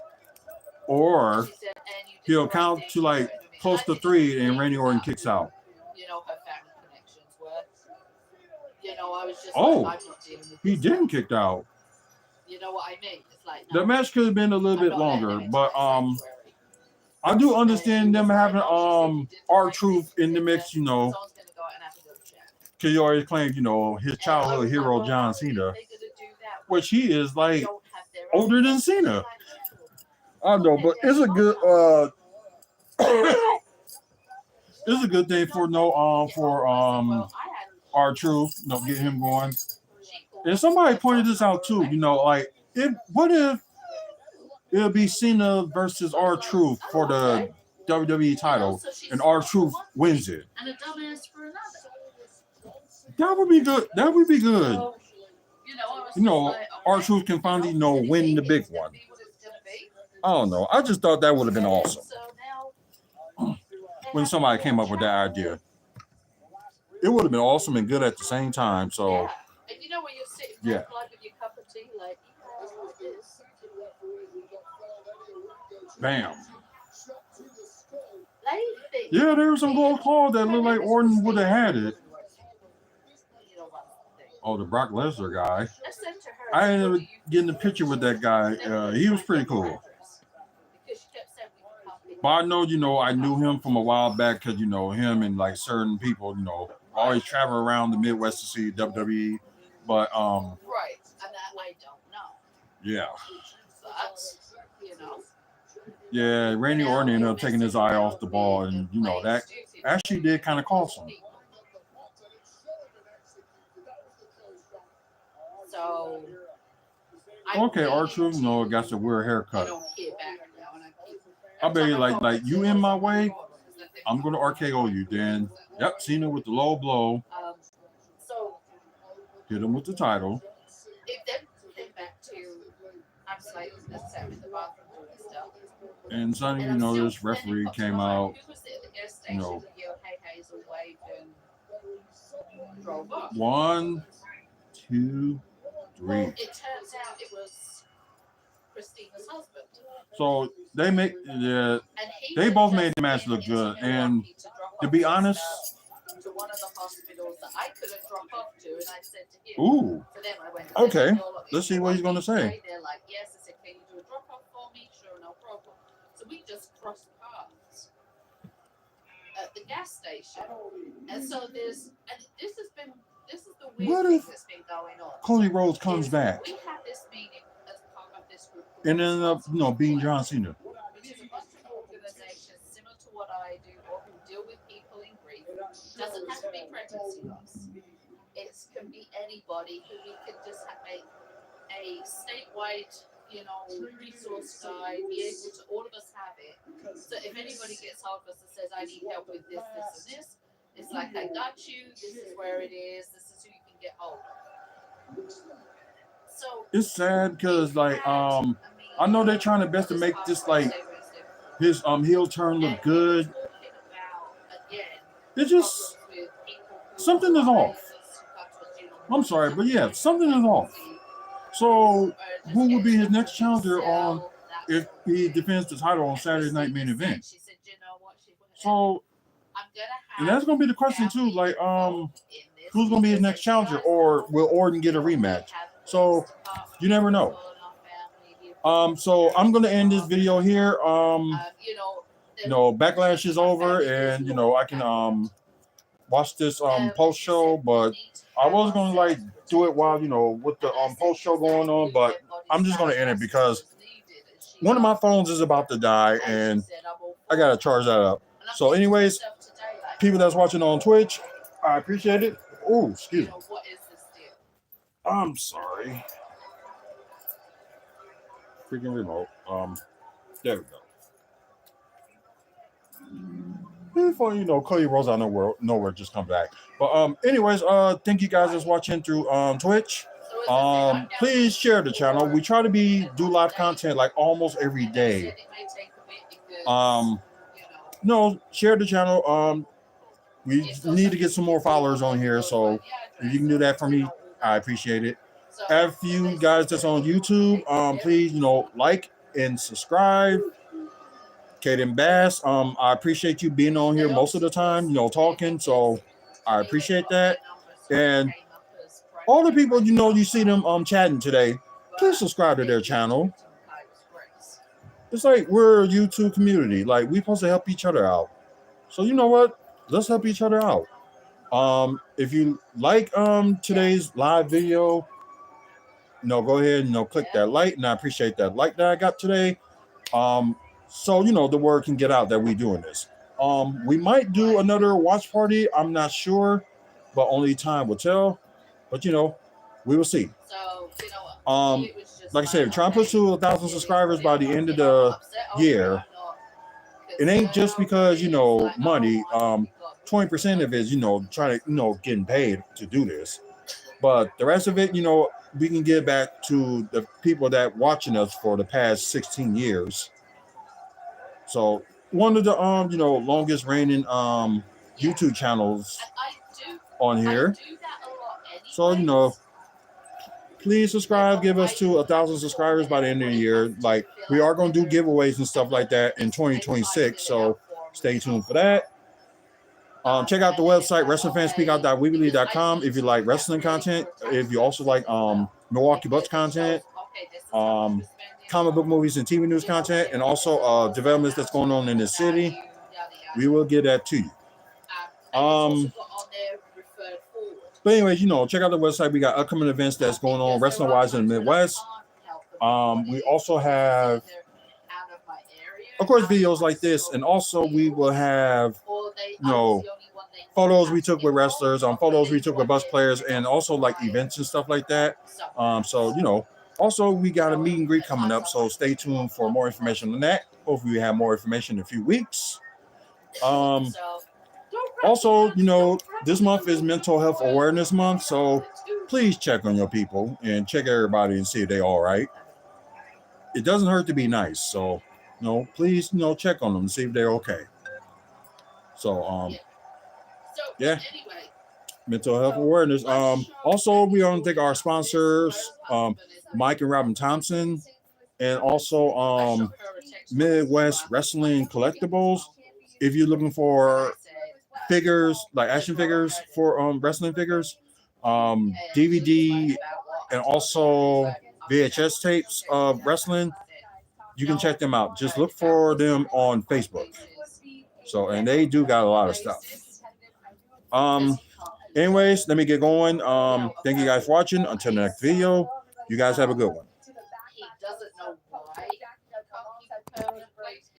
or She said, and you did he'll the right count thing, to you like know what I mean? close I to didn't 3, and think Randy Orton that, kicks out. you know, her family connections were. You know, I was just Oh, like, I'm not dealing with he this. didn't kick out. You know what I mean? It's like, The no, match could have been a little I'm bit not letting longer, him into but my sanctuary. I do understand And them she was having like, oh, she said you did the right R-Truth thing. in the She mix, said, you know, someone's gonna go out and have a little chat. because you always claim, you know, his And I childhood was hero like, well, John how are Cena, they gonna do that when which he is they like don't have their older own than thing? Cena. Like, I know, but it's a good it's a good thing for R-Truth, you know, get him going. And somebody pointed this out too, you know, like what if it'll be Cena versus R-Truth for the WWE title, and R-Truth wins it? And a dumbass for another. That would be good. That would be good. So, you know, I was You know, just like, all right, R-Truth can finally, you know, and win the it's big gonna one. be what it's gonna be. I don't know. I just thought that would have been And awesome so now when somebody came up with that idea. It would have been awesome and good at the same time. So, yeah. And you know when you're sitting Yeah. back like with your cup of tea, like this. bam. Lady. Yeah, there was some gold claw that looked like Orton would have had it. You know what's the thing? Oh, the Brock Lesnar guy. I said to her, I ended up "What do you getting a picture with that guy. He was pretty cool. Because she kept saying we can come pick But I know, you know, I knew him from a while back because, you know, him and like certain people, you know, always travel around the Midwest to see WWE. But right, and that I don't know. yeah. But you know, Yeah, Randy Orton ended up taking his eye off the ball, and you know that actually did kind of cost him. So Okay, R-Truth, you know, got some weird I haircut. don't hear back now, and I keep. I bet you like you in my way, I'm gonna RKO you. Then, yep, Cena with the low blow, So hit him with the title. it then came back to I'm just like sat in the bathroom doing stuff. And suddenly, you know, this referee came out, you know, drove off. 1, 2, 3. Well, it turns out it was Christina's husband. So they make, yeah, And he they had both just made the match been look into good. And Milwaukee to drop to off be his honest, stuff to one of the hospitals that I couldn't drop off to, and I said to him, ooh, so then I went, okay, "You're let's see what he's gonna say." They're like, yes. I said, can you do a drop off for me? Sure, no problem. So we just crossed paths at the gas station, and so this is the weird What thing if that's been going on. Cody Rhodes comes is back We had this meeting as part of this group, and ended up, you know, being John Cena. which is a bunch of organizations similar to what I do, or who deal with people in grief. Doesn't have to be pregnancy loss. It can be anybody who we can just have a statewide, you know, resource guide, be able to all of us have it. So if anybody gets hold of us and says, I need help with this, this, and this, it's like, I got you, this is where it is, this is who you can get hold of. So It's sad because, like, I know they're trying their best to make this like his heel turn look good. It's just something is off. I'm sorry, but yeah, something is off. So who would be his next challenger on if he defends the title on Saturday Night Main Event? So, and that's gonna be the question too. Like, who's gonna be his next challenger, or will Orton get a rematch? So you never know. So I'm gonna end this video here. You know, Backlash is over, and you know I can watch this post show, but I was gonna like do it while with the post show going on, but I'm just gonna end it because one of my phones is about to die and I gotta charge that up. So, anyways, people that's watching on Twitch, I appreciate it. Oh, excuse me. I'm sorry. Freaking remote. There we go. Before Cody Rose out of nowhere just come back. But anyways, thank you guys that's watching through Twitch. Please share the channel. We try to do live content like almost every day. Share the channel. We need to get some more followers on here, so if you can do that for me, I appreciate it. If you guys that's on YouTube, please like and subscribe. Kaden Bass, I appreciate you being on here most of the time, talking. So I appreciate that. And all the people you see them chatting today, please subscribe to their channel. It's like we're a YouTube community. Like we're supposed to help each other out. So you know what? Let's help each other out. If you like today's live video, go ahead and click that like, and I appreciate that like that I got today. So the word can get out that we're doing this. We might do another watch party. I'm not sure, but only time will tell. But we will see. Like I said, trying to push to 1,000 subscribers by the end of the year. It ain't just because money. 20% of it is trying to getting paid to do this, but the rest of it we can give back to the people that watching us for the past 16 years. So one of the longest reigning YouTube channels on here. So please subscribe, give us to 1,000 subscribers by the end of the year. Like we are going to do giveaways and stuff like that in 2026, so stay tuned for that. Check out the website wrestlingfanspeakout.weebly.com if you like wrestling content. If you also like Milwaukee Bucks content, comic book movies and TV news content, and also developments that's going on in the city, we will get that to you. But anyways, check out the website. We got upcoming events that's going on wrestling wise in the Midwest. We also have, of course, videos like this, and also we will have photos we took with wrestlers, photos we took with bus players, and also like events and stuff like that. So also we got a meet and greet coming up, so stay tuned for more information on that. Hopefully we have more information in a few weeks. Also, this month is Mental Health Awareness Month, so please check on your people and check everybody and see if they're all right. It doesn't hurt to be nice, so please check on them and see if they're okay. So yeah, mental health awareness. Also we want to thank our sponsors, Mike and Robin Thompson, and also Midwest Wrestling Collectibles. If you're looking for figures, like action figures for wrestling figures, DVD, and also VHS tapes of wrestling, you can check them out. Just look for them on Facebook. So, and they do got a lot of stuff. Anyways, let me get going. Thank you guys for watching. Until the next video, you guys have a good one. He doesn't know why.